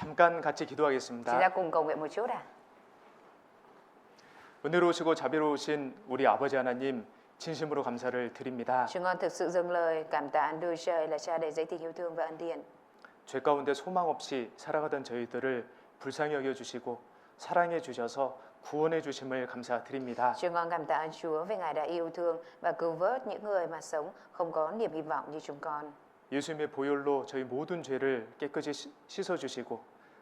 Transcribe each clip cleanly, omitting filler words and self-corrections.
잠깐 같이 Chúng 기도하겠습니다. ta cùng cầu nguyện một chút ạ. 은혜로우시고 자비로우신 우리 아버지 하나님 진심으로 감사를 드립니다. Chúng con thực sự dâng lời cảm tạ Đức Trời là Cha đầy dẫy tình yêu thương và ân điển. 죄 가운데 소망 없이 살아가던 저희들을 불쌍히 여겨주시고 사랑해 주셔서 구원해 주심을 감사드립니다. Chúng con cảm tạ Chúa vì Ngài đã yêu thương và cứu vớt những người mà sống không có niềm hy vọng như chúng con. 예수님의 보혈로 저희 모든 죄를 깨끗이 씻어 주시고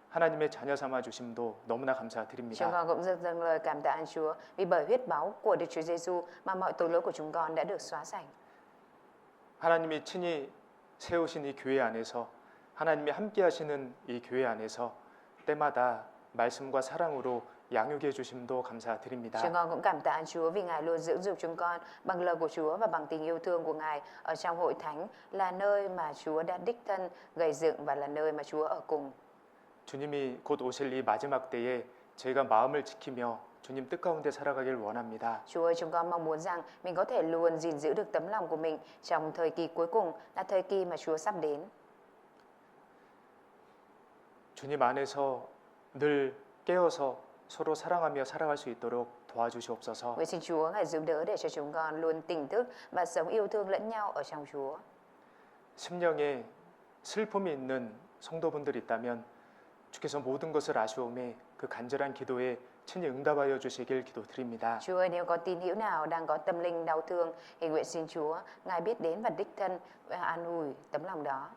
하나님의 자녀 삼아 주심도 너무나 Chúng 감사드립니다. con cũng dâng lời cảm tạ Chúa vì bởi huyết báu của Đức Chúa Giêsu mà mọi tội lỗi của chúng con đã được xóa sạch. 하나님이 친히 세우신 이 교회 안에서 하나님이 함께 하시는 이 교회 안에서 때마다 말씀과 사랑으로 양육해 주심도 감사드립니다. Chúng con cũng cảm tạ Chúa vì Ngài luôn dưỡng dục chúng con bằng lời của Chúa và bằng tình yêu thương của Ngài ở trong hội thánh, là nơi mà Chúa đã đích thân gây dựng và là nơi mà Chúa ở cùng. 주님이 곧 오실 이 마지막 때에 저희가 마음을 지키며 주님 뜻 가운데 살아가길 원합니다. Chúa ơi, chúng con mong muốn rằng mình có thể luôn gìn giữ được tấm lòng của mình trong thời kỳ cuối cùng, là thời kỳ mà Chúa sắp đến. 주님 안에서 늘 깨어서 서로 사랑하며 살아갈 수 있도록 도와주시옵소서. Nguyện xin Chúa Ngài giúp đỡ để cho chúng con luôn tỉnh thức và sống yêu thương lẫn nhau ở trong Chúa. 심령에 슬픔이 있는 성도분들이 있다면 주께서 모든 것을 아시오매 그 간절한 기도에 친히 응답하여 주시길 기도드립니다. Chúa ơi, nếu có tín hữu nào đang có tâm linh đau thương thì nguyện xin Chúa Ngài biết đến và đích thân và an ủi tấm lòng đó.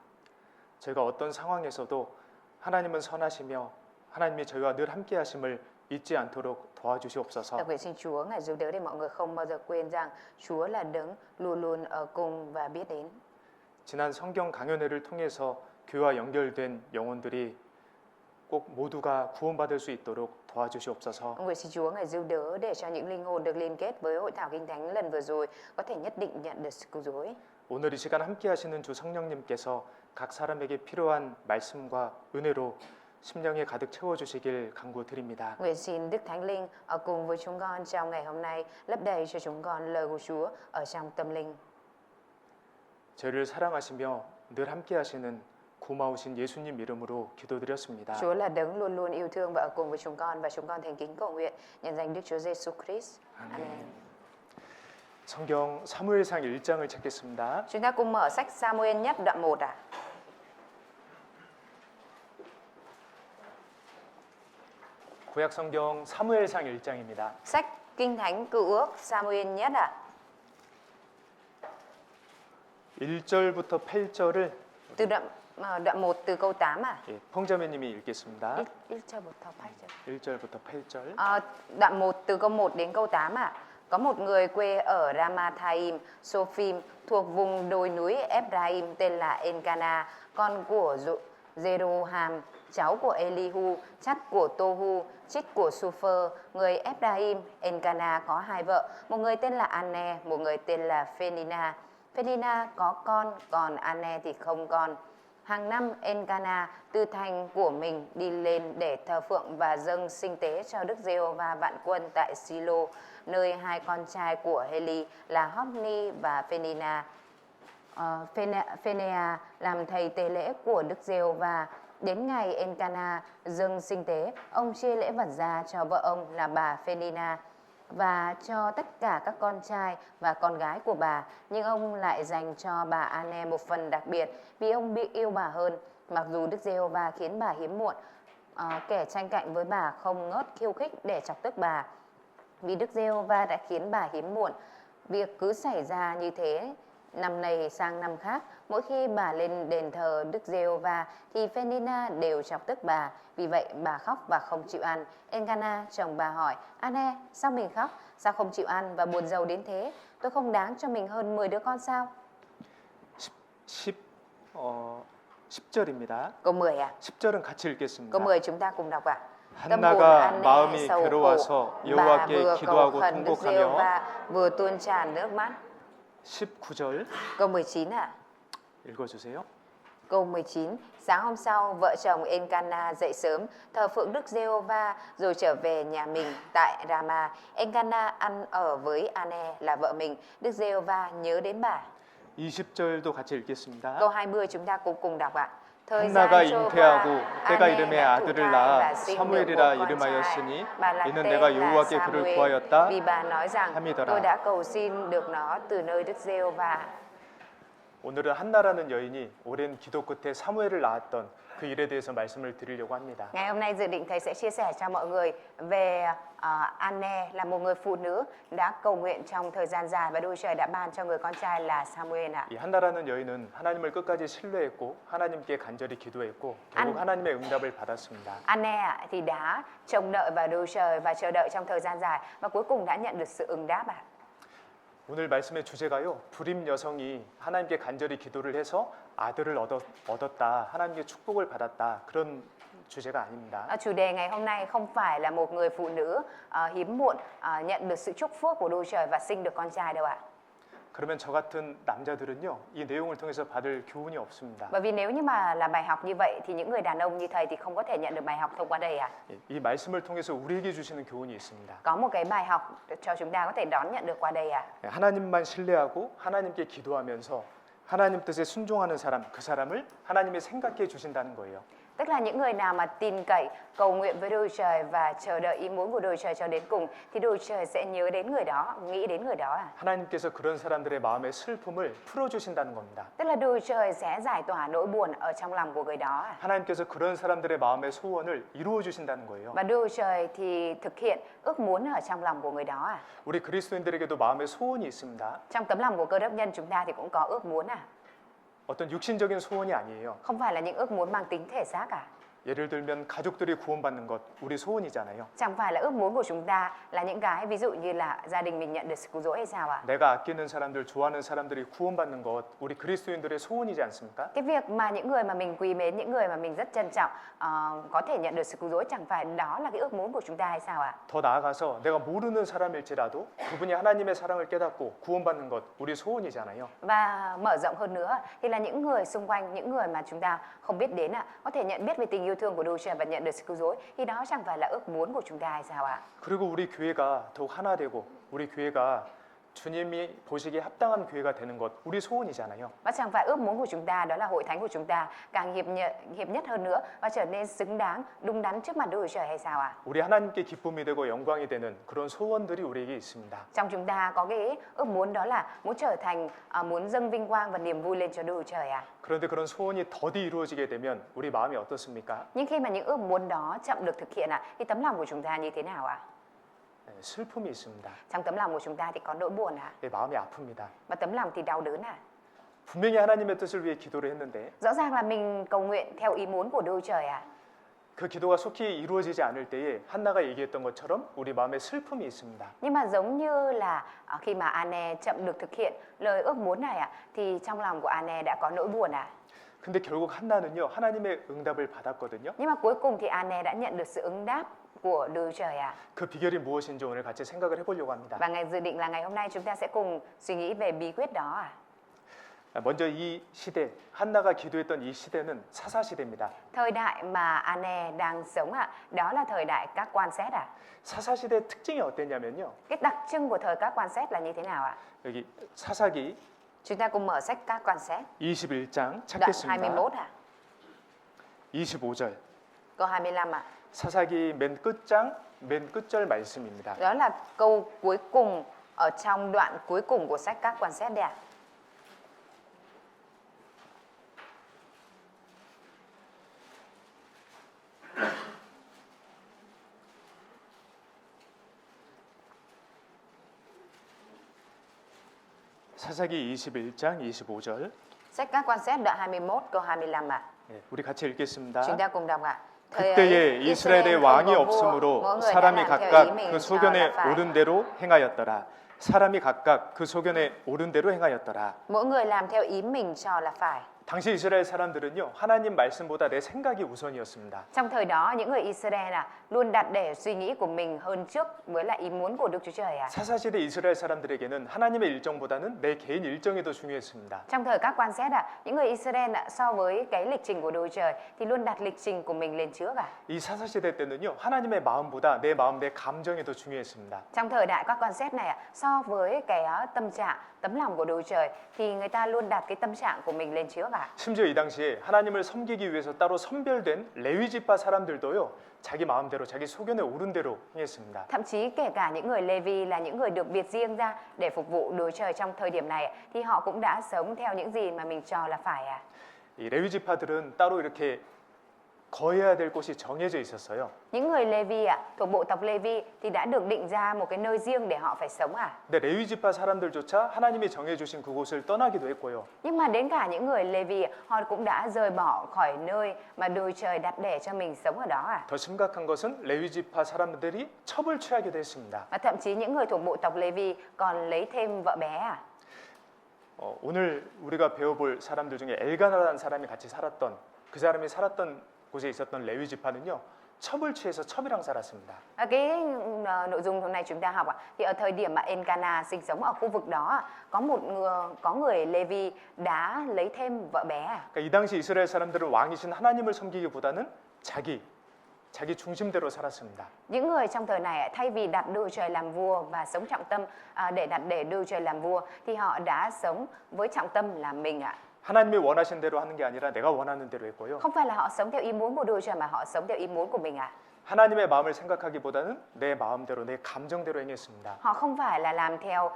저희가 어떤 상황에서도 하나님은 선하시며 하나님이 저희와 늘 함께 하심을 잊지 않도록 도와주시옵소서. Đặc biệt xin Chúa Ngài giúp đỡ để mọi người không bao giờ quên rằng Chúa là đấng luôn luôn ở cùng và biết đến. 지난 성경 강연회를 통해서 교회와 연결된 영혼들이 꼭 모두가 구원받을 수 있도록 도와주시옵소서. Nguyện xin Chúa Ngài giúp đỡ để cho những linh hồn được liên kết với hội thảo Kinh Thánh lần vừa rồi có thể nhất định nhận được sự cứu rỗi. 오늘 이 시간 함께 하시는 주 성령님께서 각 사람에게 필요한 말씀과 은혜로 심령에 가득 채워 주시길 간구드립니다. Nguyện xin Đức Thánh Linh ở cùng với chúng con trong ngày hôm nay, lấp đầy cho chúng con lời của Chúa ở trong tâm linh. 저희를 사랑하시며 늘 함께 하시는 고마우신 예수님 이름으로 기도드렸습니다. Chúa là đấng luôn luôn yêu thương và ở cùng với chúng con, và chúng con thành kính cầu nguyện nhân danh Đức Chúa Giêsu Christ. Amen. 성경 사무엘상 1장을 찾겠습니다. Chúng ta cùng mở sách Sa-mu-el nhất đoạn 1 ạ. 구약 성경 사무엘상 1장입니다. Sách Kinh Thánh Cựu Ước Sa-mu-el nhất ạ. 1절부터 8절을 Từ đoạn 1 từ câu 8 ạ. 펑자매님이 읽겠습니다. 1절부터 8절. 1절부터 8절. Đoạn 1 từ câu 1 đến câu 8 ạ. Có một người quê ở Ramathaim, Sophim, thuộc vùng đồi núi Ephraim tên là Encana, con của Jeroham, cháu của Elihu, chắt của Tohu, chích của Supher, người Ephraim. Encana có hai vợ, một người tên là Anne, một người tên là Phenina. Phenina có con, còn Anne thì không con. Hàng năm Encana từ thành của mình đi lên để thờ phượng và dâng sinh tế cho Đức Giê-hô-va vạn quân tại Silo, nơi hai con trai của Heli là Hophni và Phenina. Phenea làm thầy tế lễ của Đức Giê-hô-va. Đến ngày Encana dâng sinh tế, ông chia lễ vật ra cho vợ ông là bà Phenina và cho tất cả các con trai và con gái của bà, nhưng ông lại dành cho bà Anne một phần đặc biệt vì ông bị yêu bà hơn. Mặc dù Đức Giê-hô-va khiến bà hiếm muộn, kẻ tranh cạnh với bà không ngớt khiêu khích để chọc tức bà. Vì Đức Giê-hô-va đã khiến bà hiếm muộn, việc cứ xảy ra như thế năm này sang năm khác. Mỗi khi bà lên đền thờ Đức Giê-hô-va thì Phenina đều chọc tức bà. Vì vậy bà khóc và không chịu ăn. Encana chồng bà hỏi: Anne, sao mình khóc? Sao không chịu ăn và buồn rầu đến thế? Tôi không đáng cho mình hơn 10 đứa con sao? 10절입니다. Câu 10 à? 10절은 같이 읽겠습니다. Câu 10 chúng ta cùng đọc ạ. 한나가 마음이 sầu khổ, 괴로워서 bà 여호와께 vừa cầu 기도하고 khẩn Đức 통곡하며 Giê-hô-va, vừa tuôn tràn nước mắt. 19절 Câu 19 ạ. 읽어주세요. Câu 19. Sáng hôm sau, vợ chồng Encana dậy sớm, thờ phượng Đức Giê-hô-va, rồi trở về nhà mình tại Rama. Encana ăn ở với Anne là vợ mình. Đức Giê-hô-va nhớ đến bà. 20절도 같이 읽겠습니다. Câu 20 chúng ta cùng đọc ạ. Thời 한나가 gian trôi qua, 잉태하고 때가 Ane 이름에 đã thụ 아들을 thai và 낳아 sinh được một 사무엘이라 con trai. 이름하였으니 Bà đặt 이는 tên 내가 là 여호와께 그를 Samuel 구하였다 vì bà nói rằng 함이더라. tôi đã cầu xin được nó từ nơi Đức Giê-hô-va. 오늘은 한나라는 여인이 오랜 기도 끝에 사무엘을 낳았던 그 일에 대해서 말씀을 드리려고 합니다. Ngày hôm nay dự định thầy sẽ chia sẻ cho mọi người về Anne là một người phụ nữ đã cầu nguyện trong thời gian dài và Đức Chúa Trời đã ban cho người con trai là Samuel ạ. 이 한나라는 여인은 하나님을 끝까지 신뢰했고 하나님께 간절히 기도했고 결국 하나님의 응답을 받았습니다. Anne ạ thì đã trông đợi vào Đức Chúa Trời và chờ đợi trong thời gian dài và cuối cùng đã nhận được sự ứng đáp ạ. 오늘 말씀의 주제가요. 불임 여성이 하나님께 간절히 기도를 해서 아들을 얻었다. 하나님께 축복을 받았다. 그런 주제가 아닙니다. Chủ đề ngày hôm nay không phải là một người phụ nữ hiếm muộn nhận được sự chúc phước của Đức Chúa Trời và sinh được con trai đâu ạ. 그러면 저 같은 남자들은요. 이 내용을 통해서 받을 교훈이 없습니다. Bởi vì nếu như mà là bài học như vậy thì những người đàn ông như thầy thì không có thể nhận được bài học thông qua đây ạ. 이 말씀을 통해서 우리에게 주시는 교훈이 있습니다. Có một cái bài học cho chúng ta có thể đón nhận được qua đây ạ. 하나님만 신뢰하고 하나님께 기도하면서 하나님 뜻에 순종하는 사람, 그 사람을 하나님이 생각해 주신다는 거예요. Tức là những người nào mà tin cậy, cầu nguyện với Đức Chúa Trời và chờ đợi ý muốn của Đức Chúa Trời cho đến cùng thì Đức Chúa Trời sẽ nhớ đến người đó, nghĩ đến người đó ạ. 하나님께서 그런 사람들의 마음의 슬픔을 풀어 주신다는 겁니다. Tức là Đức Chúa Trời sẽ giải tỏa nỗi buồn ở trong lòng của người đó ạ. 하나님께서 그런 사람들의 마음의 소원을 이루어 주신다는 거예요. Và Đức Chúa Trời thì thực hiện ước muốn ở trong lòng của người đó ạ. 우리 그리스도인들에게도 마음의 소원이 있습니다. Trong tấm lòng của cơ đốc nhân chúng ta thì cũng có ước muốn ạ. 어떤 육신적인 소원이 아니에요. Không phải là những ước muốn mang tính thể xác cả. 예를 들면 가족들이 구원받는 것 우리 소원이잖아요. Chẳng phải là ước muốn của chúng ta là những cái ví dụ như là gia đình mình nhận được sự cứu rỗi hay sao ạ? 내가 아끼는 사람들, 좋아하는 사람들이 구원받는 것 우리 그리스도인들의 소원이지 않습니까? Cái việc mà những người mà mình quý mến, những người mà mình rất trân trọng có thể nhận được sự cứu rỗi chẳng phải đó là cái ước muốn của chúng ta hay sao ạ? 더 나아가서 내가 모르는 사람일지라도 그분이 하나님의 사랑을 깨닫고 구원받는 것 우리 소원이잖아요. Và mở rộng hơn nữa thì là những người xung quanh, những người mà chúng ta không biết đến có thể nhận biết về tình yêu thương của Đức Chúa Trời và nhận được sự cứu rỗi thì đó chẳng phải là ước muốn của chúng ta hay sao ạ? 그리고 우리 교회가 더욱 하나 되고 우리 교회가 주님이 보시기에 합당한 교회가 되는 것 우리 소원이잖아요. Và chẳng phải ước muốn của chúng ta đó là hội thánh của chúng ta càng hiệp nhất hơn nữa và trở nên xứng đáng, đúng đắn trước mặt Đức Chúa Trời hay sao ạ? 우리 하나님께 기쁨이 되고 영광이 되는 그런 소원들이 우리에게 있습니다. Trong chúng ta có cái ước muốn đó là muốn trở thành, muốn dâng vinh quang và niềm vui lên cho Đức Chúa Trời ạ. 그런데 그런 소원이 더디 이루어지게 되면 우리 마음이 어떻습니까? Nhưng khi mà những ước muốn đó chậm được thực hiện thì tấm lòng của chúng ta như thế nào ạ? 슬픔이 있습니다. Trong tấm lòng của chúng ta thì có nỗi buồn 마음이 아픕니다. và tấm lòng thì đau đớn 분명히 하나님의 뜻을 위해 기도를 했는데 Rõ ràng là mình cầu nguyện theo ý muốn của Đức Chúa Trời 그 기도가 속히 이루어지지 않을 때에 한나가 얘기했던 것처럼 우리 마음에 슬픔이 있습니다. Nhưng mà giống như là khi mà Anne chậm được thực hiện lời ước muốn này thì trong lòng của Anne đã có nỗi buồn 근데 결국 한나는요 하나님의 응답을 받았거든요. Nhưng mà cuối cùng thì Anne đã nhận được sự ứng đáp của Đức Chúa Trời 그 비결이 무엇인지 오늘 같이 생각을 해보려고 합니다. Và ngày dự định là ngày hôm nay chúng ta sẽ cùng suy nghĩ về bí quyết đó 먼저 이 시대, 한나가 기도했던 이 시대는 사사 시대입니다. Thời đại mà Anne đang sống đó là thời đại các quan xét 사사 시대의 특징이 어땠냐면요. Cái đặc trưng của thời các quan xét là như thế nào 여기 사사기 Chúng ta cùng mở sách các quan xét 21장 đoạn 찾겠습니다. 21 25절. câu 25 사사기 맨 끝장, 맨 끝절 말씀입니다. Đó là câu cuối cùng ở trong đoạn cuối cùng của sách các quan xét đây 사사기 21장 25절. Sách các quan xét đoạn 21 câu 25 우리 같이 읽겠습니다. Chúng ta cùng đọc Thời 그때에 ấy, 이스라엘에 không 왕이 có vua, 없으므로 mỗi người đã 사람이 làm theo ý 각각 mình 그 cho 소견에 là phải. 오른 대로 행하였더라. 사람이 각각 그 소견에 오른 대로 행하였더라. Mỗi người làm theo ý mình cho là phải. 당시 이스라엘 사람들은요 하나님 말씀보다 내 생각이 우선이었습니다. Trong thời đó những người Israel luôn đặt để suy nghĩ của mình hơn trước với lại ý muốn của Đức Chúa Trời 사사시대 이스라엘 사람들에게는 하나님의 일정보다는 내 개인 일정이 더 중요했습니다. Trong thời các quan xét những người Israel so với cái lịch trình của Đức Chúa Trời thì luôn đặt lịch trình của mình lên trước 이 사사시대 때는요 하나님의 마음보다 내 마음, 내 감정이 더 중요했습니다. Trong thời đại các quan xét này so với cái tâm trạng, tấm lòng của Đức Chúa Trời thì người ta luôn đặt cái tâm trạng của mình lên trước ạ. 심지어 이 당시에 하나님을 섬기기 위해서 따로 선별된 레위 지파 사람들도요. 자기 마음대로 자기 소견에 오른 대로 행했습니다. Thậm chí kể cả những người Lê-vi là những người được biệt riêng ra để phục vụ Đức Trời trong thời điểm này thì họ cũng đã sống theo những gì mà mình cho là phải ạ. 이 레위 지파들은 따로 이렇게 거해야 될 곳이 정해져 있었어요. Những người Lê-vi thuộc bộ tộc Lê-vi thì đã được định ra một cái nơi riêng để họ phải sống à. 근데 레위 지파 사람들조차 하나님이 정해 주신 그곳을 떠나기도 했고요. Nhưng mà đến cả những người Lê-vi họ cũng đã rời bỏ khỏi nơi mà Đức Trời đặt để cho mình sống ở đó à. 더 심각한 것은 레위 지파 사람들이 첩을 취하기도 했습니다. Và thậm chí những người thuộc bộ tộc Lê-vi còn lấy thêm vợ bé à. 오늘 우리가 배워볼 사람들 중에 엘가나라는 사람이 같이 살았던 그 사람이 살았던 곳에 있었던 레위 지파는요. 첩을 취해서 첩이랑 살았습니다. Cái nội dung hôm nay chúng ta học thì ở thời điểm mà Elcana sinh sống ở khu vực đó có người Lê-vi đã lấy thêm vợ bé à. 그러니까 이 당시 이스라엘 사람들은 왕이신 하나님을 섬기기보다는 자기 중심대로 살았습니다. Những người trong thời này thay vì đặt Đức Trời làm vua và sống trọng tâm để Đức Trời làm vua thì họ đã sống với trọng tâm là mình ạ. 하나님이 원하신 대로 하는 게 아니라 내가 원하는 대로 했고요. Không phải là họ sống theo ý muốn của Đức Trời mà họ sống theo ý muốn của mình ạ. 하나님의 마음을 생각하기보다는 내 마음대로 내 감정대로 행했습니다. Họ không phải là làm theo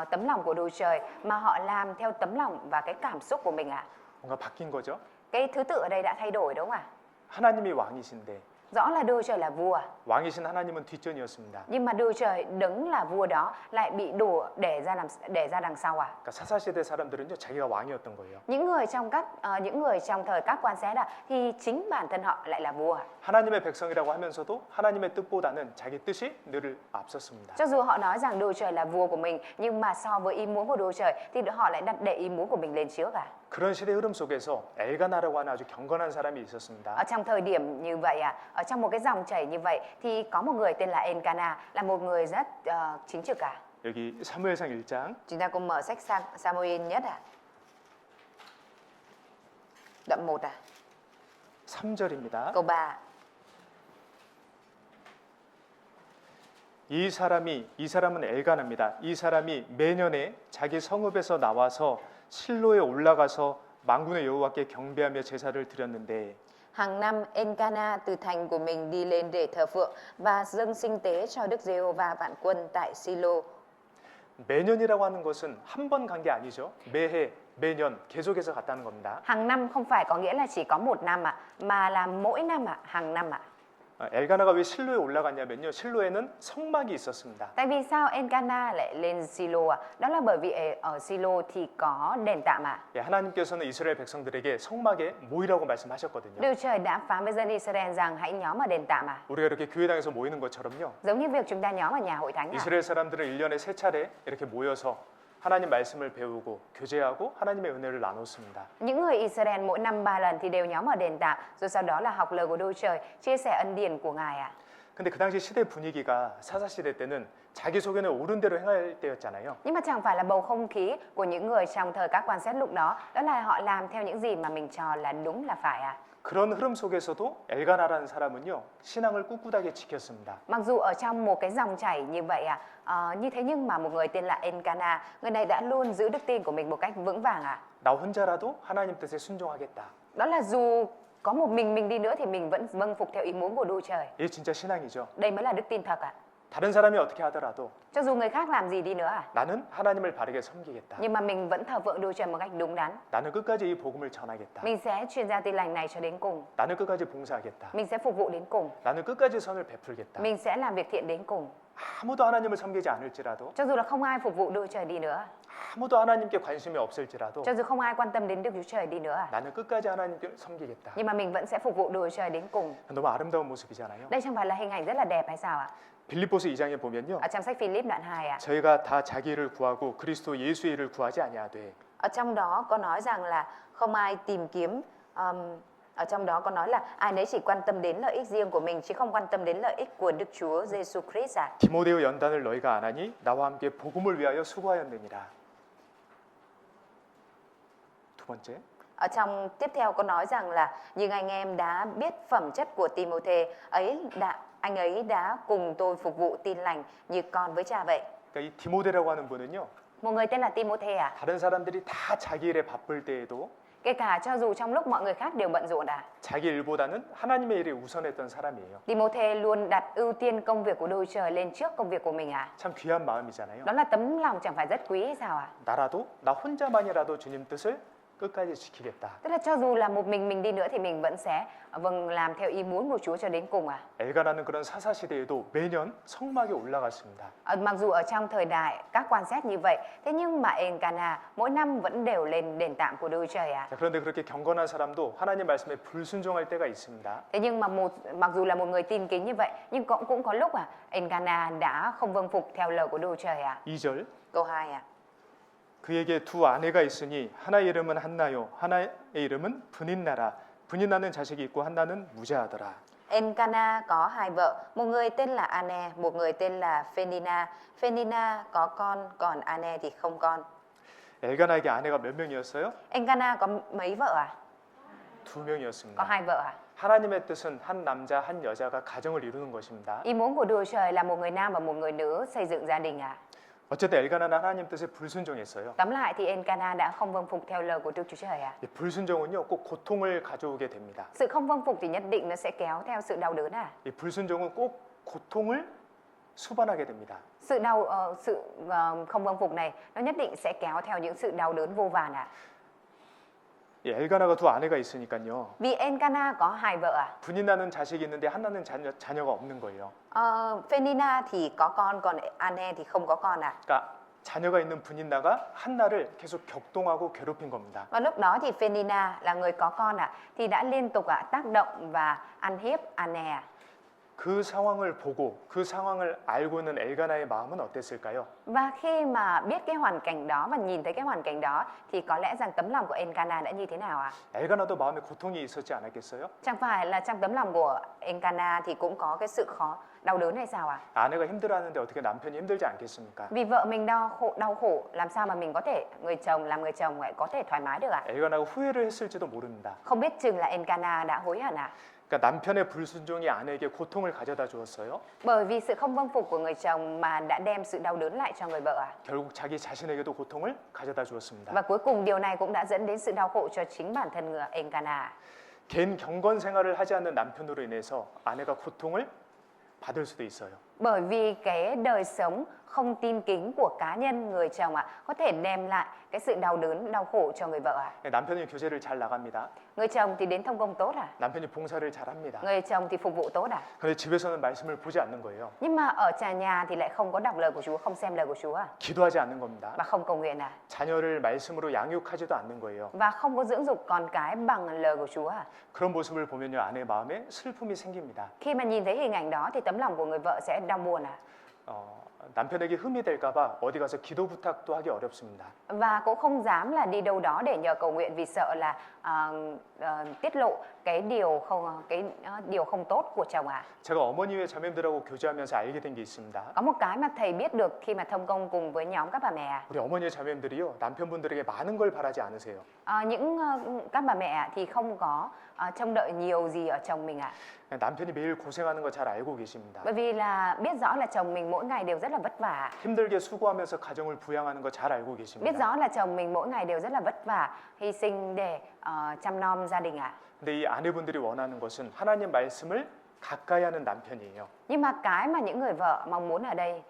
tấm lòng của Đức Trời mà họ làm theo tấm lòng và cái cảm xúc của mình ạ. 뭔가 바뀐 거죠. Cái thứ tự ở đây đã thay đổi đúng không ạ? 하나님이 왕이신데 Rõ là Đức Trời là vua, 왕이신 하나님은 뒷전이었습니다. nhưng mà Đức Trời đứng là vua đó lại bị đổ để ra đằng sau à? 그러니까 사사시대 사람들은요 자기가 왕이었던 거예요. Những người trong thời các quan xét thì chính bản thân họ lại là vua. 하나님의 백성이라고 하면서도 하나님의 뜻보다는 자기 뜻이 늘 앞섰습니다. Cho dù họ nói rằng Đức Trời là vua của mình, nhưng mà so với ý muốn của Đức Trời thì họ lại đặt để ý muốn của mình lên trước à? 그런 시대 흐름 속에서 엘가나라고 하는 아주 경건한 사람이 있었습니다. Ở trong thời điểm như vậy ở trong một cái dòng chảy như vậy thì có một người tên là Elcana, là một người rất chính trực à. 여기 사무엘상 1장 Chúng ta cùng mở sách Samuel nhất đoạn 1 3절입니다. câu 3. 이 사람은 엘가나입니다. 이 사람이 매년에 자기 성읍에서 나와서 실로에 올라가서 만군의 여호와께 경배하며 제사를 드렸는데 Hàng năm Elcana từ thành của mình đi lên để thờ phượng và dâng sinh tế cho Đức Giê-hô-va vạn quân tại Silo. 매년이라고 하는 것은 한 번 간 게 아니죠. 매해, 매년 계속해서 갔다는 겁니다. Hàng năm không phải có nghĩa là chỉ có một năm mà là mỗi năm hàng năm 엘가나가 왜 실로에 올라갔냐면요. 실로에는 성막이 있었습니다. Tại vì sao Elcana lại lên Silo Đó là bởi vì ở Silo thì có đền tạm 예, 하나님께서는 이스라엘 백성들에게 성막에 모이라고 말씀하셨거든요. Đức Trời đã phán với dân Israel rằng hãy nhóm ở đền tạm 우리가 이렇게 교회당에서 모이는 것처럼요. Giống như việc chúng ta nhóm ở nhà hội thánh 이스라엘 사람들은 1년에 3차례 이렇게 모여서 하나님 말씀을 배우고 교제하고 하나님의 은혜를 나눴습니다. Những người Israel mỗi năm 3 lần thì đều nhóm ở đền tạm, rồi sau đó là học lời của Đức Trời, chia sẻ ân điển của Ngài 근데 그 당시 시대 분위기가 사사 시대 때는 자기 소견에 옳은 대로 행할 때였잖아요. Nhưng mà chẳng phải là bầu không khí của những người trong thời các quan xét lúc đó, đó là họ làm theo những gì mà mình cho là đúng là phải 그런 흐름 속에서도 엘가나라는 사람은요 신앙을 꿋꿋하게 지켰습니다. Mặc dù ở trong một cái dòng chảy như vậy như thế nhưng mà một người tên là Elcana, người này đã luôn giữ đức tin của mình một cách vững vàng 나 혼자라도 하나님 뜻에 순종하겠다. Đó là dù có một mình đi nữa thì mình vẫn vâng phục theo ý muốn của Đức Trời. 이게 진짜 신앙이죠. Đây mới là đức tin thật 다른 사람이 어떻게 하더라도 Cho dù người khác làm gì đi nữa 나는 하나님을 바르게 섬기겠다. nhưng mà mình vẫn thờ phượng Đức Trời một cách đúng đắn. 나는 끝까지 이 복음을 전하겠다. Mình sẽ truyền ra tin lành này cho đến cùng. 나는 끝까지 봉사하겠다. Mình sẽ phục vụ đến cùng. 나는 끝까지 선을 베풀겠다. Mình sẽ làm việc thiện đến cùng. 아무도 하나님을 섬기지 않을지라도 Cho dù là không ai phục vụ Đức Trời đi nữa, 아무도 하나님께 관심이 없을지라도 cho dù không ai quan tâm đến Đức Chúa Trời đi nữa, 나는 끝까지 하나님께 섬기겠다. nhưng mà mình vẫn sẽ phục vụ Đức Trời đến cùng. 너무 아름다운 모습이잖아요. Đây chẳng phải là hình ảnh rất là đẹp hay sao 빌립보서 2장에 보면요. Ở trong sách Philip đoạn 2 저희가 다 자기 일을 구하고 그리스도 예수의 일을 구하지 아니하되 ở trong đó có nói rằng là không ai tìm kiếm ở trong đó có nói là ai nấy chỉ quan tâm đến lợi ích riêng của mình chứ không quan tâm đến lợi ích của Đức Chúa Giêsu Christ 디모데오 연단을 너희가 안 하니 나와 함께 복음을 위하여 수고하였느니라. 두 번째. Ở trong tiếp theo có nói rằng là nhưng anh em đã biết phẩm chất của Timôthê anh ấy đã cùng tôi phục vụ tin lành như con với cha vậy. 그러니까 이 디모데라고 하는 분은요. Một người tên là Timôthê 다른 사람들이 다 자기 일에 바쁠 때에도 kể cả cho dù trong lúc mọi người khác đều bận rộn 자기 일보다는 하나님의 일을 우선했던 사람이에요. Timôthê luôn đặt ưu tiên công việc của Đức Chúa Trời lên trước công việc của mình 참 귀한 마음이잖아요. Đó là tấm lòng chẳng phải rất quý hay sao 나라도 나 혼자만이라도 주님 뜻을 끝까지 지키겠다. Tức là cho dù là một mình đi nữa thì mình vẫn sẽ làm theo ý muốn của Chúa cho đến cùng 엘가나는 그런 사사 시대에도 매년 성막에 올라갔습니다. Mặc dù ở trong thời đại các quan xét như vậy, thế nhưng mà Elkanah mỗi năm vẫn đều lên đền tạm của Đức Chúa Trời 자, 그런데 그렇게 경건한 사람도 하나님 말씀에 불순종할 때가 있습니다. Thế nhưng mà mặc dù là một người tin kính như vậy, nhưng cũng có lúc Elkanah đã không vâng phục theo lời của Đức Chúa Trời 2절 Câu 2 그에게 두 아내가 있으니 하나의 이름은 한나요 하나의 이름은 브닌나라 브닌나는 자식이 있고 한나는 무자하더라. Elkanah có hai vợ, một người tên là Ane, một người tên là Phenina. Phenina có con, còn Ane thì không con. 엘가나에게 아내가 몇 명이었어요? Elkanah có mấy vợ 두 Có 명이었습니다. hai vợ 하나님의 뜻은 한 남자 한 여자가 가정을 이루는 것입니다. Ý muốn của Đức Chúa Trời là một người nam và một người nữ xây dựng gia đình 어쨌든 엘가나는 하나님 뜻에 불순종했어요. Tóm lại thì Elkanah đã không vâng phục theo lời của Đức Chúa Trời 이 불순종은요 꼭 고통을 가져오게 됩니다. Sự không vâng phục thì nhất định nó sẽ kéo theo sự đau đớn 이 불순종은 꼭 고통을 수반하게 됩니다. Sự không vâng phục này nó nhất định sẽ kéo theo những sự đau đớn vô vàn 이 엘가나가 두 아내가 있으니까요. Vì Elkanah có hai vợ 분인나는 자식이 있는데 한나는 자녀가 없는 거예요. Phenina thì có con, còn Ane thì không có con 그러니까 자녀가 있는 분인나가 한나를 계속 격동하고 괴롭힌 겁니다. Và lúc đó thì Phenina là người có con thì đã liên tục tác động và ăn hiếp Ane 그 상황을 보고 그 상황을 알고 있는 엘가나의 마음은 어땠을까요? Và khi mà biết cái hoàn cảnh đó và nhìn thấy cái hoàn cảnh đó thì có lẽ rằng tấm lòng của Elkanah đã như thế nào 엘가나도 마음에 고통이 있었지 않았겠어요? Chẳng phải là trong tấm lòng của Elkanah thì cũng có cái sự đau đớn hay sao 아내가 힘들어하는데 어떻게 남편이 힘들지 않겠습니까? Vì vợ mình đau khổ làm sao mà mình có thể người chồng lại có thể thoải mái được 엘가나가 후회를 했을지도 모릅니다. Không biết chừng là Elkanah đã hối hận 그러니까 남편의 불순종이 아내에게 고통을 가져다 주었어요. Bởi vì sự không vâng phục của người chồng mà đã đem sự đau đớn lại cho người vợ 결국 자기 자신에게도 고통을 가져다 주었습니다. Và cuối cùng điều này cũng đã dẫn đến sự đau khổ cho chính bản thân người Elkanah 개인 경건 생활을 하지 않는 남편으로 인해서 아내가 고통을 받을 수도 있어요. Bởi vì cái đời sống không tin kính của cá nhân người chồng có thể đem lại cái sự đau đớn, đau khổ cho người vợ 남편이 교제를 잘 나갑니다. Người chồng thì đến thông công tốt 남편이 봉사를 잘합니다. Người chồng thì phục vụ tốt 그런데 집에서는 말씀을 보지 않는 거예요. Nhưng mà ở nhà thì lại không có đọc lời của Chúa, không xem lời của Chúa 기도하지 않는 겁니다. và không cầu nguyện 자녀를 말씀으로 양육하지도 않는 거예요. và không có dưỡng dục con cái bằng lời của Chúa 그런 모습을 보면요 아내 마음에 슬픔이 생깁니다. Khi mà nhìn thấy hình ảnh đó thì tấm lòng của người vợ sẽ đau buồn 남편에게 흠이 될까봐 어디 가서 기도 부탁도 하기 어렵습니다. Và cũng không dám là đi đâu đó để nhờ cầu nguyện vì sợ là tiết lộ cái điều không tốt của chồng 제가 어머니회 자매들하고 교제하면서 알게 된 게 있습니다. Có một cái mà thầy biết được khi mà thông công cùng với nhóm các bà mẹ 우리 어머니 자매들이요 남편분들에게 많은 걸 바라지 않으세요. các bà mẹ thì không có trông đợi nhiều gì ở chồng mình 남편이 매일 고생하는 거 잘 알고 계십니다. Bởi vì là biết rõ là chồng mình mỗi ngày đều rất là vất vả 힘들게 수고하면서 가정을 부양하는 거 잘 알고 Biết 계십니다. rõ là chồng mình mỗi ngày đều rất là vất vả hy sinh để chăm nom gia đình 근데 이 아내분들이 원하는 것은 하나님 말씀을 가까이 하는 남편이에요. Nhưng mà cái mà những người vợ mong muốn ở đây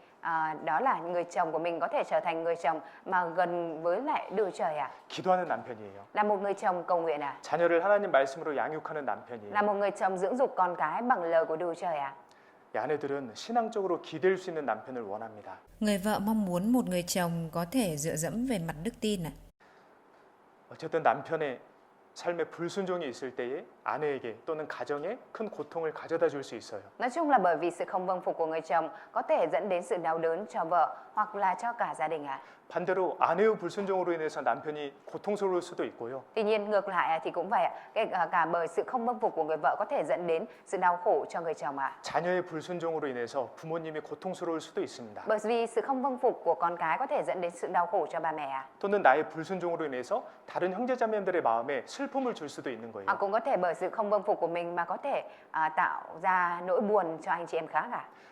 đó là người chồng của mình có thể trở thành người chồng mà gần với lại Đức Chúa Trời 기도하는 남편이에요. Là một người chồng cầu nguyện 자녀를 하나님 말씀으로 양육하는 남편이에요. Là một người chồng dưỡng dục con cái bằng lời của Đức Chúa Trời 이 아내들은 신앙적으로 기댈 수 있는 남편을 원합니다. Người vợ mong muốn một người chồng có thể dựa dẫm về mặt đức tin 어쨌든 남편의 삶에 불순종이 있을 때에 아내에게 또는 가정에 큰 고통을 가져다 줄 수 있어요. Nói chung là bởi vì sự không vâng phục của người chồng có thể dẫn đến sự đau đớn cho vợ hoặc là cho cả gia đình 반대로 아내의 불순종으로 인해서 남편이 고통스러울 수도 있고요. Tuy nhiên ngược lại thì cũng vậy cả bởi sự không vâng phục của người vợ có thể dẫn đến sự đau khổ cho người chồng 자녀의 불순종으로 인해서 부모님이 고통스러울 수도 있습니다. Bởi vì sự không vâng phục của con cái có thể dẫn đến sự đau khổ cho bà mẹ 또는 나의 불순종으로 인해서 다른 형제자매들의 마음에 슬픔을 줄 수도 있는 거예요. Cũng có thể bởi sự không vâng phục của mình mà có thể tạo ra nỗi buồn cho anh chị em khác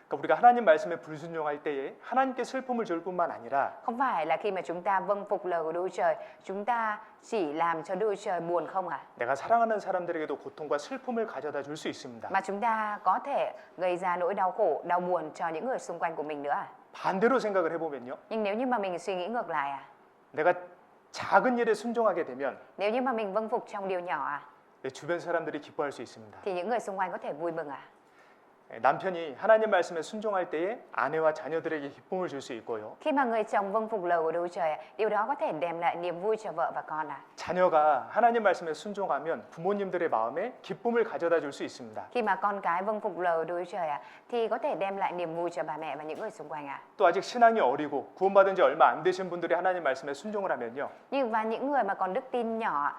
그러니까 우리가 하나님 말씀에 불순종할 때에 하나님께 슬픔을 줄 뿐만 아니라 Không phải phải là khi mà chúng ta vâng phục lời của Đức Chúa Trời, chúng ta chỉ làm cho Đức Chúa Trời buồn không ạ? 내가 사랑하는 사람들에게도 고통과 슬픔을 가져다 줄 수 있습니다. Mà chúng ta có thể gây ra nỗi đau khổ, đau buồn cho những người xung quanh của mình nữa à? 반대로 생각을 해보면요. Nhưng nếu như mà mình suy nghĩ ngược lại à? 내가 작은 일에 순종하게 되면 Nếu như mà mình vâng phục trong điều nhỏ à? 내 주변 사람들이 기뻐할 수 있습니다. Thì những người xung quanh có thể vui mừng à? 남편이 하나님 말씀에 순종할 때에 아내와 자녀들에게 기쁨을 줄 수 있고요. Khi mà người chồng vâng phục lời của Đức Chúa Trời, điều đó có thể đem lại niềm vui cho vợ và con à? 자녀가 하나님 말씀에 순종하면 부모님들의 마음에 기쁨을 가져다 줄 수 있습니다. Khi mà con cái vâng phục lời của Đức Chúa Trời thì có thể đem lại niềm vui cho bà mẹ và những người xung quanh à? 또 아직 신앙이 어리고 구원받은 지 얼마 안 되신 분들이 하나님 말씀에 순종을 하면요. Nhưng và những người mà còn đức tin nhỏ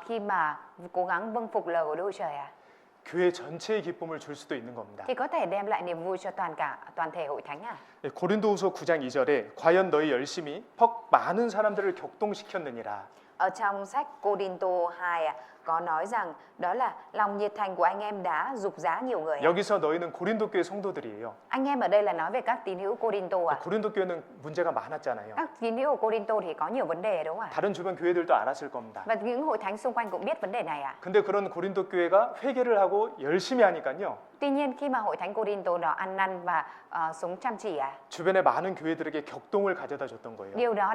khi mà cố gắng vâng phục lời của Đức Chúa Trời 교회 전체의 기쁨을 줄 수도 있는 겁니다. thì có thể đem lại niềm vui cho toàn thể hội thánh à? 고린도후서 9장 2절에 과연 너희 열심히 퍽 많은 사람들을 격동시켰느니라. Ở trong sách Cô-đinh-tô 2 có nói rằng đó là lòng nhiệt thành của anh em đã dục giá nhiều người. 여기서 너희는 고린도 교회 성도들이에요. Anh em ở đây là nói về các tín hữu Cô-đinh-tô à? 고린도 교회는 문제가 많았잖아요. Các tín hữu của Cô-đinh-tô thì có nhiều vấn đề đúng không ạ? 다른 주변 교회들도 알았을 겁니다. Và những hội thánh xung quanh cũng biết vấn đề này à? 근데 그런 고린도 교회가 회개를 하고 열심히 하니까요. Tuy nhiên khi mà hội thánh Cô-đinh-tô đó ăn năn và sống chăm chỉ 주변의 많은 교회들에게 격동을 가져다 줬던 거예요. điều đó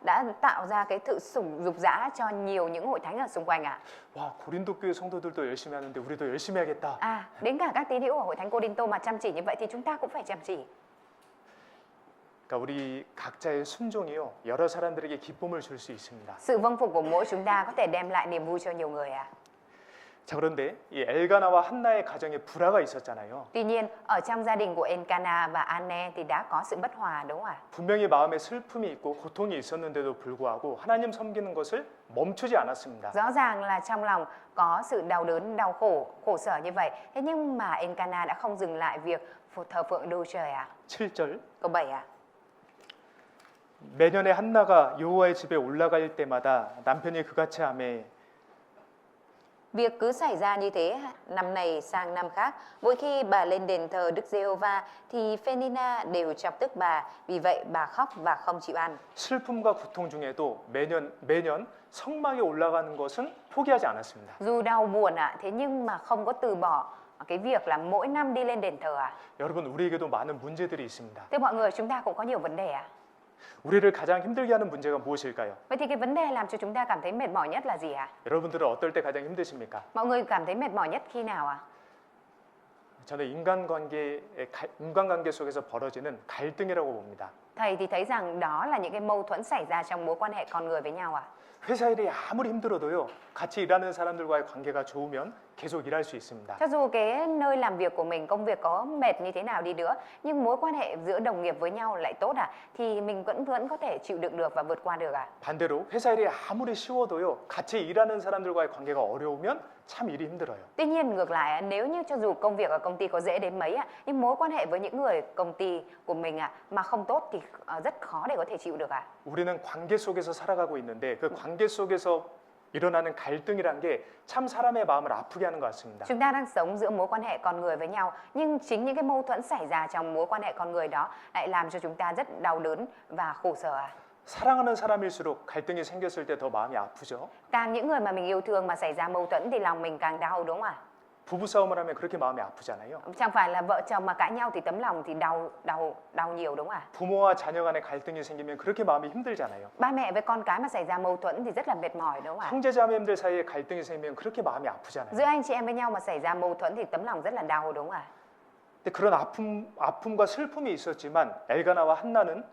đã tạo ra cái sự dục dã cho nhiều những hội thánh ở xung quanh à? 와, 고린도 교회 성도들도 열심히 하는데 우리도 열심히 하겠다. Đến cả các tín hữu ở hội thánh Cô-đinh-tô mà chăm chỉ như vậy thì chúng ta cũng phải chăm chỉ. 그러니까 우리 각자의 순종이요 여러 사람들에게 기쁨을 줄 수 있습니다. Sự vâng phục của mỗi chúng ta có thể đem lại niềm vui cho nhiều người à? 자, 그런데 이 엘가나와 한나의 가정에 불화가 있었잖아요. Tuy nhiên ở trong gia đình của Elkana và Anne thì đã có sự bất hòa đúng không ạ? 분명히 마음에 슬픔이 있고 고통이 있었는데도 불구하고 하나님 섬기는 것을 멈추지 않았습니다. Rõ ràng là trong lòng có sự đau đớn, đau khổ, khổ sở như vậy. Thế nhưng mà Elkana đã không dừng lại việc thờ phượng Đức Chúa Trời à? 7절 Câu 7 à? 매년에 한나가 여호와의 집에 올라갈 때마다 남편이 그같이 하매 Việc cứ xảy ra như thế năm này sang năm khác, mỗi khi bà lên đền thờ Đức Giê-hô-va thì Phenina đều chọc tức bà, vì vậy bà khóc và không chịu ăn. 슬픔과 고통 중에도 매년 성막에 올라가는 것은 포기하지 않았습니다. Dù đau buồn thế nhưng mà không có từ bỏ cái việc là mỗi năm đi lên đền thờ à? 여러분, 우리에게도 많은 문제들이 있습니다. Thưa mọi người, chúng ta cũng có nhiều vấn đề à? 우리를 가장 힘들게 하는 문제가 무엇일까요? Vậy thì cái vấn đề làm cho chúng ta cảm thấy mệt mỏi nhất là gì ạ? 여러분들은 어떨 때 가장 힘드십니까? Mọi người cảm thấy mệt mỏi nhất khi nào ạ? 저는 인간관계 속에서 벌어지는 갈등이라고 봅니다. Thầy thì thấy rằng đó là những cái mâu thuẫn xảy ra trong mối quan hệ con người với nhau ạ. 회사 일이 아무리 힘들어도요, 같이 일하는 사람들과의 관계가 좋으면 계속 일할 수 있습니다. Cho dù cái nơi làm việc của mình, công việc có mệt như thế nào đi nữa, nhưng mối quan hệ giữa đồng nghiệp với nhau lại tốt thì mình vẫn có thể chịu đựng được và vượt qua được 반대로 회사 일이 아무리 쉬워도요, 같이 일하는 사람들과의 관계가 어려우면 참 일이 힘들어요. Tuy nhiên ngược lại, nếu như cho dù công việc ở công ty có dễ đến mấy nhưng mối quan hệ với những người công ty của mình mà không tốt thì rất khó để có thể chịu được 우리는 관계 속에서 살아가고 있는데 그 관계 속에서 일어나는 갈등이란 게 참 사람의 마음을 아프게 하는 것 같습니다. Chúng ta đang sống giữa mối quan hệ con người với nhau, nhưng chính những cái mâu thuẫn xảy ra trong mối quan hệ con người đó lại làm cho chúng ta rất đau đớn và khổ sở 사랑하는 사람일수록 갈등이 생겼을 때 더 마음이 아프죠. Càng những người mà mình yêu thương mà xảy ra mâu thuẫn thì lòng mình càng đau đúng không ạ? 부부 싸움을 하면 그렇게 마음이 아프잖아요. Chẳng phải là vợ chồng mà cãi nhau thì tấm lòng thì đau nhiều đúng không ạ? 부모와 자녀 간의 갈등이 생기면 그렇게 마음이 힘들잖아요. Ba mẹ với con cái mà xảy ra mâu thuẫn thì rất là mệt mỏi đúng không ạ? 형제자매들 사이에 갈등이 생기면 그렇게 마음이 아프잖아요. Giữa anh chị em với nhau mà xảy ra mâu thuẫn thì tấm lòng rất là đau đúng không ạ? 근데 그런 아픔과 슬픔이 있었지만 엘가나와 한나는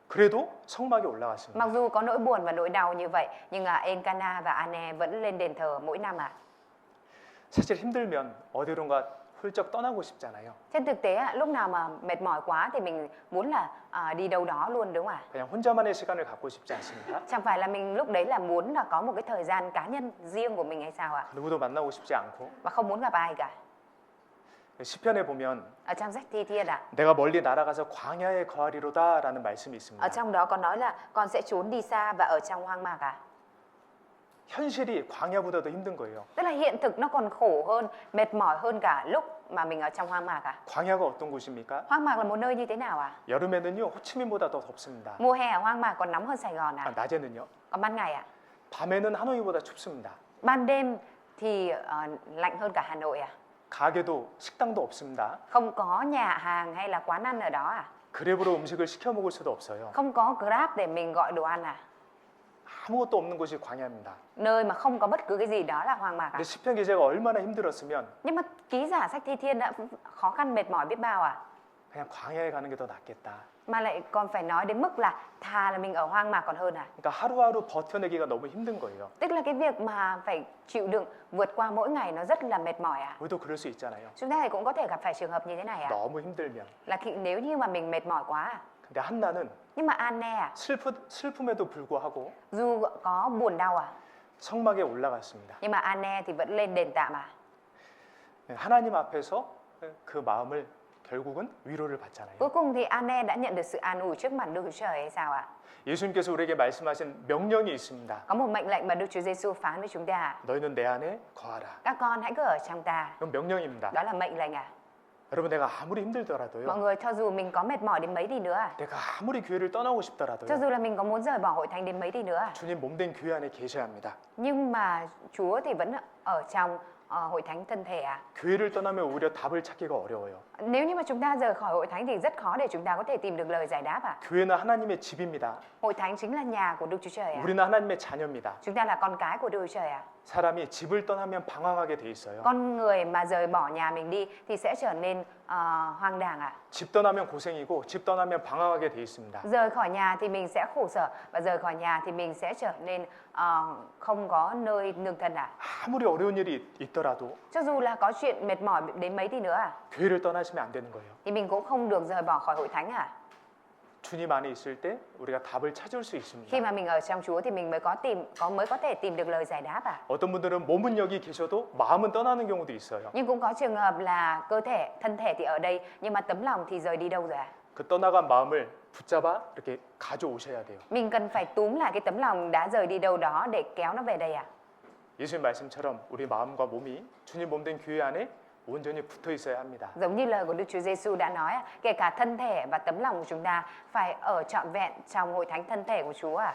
그래도 성막에 올라갔습니다. Mặc dù có nỗi buồn và nỗi đau như vậy, nhưng Elkana và Anne vẫn lên đền thờ mỗi năm 사실 힘들면 어디론가 훌쩍 떠나고 싶잖아요. Trên thực tế lúc nào mà mệt mỏi quá thì mình muốn là đi đâu đó luôn đúng không ạ? 그냥 혼자만의 시간을 갖고 싶지 않습니까? Chẳng phải là mình lúc đấy là muốn là có một cái thời gian cá nhân riêng của mình hay sao ạ? 누구도 만나고 싶지 않고. Và không muốn gặp ai cả. 시편에 보면 Ở trong sách Thi Thiên 내가 멀리 날아가서 광야에 거하리로다라는 말씀이 있습니다. ở trong đó có nói là con sẽ trốn đi xa và ở trong hoang mạc 현실이 광야보다도 힘든 거예요. Tức là hiện thực nó còn khổ hơn, mệt mỏi hơn cả lúc mà mình ở trong hoang mạc à? 광야가 어떤 곳입니까? Hoang mạc là một nơi như thế nào à? 여름에는요 호치민보다 더 덥습니다. Mùa hè ở hoang mạc còn nóng hơn Sài Gòn à? 낮에는요. Còn ban ngày à? 밤에는 하노이보다 춥습니다. Ban đêm thì lạnh hơn cả Hà Nội à? 가게도 식당도 없습니다. Không có nhà hàng hay là quán ăn ở đó à? 그랩으로 음식을 시켜 먹을 수도 없어요. Không có Grab để mình gọi đồ ăn à? 아무것도 없는 곳이 광야입니다. Nơi mà không có bất cứ cái gì đó là hoang mạc à? 근데 시편 기자가 얼마나 힘들었으면 Nhưng mà ký giả sách Thi Thiên đã khó khăn mệt mỏi biết bao à? 그냥 광야에 가는 게 더 낫겠다. Mà lại còn phải nói đến mức là thà là mình ở hoang mạc còn hơn à? 그러니까 하루하루 버텨내기가 너무 힘든 거예요. Tức là cái việc mà phải chịu đựng vượt qua mỗi ngày nó rất là mệt mỏi à? 우리도 그럴 수 있잖아요. Chúng ta thì cũng có thể gặp phải trường hợp như thế này à? 너무 힘들면. Là nếu như mà mình mệt mỏi quá à? 근데 한나는 Nhưng mà An-ne à? 슬픔에도 불구하고 Dù có buồn đau à? 성막에 올라갔습니다. Nhưng mà An-ne thì vẫn lên đền tạm à? 하나님 앞에서 그 마음을 결국은 위로를 받잖아요. Cuối cùng thì An-ne đã nhận được sự an ủi trước mặt Đức Chúa Trời hay sao ạ? 예수님께서 우리에게 말씀하신 명령이 있습니다. Có một mệnh lệnh mà Đức Chúa Giêsu phán với chúng ta. 너희는 내 안에 거하라. Các con hãy cứ ở trong ta. 이건 명령입니다. Đó là mệnh lệnh à? 여러분 내가 아무리 Mọi 힘들더라도요. người cho dù mình có mệt mỏi đến mấy đi nữa à? 내가 아무리 교회를 떠나고 Cho 싶더라도요. dù là mình có muốn rời bỏ hội thánh đến mấy đi nữa à? 주님 몸된 교회 안에 계셔야 합니다. Nhưng mà Chúa thì vẫn ở trong hội thánh thân thể à? 교회를 떠나면 오히려 답을 찾기가 어려워요. Nếu như mà chúng ta rời khỏi hội thánh thì rất khó để chúng ta có thể tìm được lời giải đáp à? 교회는 하나님의 집입니다. Hội thánh chính là nhà của Đức Chúa Trời à? 우리는 하나님의 자녀입니다. Chúng ta là con cái của Đức Chúa Trời à? 사람이 집을 떠나면 방황하게 돼 있어요. Con người mà rời bỏ nhà mình đi thì sẽ trở nên hoang đàng à? 집 떠나면 고생이고 집 떠나면 방황하게 돼 있습니다. Rời khỏi nhà thì mình sẽ khổ sở và rời khỏi nhà thì mình sẽ trở nên không có nơi nương thân à? 아무리 어려운 일이 있더라도 Cho dù là có chuyện mệt mỏi đến mấy đi nữa à? 교회를 떠나시면 안 되는 거예요. Thì mình cũng không được rời bỏ khỏi hội thánh à? 주님 안에 있을 때 우리가 답을 찾을 수 Khi 있습니다. mà mình ở trong Chúa thì mình mới có thể tìm được lời giải đáp à? 어떤 분들은 몸은 여기 계셔도 마음은 떠나는 경우도 있어요. Nhưng cũng có trường hợp là thân thể thì ở đây nhưng mà tấm lòng thì rời đi đâu rồi à? 그 떠나간 마음을 붙잡아 이렇게 가져오셔야 돼요. Mình cần phải túm lại cái tấm lòng đã rời đi đâu đó để kéo nó về đây à? 예수님 말씀처럼 우리 마음과 몸이 주님 몸된 교회 안에 온전히 붙어 있어야 합니다. Giống như lời của Đức Chúa Giêsu đã nói, kể cả thân thể và tấm lòng của chúng ta phải ở trọn vẹn trong hội thánh thân thể của Chúa à.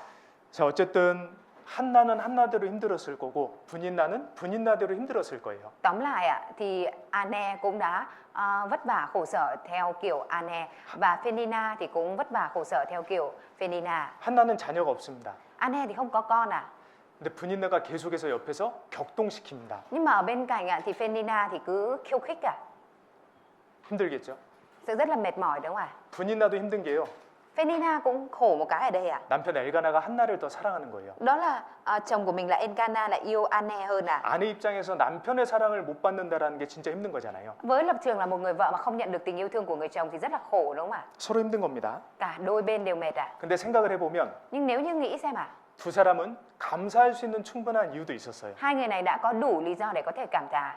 자, 어쨌든 한나는 한나대로 힘들었을 거고 분인나는 분인나대로 힘들었을 거예요. Tóm lại ạ, thì An-ne cũng đã vất vả khổ sở theo kiểu An-ne và Phenina thì cũng vất vả khổ sở theo kiểu Phenina. 한나는 자녀가 없습니다. An-ne thì không có con à. 근데 분인나가 계속해서 옆에서 격동시킵니다. Nhưng mà ở bên cạnh ạ, thì Phenina thì cứ khiêu khích à. 힘들겠죠? Sự rất là mệt mỏi đúng không ạ? 분인나도 힘든 게요. Phenina cũng khổ một cái ở đây ạ. 남편 엘가나가 한나를 더 사랑하는 거예요. Đó là chồng của mình là Elkanah là yêu An-ne hơn à. 아내 입장에서 남편의 사랑을 못 받는다라는 게 진짜 힘든 거잖아요. Với lập trường là một người vợ mà không nhận được tình yêu thương của người chồng thì rất là khổ đúng không ạ? 서로 힘든 겁니다. Cả đôi bên đều mệt à. 근데 생각을 해보면 Nhưng nếu như nghĩ xem 두 사람은 감사할 수 있는 충분한 이유도 있었어요. hai người này đã có đủ lý do để có thể cảm tạ.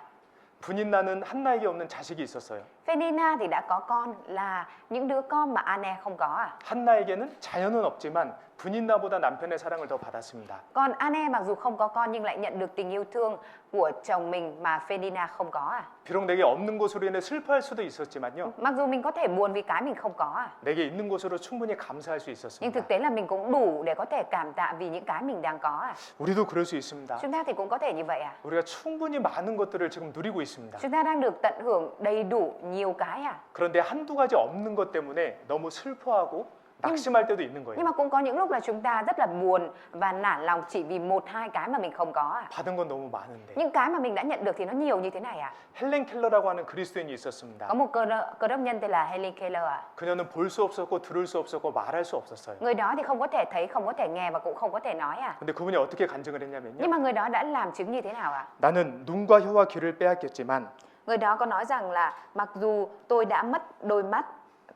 분인나는 한나에게 없는 자식이 있었어요. Phenina thì đã có con là những đứa con mà An-ne không có à. 한나에게는 자녀는 없지만 분인나보다 남편의 사랑을 더 받았습니다. Còn An-ne mặc dù không có con nhưng lại nhận được tình yêu thương của chồng mình mà Phenina không có à. 비록 내게 없는 것으로 인해 슬퍼할 수도 있었지만요. Mặc dù mình có thể buồn vì cái mình không có à. 내게 있는 것으로 충분히 감사할 수 Nhưng 있었습니다. thực tế là mình cũng đủ để có thể cảm tạ vì những cái mình đang có à. 우리도 그럴 수 있습니다. Chúng ta thì cũng có thể như vậy à. 우리가 충분히 많은 것들을 지금 누리고 있습니다. Chúng ta đang được tận hưởng đầy đủ nhiều cái à. 그런데 한두 가지 없는 것 때문에 너무 슬퍼하고 낙심할 때도 있는 Nhưng 거예요. mà cũng có những lúc là chúng ta rất là buồn và nản lòng chỉ vì một hai cái mà mình không có à. 받은 건 너무 많은데. Những cái mà mình đã nhận được thì nó nhiều như thế này à. 헬렌 켈러라고 하는 그리스도인이 있었습니다. Có một cơ đốc nhân tên là Helen Keller à. 그녀는 볼 수 없었고 들을 수 없었고 말할 수 없었어요. Người đó thì không có thể thấy, không có thể nghe và cũng không có thể nói à. 근데 그분이 어떻게 간증을 했냐면요. Nhưng mà người đó đã làm chứng như thế nào ạ? 나는 눈과 혀와 귀를 빼앗겼지만 Người đó có nói rằng là mặc dù tôi đã mất đôi mắt,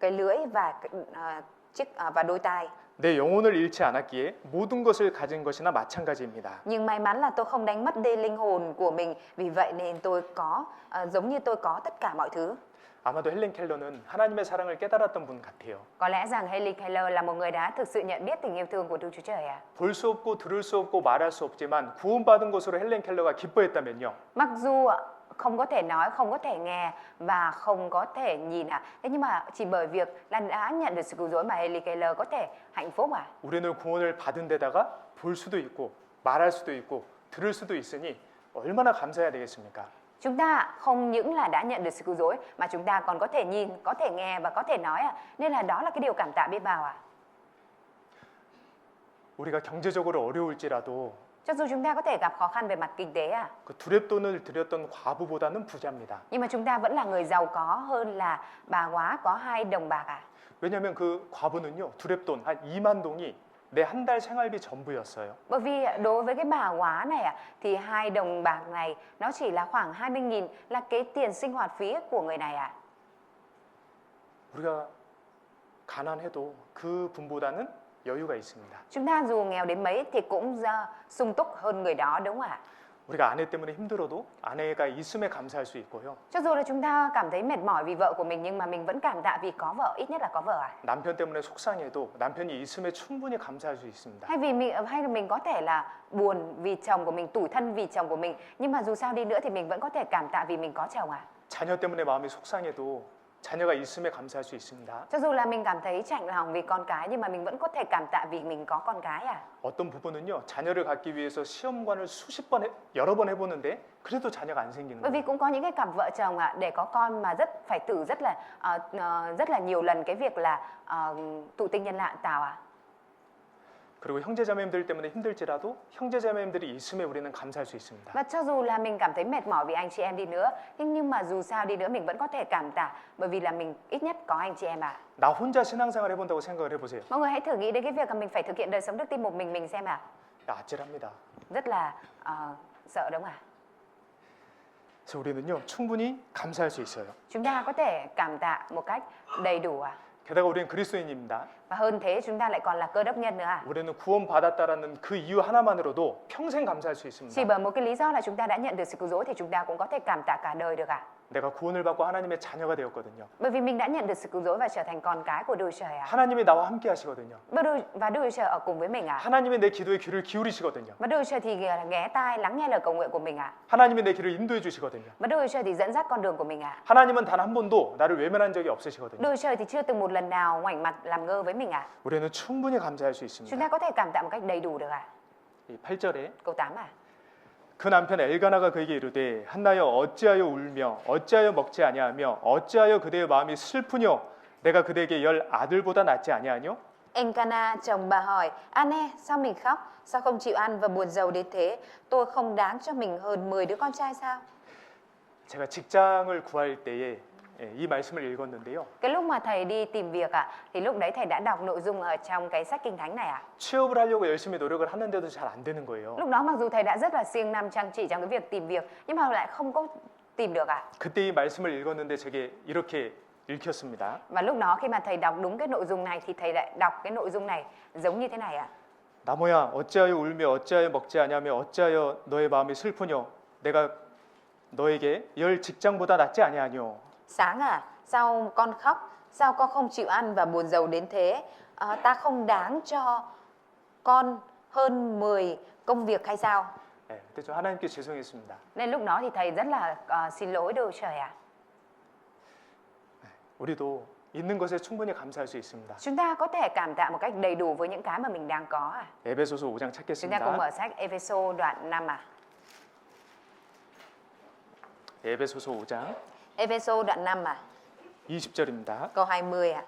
cái lưỡi và và đôi tai, 내 영혼을 잃지 않았기에 모든 것을 가진 것이나 마찬가지입니다. nhưng may mắn là tôi không đánh mất đi linh hồn của mình, vì vậy nên tôi có giống như tôi có tất cả mọi thứ. 아마도 헬렌 켈러는 하나님의 사랑을 깨달았던 분 같아요. Có lẽ rằng Helen Keller là một người đã thực sự nhận biết tình yêu thương của Đức Chúa Trời à. 볼 수 없고 들을 수 없고 말할 수 없지만 구원받은 것으로 헬렌 켈러가 기뻐했다면요. Mặc dù không có thể nói, không có thể nghe và không có thể nhìn ạ. Thế nhưng mà chỉ bởi việc là đã nhận được sự cứu rỗi mà Haley Keller có thể hạnh phúc ạ. 우리는 구원을 받은 데다가 볼 수도 있고 말할 수도 있고 들을 수도 있으니 얼마나 감사해야 되겠습니까? Chúng ta không những là đã nhận được sự cứu rỗi mà chúng ta còn có thể nhìn, có thể nghe và có thể nói ạ. Nên là đó là cái điều cảm tạ biết bao ạ. 우리가 경제적으로 어려울지라도 Cho dù chúng ta có thể gặp khó khăn về mặt kinh tế ạ, 그 두랩돈을 들였던 과부보다는 부자입니다. nhưng mà chúng ta vẫn là người giàu có hơn là bà góa có 2 đồng bạc ạ. 왜냐하면 그 과부는요 두랩돈 한 2만 동이 내 한 달 생활비 전부였어요. Bởi vì đối với cái bà góa này ạ, thì 2 đồng bạc này nó chỉ là khoảng 20.000 là cái tiền sinh hoạt phí của người này ạ. 우리가 가난해도 그 분보다는 여유가 있습니다. Chúng ta dù nghèo đến mấy thì cũng sung túc hơn người đó đúng không ạ? 우리가 아내 때문에 힘들어도 아내가 있음에 감사할 수 있고요. Cho dù là chúng ta cảm thấy mệt mỏi vì vợ của mình nhưng mà mình vẫn cảm tạ vì có vợ, ít nhất là có vợ ạ. 남편 때문에 속상해도 남편이 있음에 충분히 감사할 수 있습니다. Hay là mình có thể là buồn vì chồng của mình, tủi thân vì chồng của mình, nhưng mà dù sao đi nữa thì mình vẫn có thể cảm tạ vì mình có chồng ạ. 자녀 때문에 마음이 속상해도 자녀가 있음에 감사할 수 있습니다. Cho dù là mình cảm thấy chạnh lòng vì con cái nhưng mà mình vẫn có thể cảm tạ vì mình có con cái à. 어떤 부부는요 자녀를 갖기 위해서 시험관을 여러 번 해보는데 그래도 자녀가 안 생기는 Bởi vì 거예요. cũng có những cái cặp vợ chồng ạ, để có con mà phải thử rất là nhiều lần cái việc là thụ tinh nhân tạo ạ. 그리고 형제자매님들 때문에 힘들지라도 형제자매님들이 있음에 우리는 감사할 수 있습니다. Và cho dù là mình cảm thấy mệt mỏi vì anh chị em đi nữa, nhưng mà dù sao đi nữa mình vẫn có thể cảm tạ bởi vì là mình ít nhất có anh chị em ạ. 나 혼자 신앙생활 해본다고 생각을 해보세요. Mọi người hãy thử nghĩ đến cái việc là mình phải thực hiện đời sống đức tin một mình xem ạ. 아찔합니다. Rất là sợ đúng không ạ? 그래서 우리는요 충분히 감사할 수 있어요. Chúng ta có thể cảm tạ một cách đầy đủ ạ. 게다가 우리는 그리스도인입니다. Và hơn thế chúng ta lại còn là cơ đốc nhân nữa ạ. 우리는 구원받았다라는 그 이유 하나만으로도 평생 감사할 수 있습니다. Chỉ bởi một cái lý do là chúng ta đã nhận được sự cứu rỗi thì chúng ta cũng có thể cảm tạ cả đời được ạ. 내가 구원을 받고 하나님의 자녀가 되었거든요. Bởi vì mình đã nhận được sự cứu rỗi và trở thành con cái của Đức Chúa Trời ạ. 하나님이 나와 함께 하시거든요. Và Đức Chúa Trời ở cùng với mình ạ. 하나님이 내 기도에 귀를 기울이시거든요. Và Đức Chúa Trời thì ghé tai lắng nghe lời cầu nguyện của mình ạ. 하나님이 내 길을 인도해 주시거든요. Và Đức Chúa Trời thì dẫn dắt con đường của mình ạ. 하나님은 단 한 번도 나를 외면한 적이 없으시거든요. Đức Chúa Trời thì chưa từng một lần nào ngoảnh mặt làm ngơ với mình ạ. 우리는 충분히 감사할 수 Chúng 있습니다. ta có thể cảm tạ một cách đầy đủ được ạ. 이 8절에 Câu 8 ạ. 그 남편 엘가나가 그에게 이르되 한나여 어찌하여 울며 어찌하여 먹지 아니하며 어찌하여 그대의 마음이 슬프뇨 내가 그대에게 10 아들보다 낫지 아니하뇨. Elkanah chồng bà hỏi: Anne, sao mình khóc? Sao không chịu ăn và buồn rầu đến thế? Tôi không đáng cho mình hơn 10 đứa con trai sao? 제가 직장을 구할 때에 이 말씀을 읽었는데요. Cái lúc mà thầy đi tìm việc ạ, thì lúc đấy thầy đã đọc nội dung ở trong cái sách Kinh Thánh này ạ. 취업을 하려고 열심히 노력을 하는데도 잘 안 되는 거예요. Lúc đó mặc dù thầy đã rất là siêng năng chăm chỉ trong cái việc tìm việc, nhưng mà lại không có tìm được ạ. 그때 이 말씀을 읽었는데 제게 이렇게 읽혔습니다. Và lúc đó khi mà thầy đọc đúng cái nội dung này thì thầy lại đọc cái nội dung này giống như thế này ạ. 나무야 어찌하여 울며 어찌하여 먹지 아니하며 어찌하여 너의 마음이 슬프뇨 내가 너에게 10 직장보다 낫지 아니하뇨. Sáng à, sao con khóc? Sao con không chịu ăn và buồn rầu đến thế? Ta không đáng cho con hơn 10 công việc hay sao? 그때 저 하나님께 죄송했습니다. Nên lúc đó thì thầy rất là xin lỗi Đức Chúa Trời ạ. 우리도 있는 것에 충분히 감사할 수 있습니다. Chúng ta có thể cảm tạ một cách đầy đủ với những cái mà mình đang có ạ. 에베소서 5장 Chúng ta cùng 찾겠습니다. mở sách Ephesos đoạn 5 ạ. 에베소서 5장 Ephesos đoạn 5 ạ. 20절입니다. Câu 20 ạ.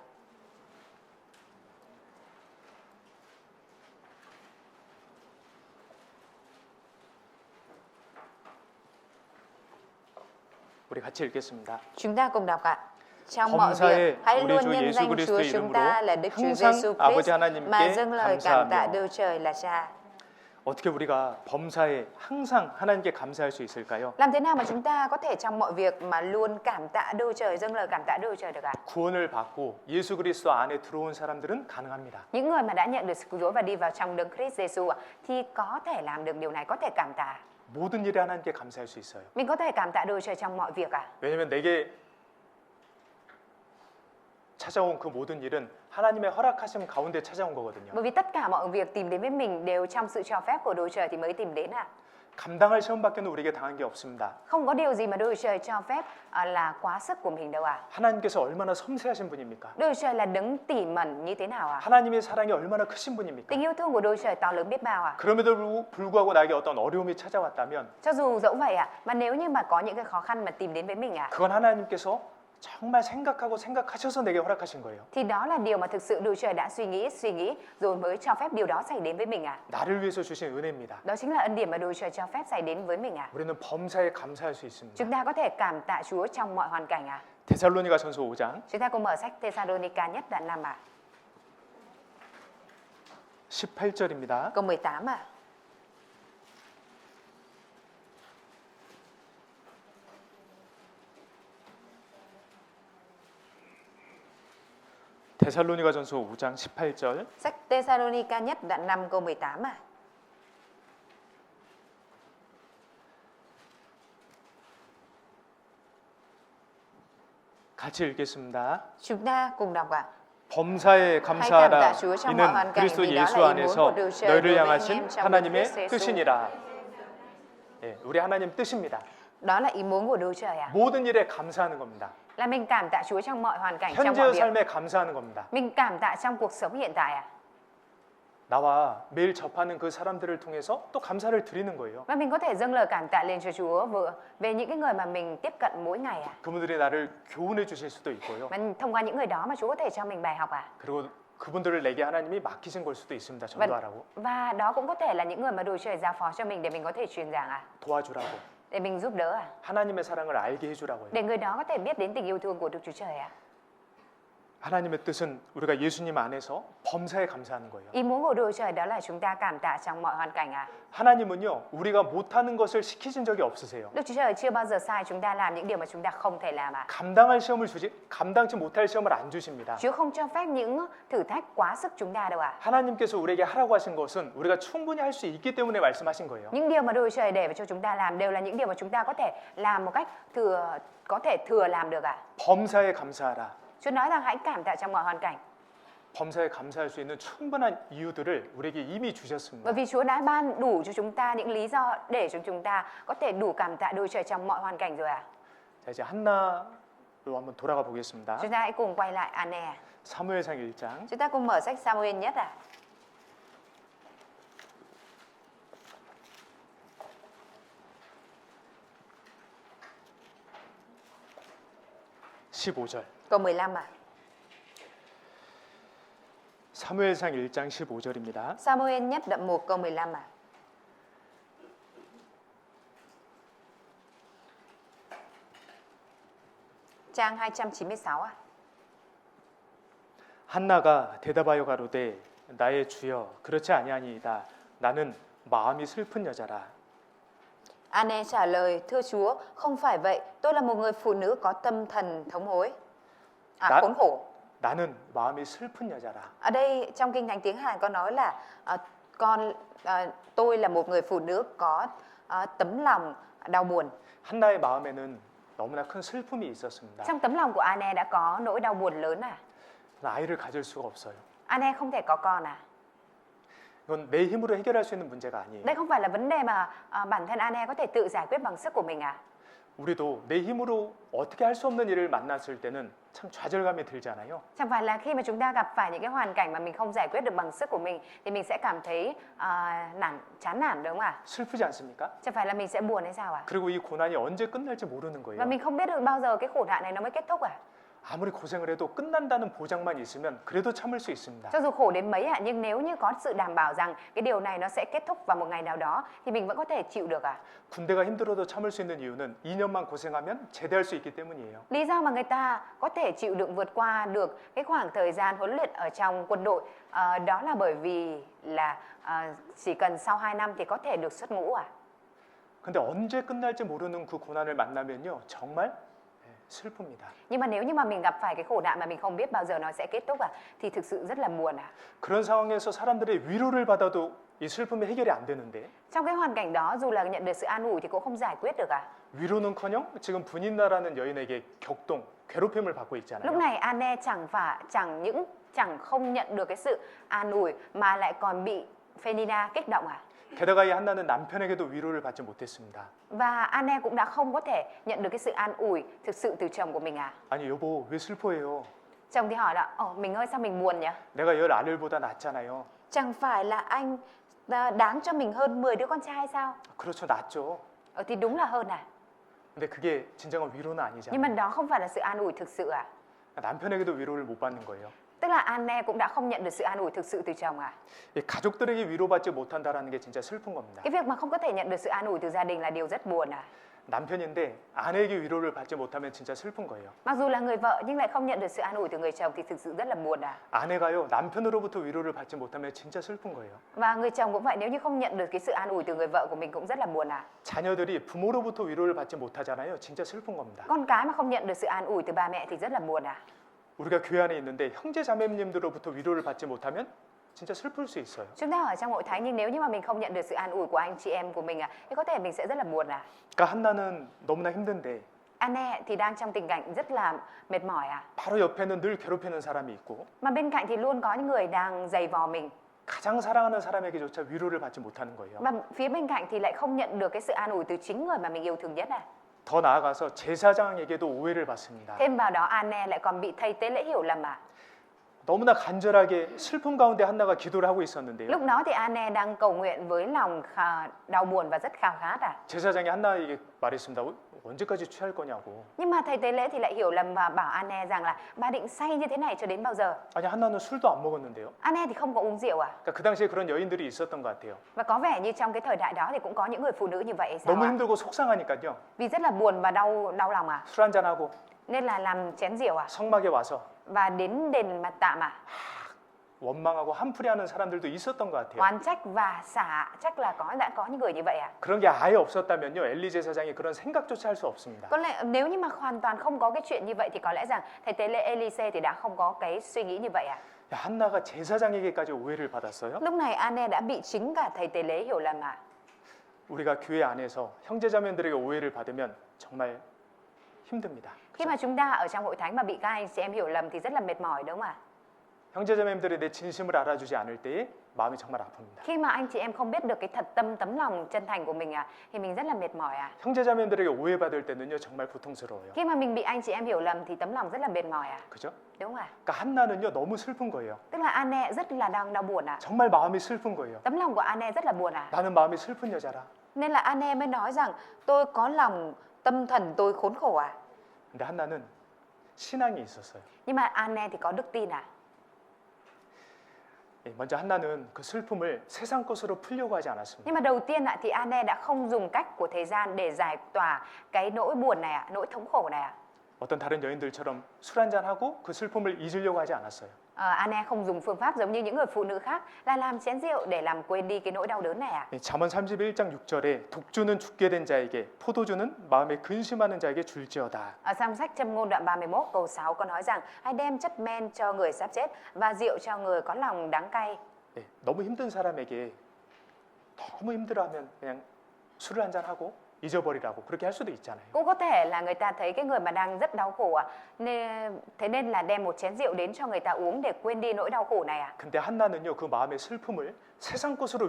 우리 같이 읽겠습니다. Chúng ta cùng đọc ạ. Trong mọi 범사에 việc, hãy 우리 luôn 주 nhân 예수 danh Chúa 그리스도의 chúng ta 이름으로 là Đức Chúa 항상 Giêsu 아버지 Christ 하나님께 mà dâng lời cảm tạ 감사하며 Đức Trời là Cha. 어떻게 우리가 범사에 항상 하나님께 감사할 수 있을까요? Làm thế nào mà chúng ta có thể trong mọi việc mà luôn cảm tạ Đức Chúa Trời, dâng lời cảm tạ Đức Chúa Trời được ạ? 구원을 받고 예수 그리스도 안에 들어온 사람들은 가능합니다. Những người mà đã nhận được sự cứu rỗi và đi vào trong Đấng Christ Giêsu ạ, thì có thể làm được điều này, có thể cảm tạ. 모든 일에 하나님께 감사할 수 있어요. Mình có thể cảm tạ Đức Chúa Trời trong mọi việc ạ. 왜냐하면 내게 찾아온 그 모든 일은 하나님의 허락하심 가운데 찾아온 거거든요. Bởi vì tất cả mọi việc tìm đến với mình đều trong sự cho phép của Đức Chúa Trời thì mới tìm đến ạ. 감당할 시험밖에는 우리에게 당한 게 없습니다. Không có điều gì mà Đức Chúa Trời cho phép là quá sức của mình đâu ạ. 하나님께서 얼마나 섬세하신 분입니까? Đức Chúa Trời là đấng tỉ mẩn như thế nào ạ? 하나님의 사랑이 얼마나 크신 분입니까? Tình yêu thương của Đức Chúa Trời to lớn biết bao ạ. 그럼에도 불구하고 나에게 어떤 어려움이 찾아왔다면 Cho dù dẫu vậy ạ, mà nếu như mà có những cái khó khăn mà tìm đến với mình ạ, 그건 하나님께서 정말 생각하셔서 내게 허락하신 거예요. thì đó là điều mà thực sự Đức Chúa Trời đã suy nghĩ rồi mới cho phép điều đó xảy đến với mình ạ. 나를 위해서 주신 은혜입니다. Đó chính là ân điển mà Đức Chúa Trời cho phép xảy đến với mình ạ. 우리는 범사에 감사할 수 있습니다. Chúng ta có thể cảm tạ Chúa trong mọi hoàn cảnh ạ. 데살로니가전서 5장 Chúng ta cùng mở sách Thessalonica nhất đoạn 5 ạ. 18절입니다. Câu 18 ạ. 데살로니가전서 5장 18절 Sách Thessalonica nhất đoạn 5 câu 18 ạ. 같이 읽겠습니다. Chúng ta cùng đọc ạ. 범사에 감사 감사하라. 주여 trong 이는 mọi hoàn cảnh 그리스도 vì đó 예수 là ý muốn 안에서 của Đức Chúa Trời 너희를 đối với anh 향하신 em trong 하나님의 Christ Jesus. 뜻이니라. 예, 우리 하나님 뜻입니다. Đó là ý muốn của Đức Chúa Trời ạ. 모든 일에 감사하는 겁니다. Là mình cảm tạ Chúa trong mọi hoàn cảnh, trong mọi 현재의 việc. 삶에 감사하는 겁니다. Mình cảm tạ trong cuộc sống hiện tại ạ. 나와 매일 접하는 그 사람들을 통해서 또 감사를 드리는 거예요. Và mình có thể dâng lời cảm tạ lên cho Chúa về những cái người mà mình tiếp cận mỗi ngày ạ. 그분들이 나를 교훈해 주실 수도 있고요. Và thông qua những người đó mà Chúa có thể cho mình bài học ạ. 그리고 그분들을 내게 하나님이 맡기신 걸 수도 있습니다. 전도하라고. Và đó cũng có thể là những người mà Đức Chúa Trời giao phó cho mình để mình có thể truyền giảng ạ. 도와주라고. Để mình giúp đỡ ạ. 하나님의 사랑을 알게 해주라고요. Để người đó có thể biết đến tình yêu thương của Đức Chúa Trời ạ. 하나님의 뜻은 우리가 예수님 안에서 범사에 감사하는 거예요. Ý muốn của Đức Chúa Trời đó là chúng ta cảm tạ trong mọi hoàn cảnh ạ. 하나님은요, 우리가 못하는 것을 시키신 적이 없으세요. Đức Chúa Trời chưa bao giờ sai chúng ta làm những điều mà chúng ta không thể làm ạ. 감당치 못할 시험을 안 주십니다. Chúa không cho phép những thử thách quá sức chúng ta đâu ạ. 하나님께서 우리에게 하라고 하신 것은 우리가 충분히 할 수 있기 때문에 말씀하신 거예요. Những điều mà Đức Chúa Trời để cho chúng ta làm đều là những điều mà chúng ta có thể làm một cách thừa làm được ạ. 범사에 감사하라. Chúa nói rằng hãy cảm tạ trong mọi hoàn cảnh. 범사에 감사할 수 있는 충분한 이유들을 우리에게 이미 주셨습니다. Bởi vì Chúa đã ban đủ cho chúng ta những lý do để cho chúng ta có thể đủ cảm tạ Đức Chúa Trời trong mọi hoàn cảnh rồi ạ. 자, 이제 한나로 한번 돌아가 보겠습니다. Chúng ta hãy cùng quay lại Anne. 사무엘상 1장 Chúng ta cùng mở sách Samuel nhất ạ. Câu 15 ạ. 사무엘상 1장 15절입니다. Samuel nhất đoạn 1 câu 15 ạ. Trang 296 ạ. 한나가 대답하여 가로되 나의 주여 그렇지 아니하니이다. 나는 마음이 슬픈 여자라. Anne trả lời, thưa Chúa, không phải vậy, tôi là một người phụ nữ có tâm thần thống hối. Khốn khổ. 나는 마음이 슬픈 여자라. Ở đây trong kinh thánh tiếng Hàn có nói là tôi là một người phụ nữ có tấm lòng đau buồn. 한나의 마음에는 너무나 큰 슬픔이 있었습니다. Trong tấm lòng của Anne đã có nỗi đau buồn lớn à? 아이를 가질 수가 없어요. Anne không thể có con à? 이건 내 힘으로 해결할 수 있는 문제가 아니에요. Đây không phải là vấn đề mà bản thân Anne có thể tự giải quyết bằng sức của mình à? 우리도 내 힘으로 어떻게 할 수 없는 일을 만났을 때는 참 좌절감이 들잖아요. Chẳng phải là khi mà chúng ta gặp phải những cái hoàn cảnh mà mình không giải quyết được bằng sức của mình thì mình sẽ cảm thấy chán nản đúng không ạ? 슬프지 않습니까? Chẳng phải là mình sẽ buồn hay sao ạ? 그리고 이 고난이 언제 끝날지 모르는 Và 거예요. mình không biết được bao giờ cái khổ nạn này nó mới kết thúc à? 아무리 고생을 해도 끝난다는 보장만 있으면 그래도 참을 수 있습니다. Cho dù khổ đến mấy ạ, nhưng nếu như có sự đảm bảo rằng cái điều này nó sẽ kết thúc vào một ngày nào đó thì mình vẫn có thể chịu được ạ. 군대가 힘들어도 참을 수 있는 이유는 2년만 고생하면 제대할 수 있기 때문이에요. Lý do mà người ta có thể chịu đựng vượt qua được cái khoảng thời gian huấn luyện ở trong quân đội đó là bởi vì là chỉ cần sau 2 năm thì có thể được xuất ngũ à. 근데 언제 끝날지 모르는 그 고난을 만나면요 정말 슬픕니다. Nhưng mà nếu như mà mình gặp phải cái khổ nạn mà mình không biết bao giờ nó sẽ kết thúc thì thực sự rất là buồn à. 그런 상황에서 사람들의 위로를 받아도 이 슬픔이 해결이 안 되는데. Trong cái hoàn cảnh đó dù là nhận được sự an ủi thì cũng không giải quyết được à. 위로는커녕 지금 분인나라는 여인에게 격동, 괴롭힘을 받고 있잖아요. Lúc này Anne chẳng không nhận được cái sự an ủi mà lại còn bị Phenina kích động à. 게다가 이 한나는 남편에게도 위로를 받지 못했습니다. Và Anne cũng đã không có thể nhận được cái sự an ủi thực sự từ chồng của mình à? 아니 여보 왜 슬퍼해요? Chồng thì hỏi là mình ơi sao mình buồn nhỉ? 내가 열 아들보다 낫잖아요. Chẳng phải là anh đáng cho mình hơn 10 đứa con trai sao? 그렇죠 낫죠. Thì đúng là hơn à? 근데 그게 진정한 위로는 Nhưng mà 아니잖아요. đó không phải là sự an ủi thực sự à? 남편에게도 위로를 못 받는 거예요. Tức là Anne cũng đã không nhận được sự an ủi thực sự từ chồng à? 이 가족들에게 위로받지 못한다라는 게 진짜 슬픈 겁니다. Cái việc mà không có thể nhận được sự an ủi từ gia đình là điều rất buồn à? 남편인데 아내에게 위로를 받지 못하면 진짜 슬픈 거예요. Mặc dù là người vợ nhưng lại không nhận được sự an ủi từ người chồng thì thực sự rất là buồn à? 아내가요 남편으로부터 위로를 받지 못하면 진짜 슬픈 거예요. Và người chồng cũng vậy, nếu như không nhận được cái sự an ủi từ người vợ của mình cũng rất là buồn à? 자녀들이 부모로부터 위로를 받지 못하잖아요. 진짜 슬픈 겁니다. Con cái mà không nhận được sự an ủi từ ba mẹ thì rất là buồn à? 우리가 교회 안에 있는데 형제 자매님들로부터 위로를 받지 못하면 진짜 슬플 수 있어요. Chúng ta ở trong hội thánh nhưng nếu như mà mình không nhận được sự an ủi của anh chị em của mình à, thì có thể mình sẽ rất là buồn à? 그러니까 한나는 너무나 힘든데 Anne thì đang trong tình cảnh rất là mệt mỏi à? 바로 옆에는 늘 괴롭히는 사람이 있고 Mà bên cạnh thì luôn có những người đang giày vò mình. 가장 사랑하는 사람에게조차 위로를 받지 못하는 거예요. Và phía bên cạnh thì lại không nhận được cái sự an ủi từ chính người mà mình yêu thương nhất à? 더 나아가서 제사장에게도 오해를 받습니다. Thêm vào đó Anne lại còn bị thầy tế lễ hiểu lầm à? 너무나 간절하게 슬픔 가운데 한나가 기도를 하고 있었는데요. Lúc đó thì Anne đang cầu nguyện với lòng đau buồn và rất khao khát à? 제사장이 한나에게 말했습니다. 언제까지 취할 거냐고. Nhưng mà thầy tế lễ thì lại hiểu lầm và bảo Anne rằng là bà định say như thế này cho đến bao giờ? 아니 한나는 술도 안 먹었는데요. Anne thì không có uống rượu à? 그러니까 그 당시에 그런 여인들이 있었던 것 같아요. Và có vẻ như trong cái thời đại đó thì cũng có những người phụ nữ như vậy sao 너무 ạ? 힘들고 속상하니까요. Vì rất là buồn và đau lòng à? 술 한잔 하고 Nên là làm chén rượu à? 성막에 와서 Và đến đền mặt tạm à? 원망하고 한풀이하는 사람들도 있었던 것 같아요. Oán trách và xả trách là đã có những người như vậy à? 그런 게 아예 없었다면요, 엘리 제사장이 그런 생각조차 할 수 없습니다. Có lẽ nếu như mà hoàn toàn không có cái chuyện như vậy thì có lẽ rằng thầy tế lễ Elise thì đã không có cái suy nghĩ như vậy à? 야, 한나가 제사장에게까지 오해를 받았어요. Lúc này Anne đã bị chính cả thầy tế lễ hiểu lầm à? 우리가 교회 안에서 형제자매들에게 오해를 받으면 정말 힘듭니다. Khi mà chúng ta ở trong hội thánh mà bị các anh chị em hiểu lầm thì rất là mệt mỏi đúng không ạ? 형제자매들이 내 진심을 알아주지 않을 때에 마음이 정말 아픕니다. Khi mà anh chị em không biết được cái thật tâm tấm lòng chân thành của mình à thì mình rất là mệt mỏi à? 형제자매들에게 오해받을 때는요 정말 고통스러워요. Khi mà mình bị anh chị em hiểu lầm thì tấm lòng rất là mệt mỏi à? 그죠? Đúng không ạ? 그러니까 한나는요 너무 슬픈 거예요. Tức là Anne rất là đang đau buồn à? 정말 마음이 슬픈 거예요. Tấm lòng của Anne rất là buồn à? 나는 마음이 슬픈 여자라. Nên là Anne mới nói rằng tôi có lòng tâm thần tôi khốn khổ à? 근데 한나는 신앙이 있었어요. Nhưng mà Anne thì có đức tin à? 먼저 한나는 그 슬픔을 세상 것으로 풀려고 하지 않았습니다. Nhưng mà đầu tiên thì Anne đã không dùng cách của thời gian để giải tỏa cái nỗi buồn này ạ, nỗi thống khổ này ạ. 어떤 다른 여인들처럼 술 한잔 하고 그 슬픔을 잊으려고 하지 않았어요. Anne không dùng phương pháp giống như những người phụ nữ khác là làm chén rượu để làm quên đi cái nỗi đau đớn này ạ. 잠언 31장 6절에 독주는 죽게 된 자에게 포도주는 마음에 근심하는 자에게 줄지어다. Ở trong sách Châm ngôn đoạn 31 câu 6 có nói rằng hãy đem chất men cho người sắp chết và rượu cho người có lòng đắng cay. 너무 힘든 사람에게 너무 힘들어하면 그냥 술을 한잔 하고 잊어버리라고 그렇게 할 수도 있잖아요. Cũng có thể là người ta thấy cái người mà đang rất đau khổ ạ, thế nên là đem một chén rượu đến cho người ta uống để quên đi nỗi đau khổ này ạ. 근데 한나는요 그 마음의 슬픔을 세상 것으로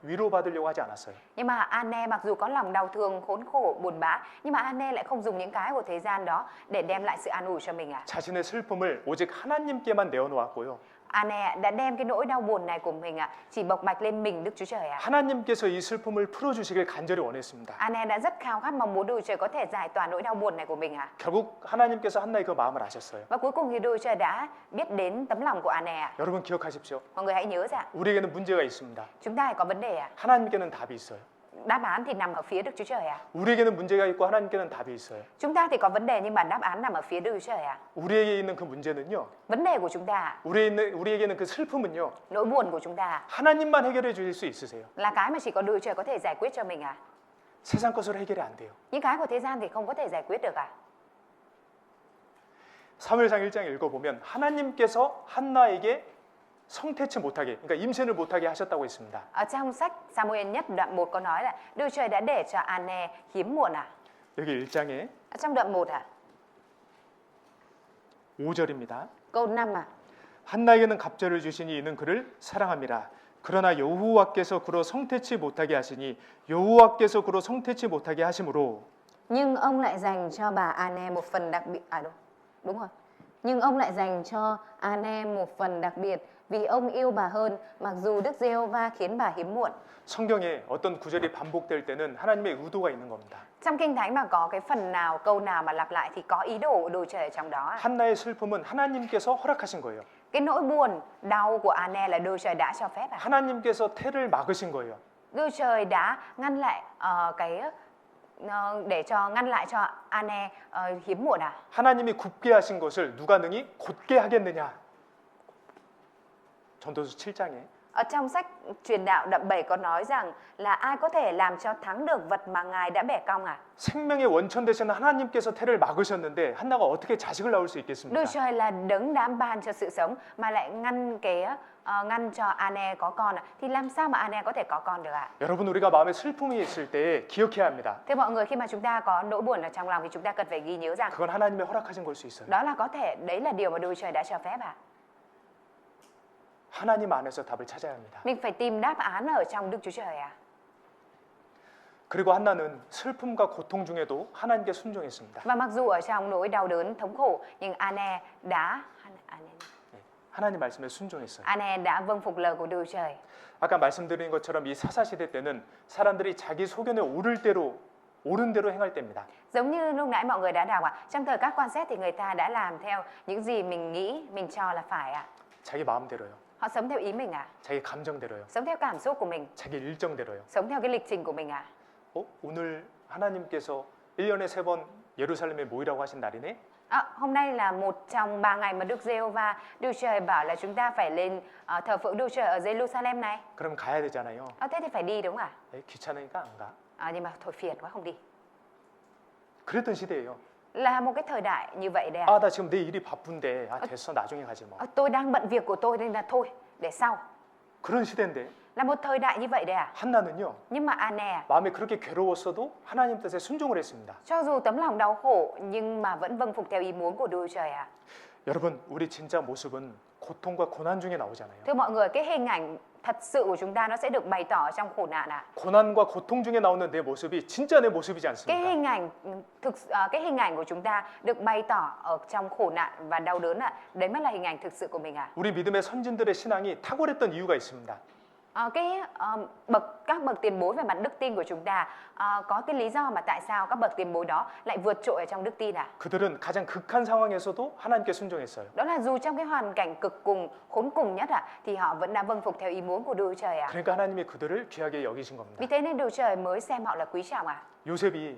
위로받으려고 하지 않았어요. Nhưng mà Anne mặc dù có lòng đau thương, khốn khổ, buồn bã, nhưng mà Anne lại không dùng những cái của thế gian đó để đem lại sự an ủi cho mình ạ. 자신의 슬픔을 오직 하나님께만 내어놓았고요. Anne đã đem cái nỗi đau buồn này của mình ạ chỉ bộc bạch lên mình Đức Chúa Trời ạ. 하나님께서 이 슬픔을 풀어주시길 간절히 원했습니다. Anne đã rất khao khát mong muốn Đức Chúa Trời có thể giải tỏa nỗi đau buồn này của mình ạ. 결국 하나님께서 한나의 그 마음을 아셨어요. Và cuối cùng thì Đức Chúa Trời đã biết đến tấm lòng của Anne ạ. 여러분 기억하십시오. Mọi người hãy nhớ rằng 우리에게는 문제가 있습니다. chúng ta có vấn đề ạ. 하나님께는 답이 있어요. Đáp án thì nằm ở phía Đức Chúa Trời ạ. 우리에게는 문제가 있고 하나님께는 답이 있어요. Chúng ta thì có vấn đề nhưng mà đáp án nằm ở phía Đức Chúa Trời ạ. 우리에게 있는 그 문제는요. Vấn đề của chúng ta, 우리에게는 그 슬픔은요. nỗi buồn của chúng ta 하나님만 해결해 주실 수 있으세요. là cái mà chỉ có Đức Chúa Trời có thể giải quyết cho mình ạ. 세상 것으로 해결이 안 돼요. Những cái của thế gian thì không có thể giải quyết được ạ. 사무엘상 1장 읽어보면 하나님께서 한나에게 성태치 못하게, 그러니까 임신을 못하게 하셨다고 했습니다. Ở trong sách Samuel nhất đoạn 1 có nói là Đức Chúa Trời đã để cho Anne hiếm muộn à? 여기 1장에 Ở trong đoạn 1 à? 5절입니다. Câu 5 à? 한나에게는 갑절을 주시니 이는 그를 사랑함이라. 그러나 여호와께서 그로 성태치 못하게 하시니 여호와께서 그로 성태치 못하게 하심으로 Nhưng ông lại dành cho bà Anne một phần đặc biệt. À đúng, đúng rồi. Nhưng ông lại dành cho Anne một phần đặc biệt vì ông yêu bà hơn, mặc dù Đức Giê-hô-va khiến bà hiếm muộn. 성경에 어떤 구절이 반복될 때는 하나님의 의도가 있는 겁니다. Trong Kinh Thánh mà có cái phần nào, câu nào mà lặp lại thì có ý đồ của Đức Chúa Trời ở trong đó. 한나의 슬픔은 하나님께서 허락하신 거예요. Cái nỗi buồn, đau của Anne là Đức Chúa Trời đã cho phép. 하나님께서 태를 막으신 거예요. Đức Chúa Trời đã ngăn lại để ngăn lại cho Anne hiếm muộn à? 하나님이 굽게 하신 것을 누가 능히 곧게 하겠느냐? 전도서 7장에 Ở trong sách truyền đạo đoạn 7 có nói rằng là ai có thể làm cho thắng được vật mà Ngài đã bẻ cong à? 생명의 원천 되시는 하나님께서 태를 막으셨는데 한나가 어떻게 자식을 낳을 수 있겠습니까? Đức Trời là đấng đã ban cho sự sống mà lại ngăn cho Anne có con à? Thì làm sao mà Anne có thể có con được ạ? 여러분 우리가 마음에 슬픔이 있을 때 기억해야 합니다. Thưa mọi người, khi mà chúng ta có nỗi buồn ở trong lòng thì chúng ta cần phải ghi nhớ rằng 그건 하나님의 허락하신 걸 수 있어요. đó là có thể, đấy là điều mà Đức Trời đã cho phép ạ. 하나님 안에서 답을 찾아야 합니다. Mình phải tìm đáp án ở trong Đức Chúa Trời ạ. 그리고 한나는 슬픔과 고통 중에도 하나님께 순종했습니다. Và mặc dù ở trong nỗi đau đớn thống khổ nhưng Anne 하나님 말씀에 순종했어요. đã vâng phục lời của Đức Chúa Trời. 아까 말씀드린 것처럼 이 사사 시대 때는 사람들이 자기 소견에 옳은 대로 행할 때입니다. Giống như lúc nãy mọi người đã đọc ạ, trong thời các quan xét thì người ta đã làm theo những gì mình nghĩ, mình cho là phải ạ. 자기 마음대로요. Họ sống theo ý mình ạ, 자기 감정대로요. sống theo cảm xúc của mình, 자기 일정대로요. sống theo cái lịch trình của mình ạ. 오늘 하나님께서 1년에 3번 예루살렘에 모이라고 하신 날이네. Hôm nay là một trong 3 ngày mà Đức Giê-hô-va, Đức Trời bảo là chúng ta phải lên thờ phượng Đức Trời ở Jerusalem này. 그럼 가야 되잖아요. Thế thì phải đi đúng không ạ? 귀찮으니까 안 가. Nhưng mà thôi phiền quá không đi. 그랬던 시대예요. Là một cái thời đại như vậy đấy ạ. 나 지금 내 일이 바쁜데 됐어 나중에 가지 뭐. Tôi đang bận việc của tôi nên là thôi, để sau. 그런 시대인데 Là một thời đại như vậy đấy ạ. 한나는요. Nhưng mà Anne 마음이 그렇게 괴로웠어도 하나님 뜻에 순종을 했습니다. cho dù tấm lòng đau khổ nhưng mà vẫn vâng phục theo ý muốn của Đức Trời ạ. 여러분, 우리 진짜 모습은 고통과 고난 중에 나오잖아요. Thưa mọi người, cái hình ảnh thật sự của chúng ta nó sẽ được bày tỏ trong khổ nạn ạ. 고난과 고통 중에 나오는 내 모습이 진짜 내 모습이지 Cái 않습니까? hình ảnh của chúng ta được bày tỏ ở trong khổ nạn và đau đớn ạ. Đấy mới là hình ảnh thực sự của mình ạ. 우리 믿음의 선진들의 신앙이 탁월했던 이유가 있습니다. Các bậc tiền bối về mặt đức tin của chúng ta có cái lý do mà tại sao các bậc tiền bối đó lại vượt trội ở trong đức tin ạ. 그들은 가장 극한 상황에서도 하나님께 순종했어요. Đó là dù trong cái hoàn cảnh cực cùng, khốn cùng nhất ạ, thì họ vẫn đã vâng phục theo ý muốn của Đức Trời ạ. 그러니까 하나님이 그들을 귀하게 여기신 Vì 겁니다. thế nên Đức Trời mới xem họ là quý trọng ạ. 요셉이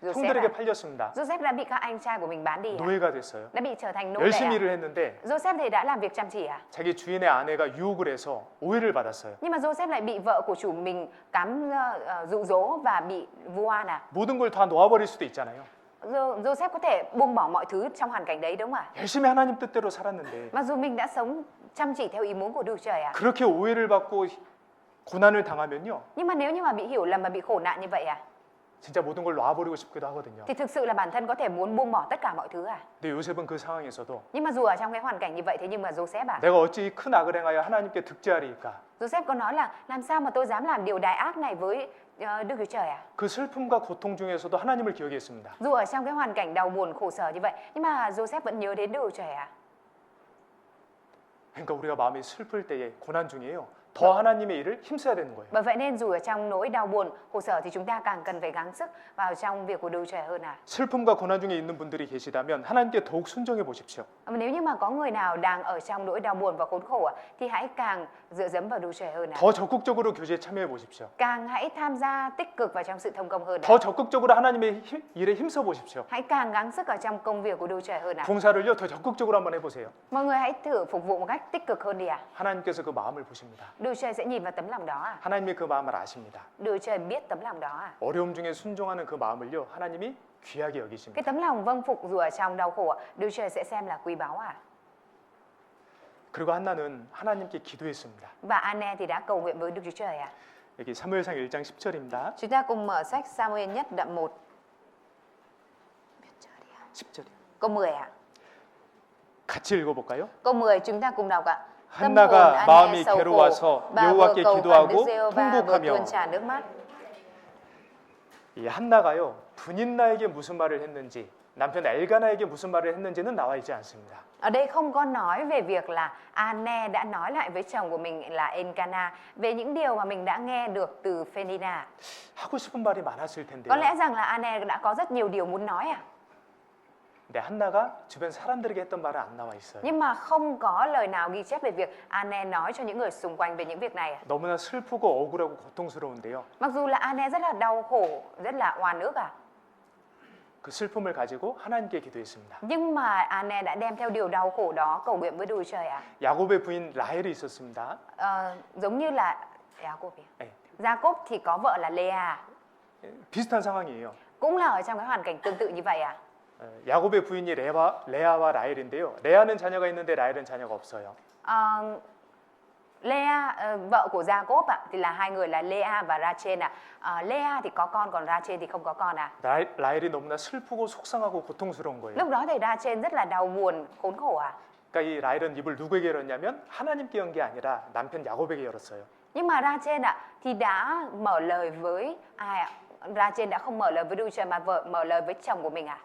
형들에게 팔렸습니다. Joseph đã bị các anh trai của mình bán đi ạ. 노예가 됐어요. Đã bị trở thành nô lệ 열심히 ạ. 일을 했는데 Joseph thì đã làm việc chăm chỉ ạ. 자기 주인의 아내가 유혹을 해서 오해를 받았어요. Nhưng mà Joseph lại bị vợ của chủ mình dụ dỗ và bị vu oan ạ. 모든 걸 다 놓아버릴 수도 있잖아요. Joseph có thể buông bỏ mọi thứ trong hoàn cảnh đấy đúng không ạ? 열심히 하나님 뜻대로 살았는데 Mặc dù mình đã sống chăm chỉ theo ý muốn của Đức Trời ạ. 그렇게 오해를 받고 고난을 당하면요. Nhưng mà nếu như mà bị hiểu lầm và bị khổ nạn như vậy ạ, 진짜 모든 걸 놔버리고 싶기도 하거든요. thì thực sự là bản thân có thể muốn buông bỏ tất cả mọi thứ à. 근데 요셉은 그 상황에서도 Nhưng mà dù ở trong cái hoàn cảnh như vậy, thế nhưng mà Joseph ạ, 내가 어찌 큰 악을 행하여 하나님께 득죄하리이까. Joseph có nói là làm sao mà tôi dám làm điều đại ác này với Đức Chúa Trời ạ. 그 슬픔과 고통 중에서도 하나님을 기억했습니다. Dù ở trong cái hoàn cảnh đau buồn khổ sở như vậy, nhưng mà Joseph vẫn nhớ đến Đức Chúa Trời ạ. 그러니까 우리가 마음이 슬플 때에 고난 중이에요. 더 하나님의 일을 힘써야 되는 거예요. Bởi vậy nên dù ở trong nỗi đau buồn, khổ sở thì chúng ta càng cần phải gắng sức vào trong việc của Đức Trời hơn ạ. 슬픔과 고난 중에 있는 분들이 계시다면 하나님께 더욱 순종해 보십시오. Nếu như mà có người nào đang ở trong nỗi đau buồn và khốn khổ ạ, thì hãy càng dựa dẫm vào Đức Trời hơn ạ. 더 적극적으로 교제에 참여해 보십시오. Càng hãy tham gia tích cực vào trong sự thông công hơn ạ. 더 적극적으로 하나님의 일에 힘써 보십시오. Hãy càng gắng sức ở trong công việc của Đức Trời hơn ạ. 봉사를요 더 적극적으로 한번 해보세요. Mọi người hãy thử phục vụ một cách tích cực hơn đi ạ. 하나님께서 그 마음을 보십니다. Đức Trời sẽ nhìn vào tấm lòng đó ạ. 하나님이 그 마음을 아십니다. Đức Trời biết tấm lòng đó ạ. 어려움 중에 순종하는 그 마음을요 하나님이 귀하게 Cái 여기십니다. tấm lòng vâng phục dù ở trong đau khổ ạ, Đức Trời sẽ xem là quý báu ạ. 그리고 한나는 하나님께 기도했습니다. Và Anne thì đã cầu nguyện với Đức Chúa Trời ạ. 여기 사무엘상 1장 10절입니다. Chúng ta cùng mở sách Sa-muel nhất đoạn 1. 10절이요. Câu 10 ạ. 같이 읽어볼까요? Câu 10 chúng ta cùng đọc ạ. Tâm hồn 한나가 An-ne 마음이 sầu khổ, 괴로워서 bà vừa 여호와께 cầu khẩn Đức 기도하고 Giê-hô-va vừa 통곡하며 tuôn tràn nước mắt. 이 한나가요 분인나에게 무슨 말을 했는지 남편 엘가나에게 무슨 말을 했는지는 나와 있지 않습니다. Ở đây không có nói về việc là An-ne đã nói lại với chồng của mình là Elcana về những điều mà mình đã nghe được từ Phenina. 하고 싶은 말이 많았을 텐데요. Có lẽ rằng là An-ne đã có rất nhiều điều muốn nói à? 근데 한나가 주변 사람들에게 했던 말은 안 나와 있어요. Nhưng mà không có lời nào ghi chép về việc An-ne nói cho những người xung quanh về những việc này à? 너무나 슬프고 억울하고 고통스러운데요. Mặc dù là An-ne rất là đau khổ, rất là oan ức à? 그 슬픔을 가지고 하나님께 기도했습니다. Nhưng mà An-ne đã đem theo điều đau khổ đó cầu nguyện với Đức Chúa Trời à? 야곱의 부인 라헬이 있었습니다. Giống như là Jacob. 네, Jacob thì có vợ là Lea, 비슷한 상황이에요. cũng là ở trong cái hoàn cảnh tương tự như vậy à? 야곱의 부인이 레아와 라헬인데요. 레아는 자녀가 있는데 라헬은 자녀가 없어요. Lea, vợ của Jacob ạ, thì là hai người là Lea và Rachel ạ. Lea thì có con, còn Rachel thì không có con à. 라헬이 너무나 슬프고 속상하고 고통스러운 거예요. Lúc đó thì Rachel rất là đau buồn, khốn khổ à. 그러니까 이 라헬은 입을 누구에게 열었냐면 하나님께 연 게 아니라 남편 야곱에게 열었어요. Nhưng mà Rachel ạ thì đã mở lời với ai ạ? Rachel đã không mở lời với Đức Chúa Trời mà mở lời với chồng của mình à.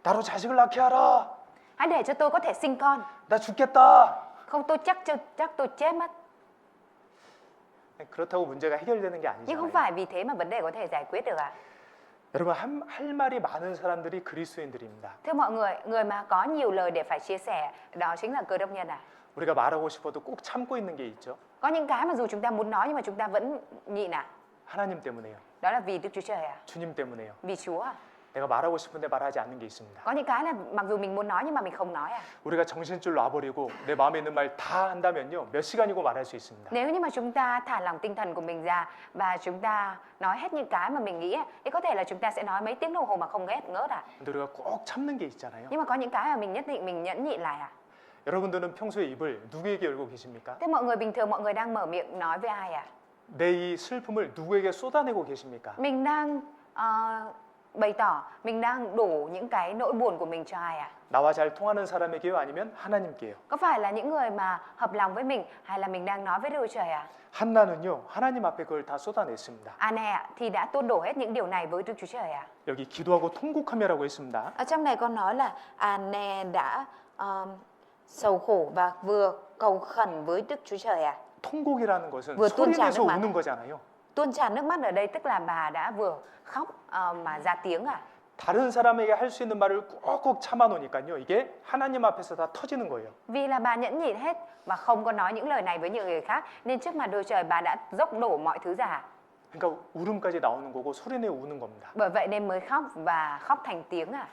나로 자식을 낳게 하라. Hãy để cho tôi có thể sinh con. 나 죽겠다. Không tôi chắc tôi chết mất. 그렇다고 문제가 해결되는 게 Nhưng không 아니잖아요. phải vì thế mà vấn đề có thể giải quyết được à. 여러분 할 말이 많은 사람들이 그리스도인들입니다. Thưa mọi người mà có nhiều lời để phải chia sẻ, đó chính là Cơ Đốc nhân à. 우리가 말하고 싶어도 꼭 참고 있는 게 있죠. Có những cái mà dù chúng ta muốn nói nhưng mà chúng ta vẫn nhịn à. 하나님 때문에요. Đó là vì Đức Chúa Trời à. 주님 때문에요. Vì Chúa à. 내가 말하고 싶은데 말하지 않는 게 있습니다. Có những cái là mặc dù mình muốn nói nhưng mà mình không nói à. 우리가 정신줄 놔버리고 내 마음에 있는 말 다 한다면요. 몇 시간이고 말할 수 있습니다. Nếu như mà chúng ta thả lỏng tinh thần của mình ra và chúng ta nói hết những cái mà mình nghĩ thì có thể là chúng ta sẽ nói mấy tiếng đồng hồ mà không ngớt à. 근데 우리가 꼭 참는 게 있잖아요. Nhưng mà có những cái mà mình nhất định mình nhẫn nhịn lại à. 여러분들은 평소에 입을 누구에게 열고 계십니까? Thế mọi người bình thường mọi người đang mở miệng nói với ai à? 내 이 슬픔을 누구에게 쏟아내고 계십니까? Mình đang bày tỏ, mình đang đổ những cái nỗi buồn của mình cho ai à? 나와 잘 통하는 사람에게요? 아니면 하나님께요? Có phải là những người mà hợp lòng với mình hay là mình đang nói với Đức Chúa Trời à? 한나는요. 하나님 앞에 그걸 다 쏟아냈습니다. An-ne ạ, thì đã tuôn đổ hết những điều này với Đức Chúa Trời à? 여기 기도하고 통곡하며라고 했습니다. Ở trong này con nói là An-ne đã sầu khổ và vừa cầu khẩn với Đức Chúa Trời à? 통곡이라는 것은 vừa tuôn tràn 소리내서 nước mắt. 우는 거잖아요. Tuôn tràn nước mắt ở đây tức là bà đã vừa khóc mà ra tiếng à? 다른 사람에게 할 수 있는 말을 꼭꼭 참아놓으니까요. 이게 하나님 앞에서 다 터지는 거예요. Vì là bà nhẫn nhịn hết và không có nói những lời này với những người khác nên trước mặt Đức Trời bà đã dốc đổ mọi thứ ra. 그러니까 울음까지 나오는 거고 소리내어 우는 겁니다. Bởi vậy nên mới khóc và khóc thành tiếng à?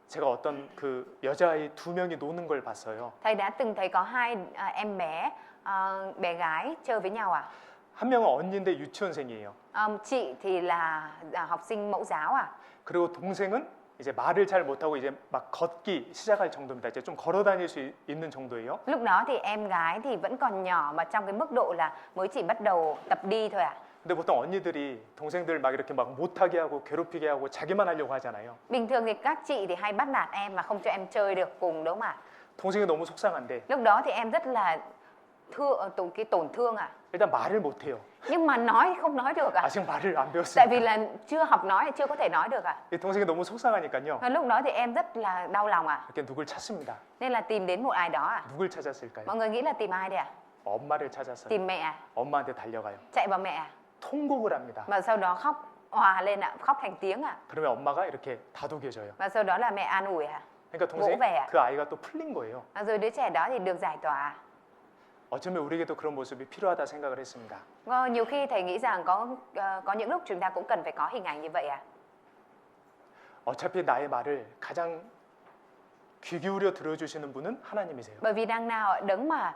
제가 어떤 그 여자아이 2명이 노는 걸 봤어요. Thầy đã từng thấy có hai em bé gái chơi với nhau à? 한 명은 언니인데 유치원생이에요. Chị thì là học sinh mẫu giáo à? 그리고 동생은 이제 말을 잘 못하고 이제 막 걷기 시작할 정도입니다. 이제 좀 걸어 다닐 수 있는 정도예요. Lúc đó thì em gái thì vẫn còn nhỏ mà trong cái mức độ là mới chỉ bắt đầu tập đi thôi à? 근데 보통 언니들이 동생들 막 이렇게 막 못하게 하고 괴롭히게 하고 자기만 하려고 하잖아요. Bình thường thì các chị thì hay bắt nạt em mà không cho em chơi được cùng đúng không ạ? 동생이 너무 속상한데 Lúc đó thì em rất là tổn thương à? 일단 말을 못해요. Nhưng mà nói không nói được à? 아직 말을 안 Tại 배웠으니까. vì là chưa học nói, chưa có thể nói được à? 이 동생이 너무 속상하니까요. Và lúc đó thì em rất là đau lòng à? 이렇게 누굴 찾습니다. Nên là tìm đến một ai đó à? 누굴 찾았을까요? Mọi người nghĩ là tìm ai đây à? 엄마를 찾았어요. Tìm mẹ à? 엄마한테 달려가요. Chạy vào mẹ à? 통곡을 합니다. Và sau đó khóc òa lên ạ, khóc thành tiếng à? 그러면 엄마가 이렇게 다독여줘요. Và sau đó là mẹ an ủi à? 그러니까 동생 về ạ. 그 아이가 또 풀린 거예요. Rồi đứa trẻ đó thì được giải tỏa à? 어쩌면 우리에게도 그런 모습이 필요하다 생각을 했습니다. Nhiều khi thầy nghĩ rằng có những lúc chúng ta cũng cần phải có hình ảnh như vậy à? 어차피 나의 말을 가장 귀 기울여 들어주시는 분은 하나님이세요. Bởi vì đằng nào đấng mà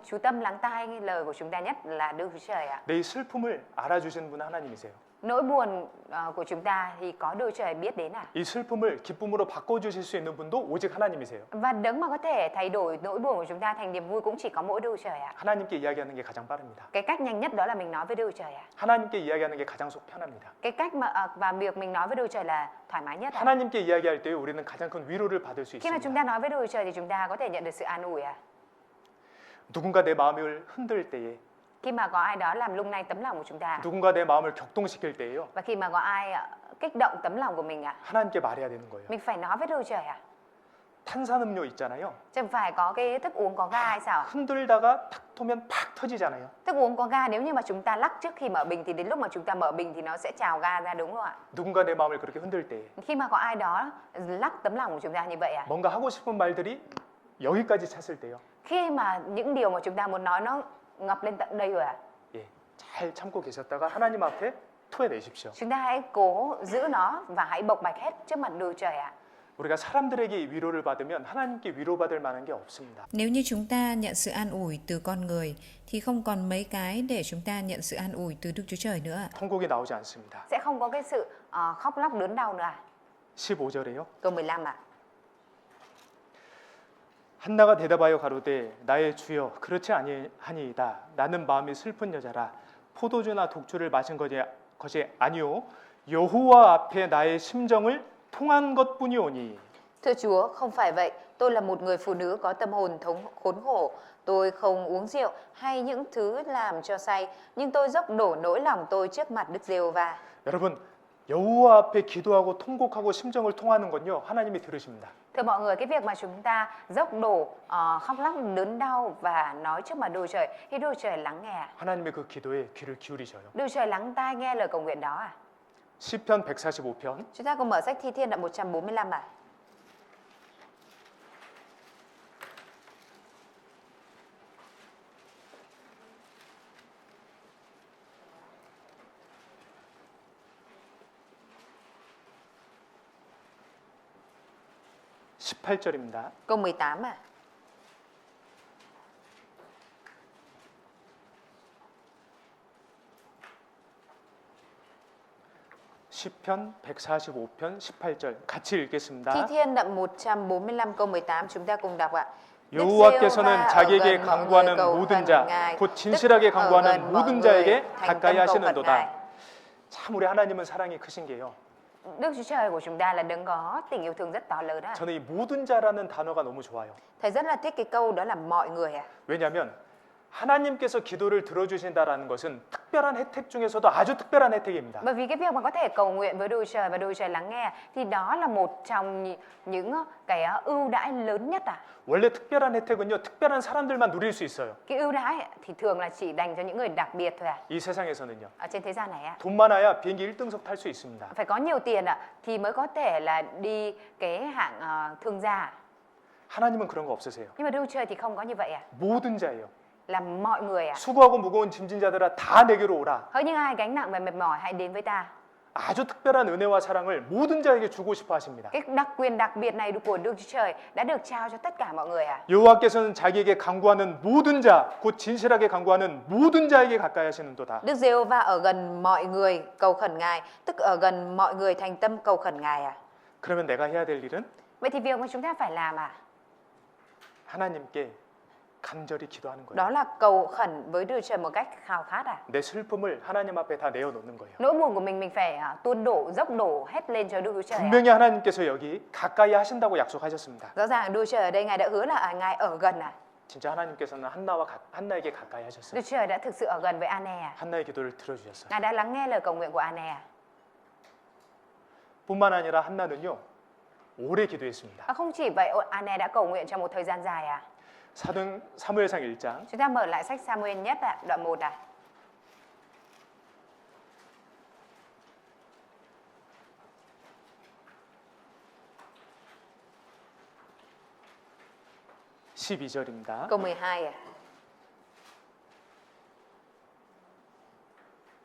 chú tâm lắng tai lời của chúng ta nhất là Đức Chúa Trời ạ. 내 이 슬픔을 알아주시는 분은 하나님이세요. Nỗi buồn của chúng ta thì có Đức Chúa Trời biết đến à? 이 슬픔을 기쁨으로 바꿔주실 수 있는 분도 오직 하나님이세요. Và đấng mà có thể thay đổi nỗi buồn của chúng ta thành niềm vui cũng chỉ có mỗi Đức Chúa Trời ạ. 하나님께 이야기하는 게 가장 빠릅니다. Cái cách nhanh nhất đó là mình nói với Đức Chúa Trời ạ. 하나님께 이야기하는 게 가장 속 편합니다. Cái cách mà và việc mình nói với Đức Chúa Trời là thoải mái nhất ạ. 하나님께 이야기할 때 우리는 가장 큰 위로를 받을 수 Khi mà chúng 있습니다. ta nói với Đức Chúa Trời thì chúng ta có thể nhận được sự an ủi ạ. 누군가 내 마음을 흔들 때에, Khi mà có ai đó làm lung lay tấm lòng của chúng ta 누군가 내 마음을 격동시킬 때에요. và khi mà có ai kích động tấm lòng của mình ạ, 하나님께 말해야 되는 거예요. mình phải nói với Đức Chúa Trời ạ. 탄산음료 있잖아요. Chẳng phải có cái thức uống có ga hay sao ạ? 흔들다가 탁 토면 팍 터지잖아요. Thức uống có ga nếu như mà chúng ta lắc trước khi mở bình thì đến lúc mà chúng ta mở bình thì nó sẽ trào ga ra, đúng không ạ? 누군가 내 마음을 그렇게 흔들 때 Khi mà có ai đó lắc tấm lòng của chúng ta như vậy ạ, 뭔가 하고 싶은 말들이 여기까지 찼을 때요. khi mà những điều mà chúng ta muốn nói nó ngập lên tận đây rồi ạ, 예, 잘 참고 계셨다가 하나님 앞에 토해내십시오. chúng ta hãy cố giữ nó và hãy bộc bạch hết trước mặt Đức Chúa Trời ạ. 우리가 사람들에게 위로를 받으면 하나님께 위로받을 만한 게 없습니다. Nếu như chúng ta nhận sự an ủi từ con người thì không còn mấy cái để chúng ta nhận sự an ủi từ Đức Chúa Trời nữa. 통곡이 나오지 않습니다. Sẽ không có cái sự khóc lóc đớn đau nữa ạ. 15절에요. Câu 15 ạ. 한나가 대답하여 가로되 나의 주여 그렇지 아니하니이다. 나는 마음이 슬픈 여자라 포도주나 독주를 마신 것이 아니오 여호와 앞에 나의 심정을 통한 것뿐이오니. Thưa Chúa, không phải vậy. Tôi là một người phụ nữ có tâm hồn khốn khổ. Tôi không uống rượu hay những thứ làm cho say, nhưng tôi dốc đổ nỗi lòng tôi trước mặt Đức Giê-hô-va. 여러분 여호와 앞에 기도하고 통곡하고 심정을 통하는 건요 하나님이 들으십니다. Thưa mọi người, cái việc mà chúng ta dốc đổ khóc lóc đớn đau và nói trước mặt Đức Chúa Trời thì Đức Chúa Trời lắng nghe. 하나님의 그 기도에 귀를 기울이셔요. Đức Chúa Trời lắng tai nghe lời cầu nguyện đó à? 시편 145편 Chúng ta cùng mở sách Thi Thiên đoạn 145 ạ. 아. 18절입니다. Câu 18 ạ. 시편 145편 18절 같이 Thi 읽겠습니다. Thiên đoạn 145 câu 18 chúng ta cùng đọc ạ. 여호와께서는 자기에게 강구하는 모든 자, 곧 진실하게 강구하는 모든 자에게 가까이 하시는도다. 참 우리 하나님은 사랑이 크신 게요. Đức Chúa Trời của chúng ta là đấng có tình yêu thương rất to lớn ạ. 저는 이 모든 자라는 단어가 너무 좋아요. Thầy rất là thích cái câu đó là mọi người ạ. 왜냐하면 하나님께서 기도를 들어주신다라는 것은 특별한 혜택 중에서도 아주 특별한 혜택입니다. Bởi vì cái việc mà có thể cầu nguyện với Đức Chúa Trời và Đức Chúa Trời lắng nghe thì đó là một trong những cái ưu đãi lớn nhất ạ. 원래 특별한 혜택은요 특별한 사람들만 누릴 수 있어요. Cái ưu đãi thì thường là chỉ dành cho những người đặc biệt thôi ạ. 이 세상에서는요. Ở trên thế gian này ạ. 돈 많아야 비행기 1등석 탈 수 있습니다. Phải có nhiều tiền ạ thì mới có thể là đi cái hạng thương gia. 하나님은 그런 거 없으세요. Nhưng mà Đức Chúa Trời thì không có như vậy ạ. 모든 자예요. Là mọi người ạ. 수고하고 무거운 짐진 자들아 다 내게로 오라. Hỡi những ai gánh nặng và mệt mỏi hãy đến với ta. 아주 특별한 은혜와 사랑을 모든 자에게 주고 싶어 하십니다. Cái đặc quyền đặc biệt này của Đức Chúa Trời đã được trao cho tất cả mọi người ạ. 여호와께서는 자기에게 간구하는 모든 자, 곧 진실하게 간구하는 모든 자에게 가까이 하시는도다. Đức Giê-hô-va ở gần mọi người cầu khẩn Ngài, tức ở gần mọi người thành tâm cầu khẩn Ngài ạ. 그러면 내가 해야 될 일은 Vậy thì việc mà chúng ta phải làm 하나님께 간절히 기도하는 거예요. đó là cầu khẩn với Đức Chúa Trời một cách khao khát 내 슬픔을 하나님 앞에 다 내어놓는 거예요. Nỗi buồn của mình phải tuôn đổ, dốc đổ hết lên cho Đức Chúa Trời ạ. 분명히 하나님께서 여기 가까이 하신다고 약속하셨습니다. Rõ ràng Đức Chúa Trời ở đây Ngài đã hứa là Ngài ở gần ạ. 진짜 하나님께서는 한나에게 가까이 하셨어요. Đức Chúa Trời đã thực sự ở gần với An-nê ạ. 한나의 기도를 들어주셨어요. Ngài đã lắng nghe lời cầu nguyện của An-nê ạ. 뿐만 아니라 한나는요 오래 기도했습니다. Không chỉ vậy, An-nê đã cầu nguyện trong một thời gian dài ạ. 사무엘상 1장 Chúng ta mở lại sách Sa-muel nhất ạ, đoạn 1 ạ. (12절입니다) Câu 12 ạ.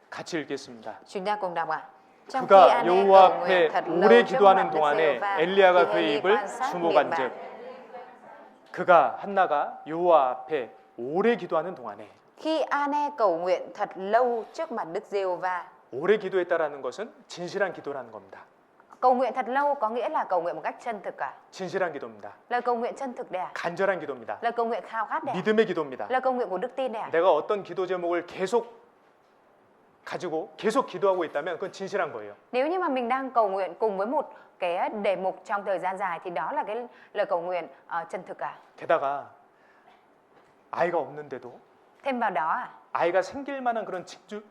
같이 읽겠습니다. Chúng ta cùng đọc ạ. Trong khi 그가 An-nê 여호와 cầu nguyện 앞에 thật 오래 lâu trước 기도하는 mặt Đức 동안에 Giê-hô-va, 엘리야가 thì 그의 Ê-li 입을 quan sát điện 주목한즉 bạc. 그가 한나가 여호와 앞에 오래 기도하는 동안에 Khi An-nê cầu nguyện thật lâu trước mặt Đức Giê-hô-va, 오래 기도했다라는 것은 진실한 기도라는 겁니다. Cầu nguyện thật lâu có nghĩa là cầu nguyện một cách chân thực à? 진실한 기도입니다. Lời cầu nguyện chân thực đấy à? 간절한 기도입니다. Lời cầu nguyện khao khát đấy à? 믿음의 기도입니다. Lời cầu nguyện của đức tin đấy à? 내가 어떤 기도 제목을 계속 가지고 계속 기도하고 있다면 그건 진실한 거예요. Nếu như mà mình đang cầu nguyện cùng với một cái đề mục trong thời gian dài thì đó là cái lời cầu nguyện chân thực à? 게다가 아이가 없는데도 Thêm vào đó à? 아이가 생길 만한 그런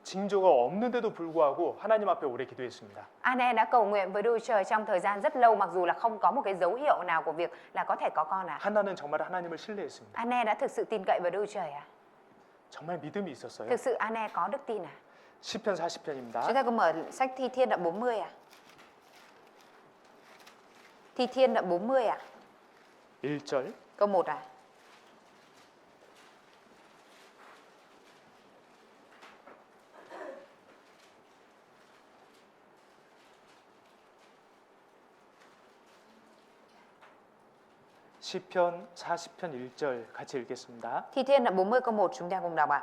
징조가 없는데도 불구하고 하나님 앞에 오래 기도했습니다. Anne đã cầu nguyện với Đức Trời trong thời gian rất lâu mặc dù là không có một cái dấu hiệu nào của việc là có thể có con à? 하나는 정말 하나님을 신뢰했습니다. Anne đã thực sự tin cậy vào Đức Trời à? 정말 믿음이 있었어요. Thực sự Anne có đức tin à? 시편 40편입니다. Chúng ta có mở sách Thi Thiên đoạn 40 à? Thi Thiên đoạn 40 à? 1절 Câu 1 à? 시편 40편 1절 같이 읽겠습니다. Thi Thiên đoạn 40 câu 1 chúng ta cùng đọc ạ.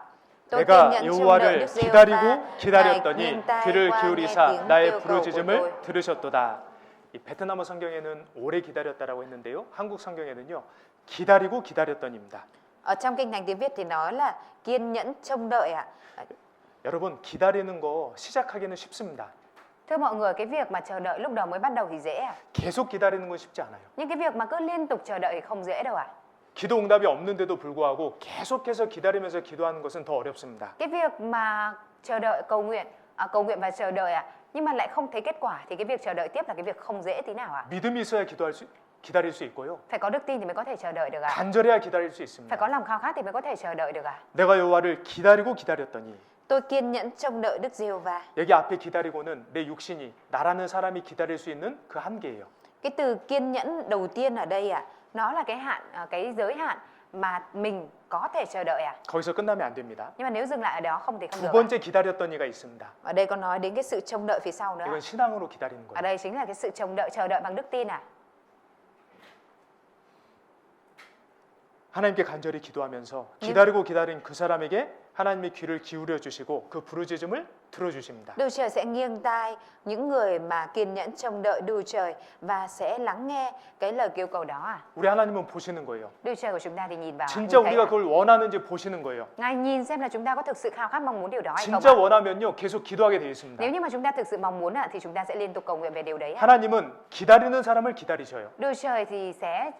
내가 여호와를 기다리고 기다렸더니 귀를 기울이사 나의 부르짖음을 들으셨도다. 이 베트남 성경에는 오래 기다렸다라고 했는데요. 한국 성경에는요. 기다리고 기다렸더니입니다. Ở trong kinh thánh tiếng Việt thì nói là kiên nhẫn trông đợi ạ. 여러분 기다리는 거 시작하기는 쉽습니다. Thưa mọi người, cái việc mà chờ đợi lúc đầu mới bắt đầu thì dễ à? 계속 기다리는 건 쉽지 않아요. Nhưng cái việc mà cứ liên tục chờ đợi thì không dễ đâu ạ. 기도 응답이 없는데도 불구하고 계속해서 기다리면서 기도하는 것은 더 어렵습니다. Cái việc mà chờ đợi cầu nguyện và chờ đợi ạ, nhưng mà lại không thấy kết quả thì cái việc chờ đợi tiếp là cái việc không dễ tí nào ạ. 믿음이 있어야 기다릴 수 있고요. Phải có đức tin thì mới có thể chờ đợi được ạ. 간절해야 기다릴 수 Phải 있습니다. có lòng khao khát thì mới có thể chờ đợi được ạ. 내가 여호와를 기다리고 기다렸더니 Tôi kiên nhẫn trông đợi Đức Giê-hô-va. 여기 앞에 기다리고는 내 육신이 나라는 사람이 기다릴 수 있는 그 한계예요. Cái từ kiên nhẫn đầu tiên ở đây ạ, nó là cái hạn, cái giới hạn mà mình có thể chờ đợi ạ. 거기서 끝나면 안 됩니다. Nhưng mà nếu dừng lại ở đó không thì không 두 được ạ. 번째 기다렸더니가 있습니다. Ở đây có nói đến cái sự trông đợi phía sau nữa. 이건 신앙으로 기다리는 Ở 거예요. đây chính là cái sự trông đợi, chờ đợi bằng đức tin ạ. 하나님께 간절히 기도하면서 기다리고 기다린 그 사람에게 하나님의 귀를 기울여 주시고 그 부르짖음을 들어 주십니다. Đức Trời sẽ nghiêng tai những người mà kiên nhẫn trông đợi Đức Trời và sẽ lắng nghe cái lời kêu cầu đó à. 우리 하나님은 보시는 거예요. Đức Trời của chúng ta thì nhìn vào. 진짜 nhìn thấy 우리가 à. 그걸 원하는지 보시는 거예요. Ngài nhìn xem là chúng ta có thực sự khao khát mong muốn điều đó hay không 진짜 ạ. 원하면요 계속 기도하게 되어 있습니다. Nếu như mà chúng ta thực sự mong muốn thì chúng ta sẽ liên tục cầu nguyện về điều đấy. 하나님은 기다리는 사람을 기다리셔요. Đức Trời thì sẽ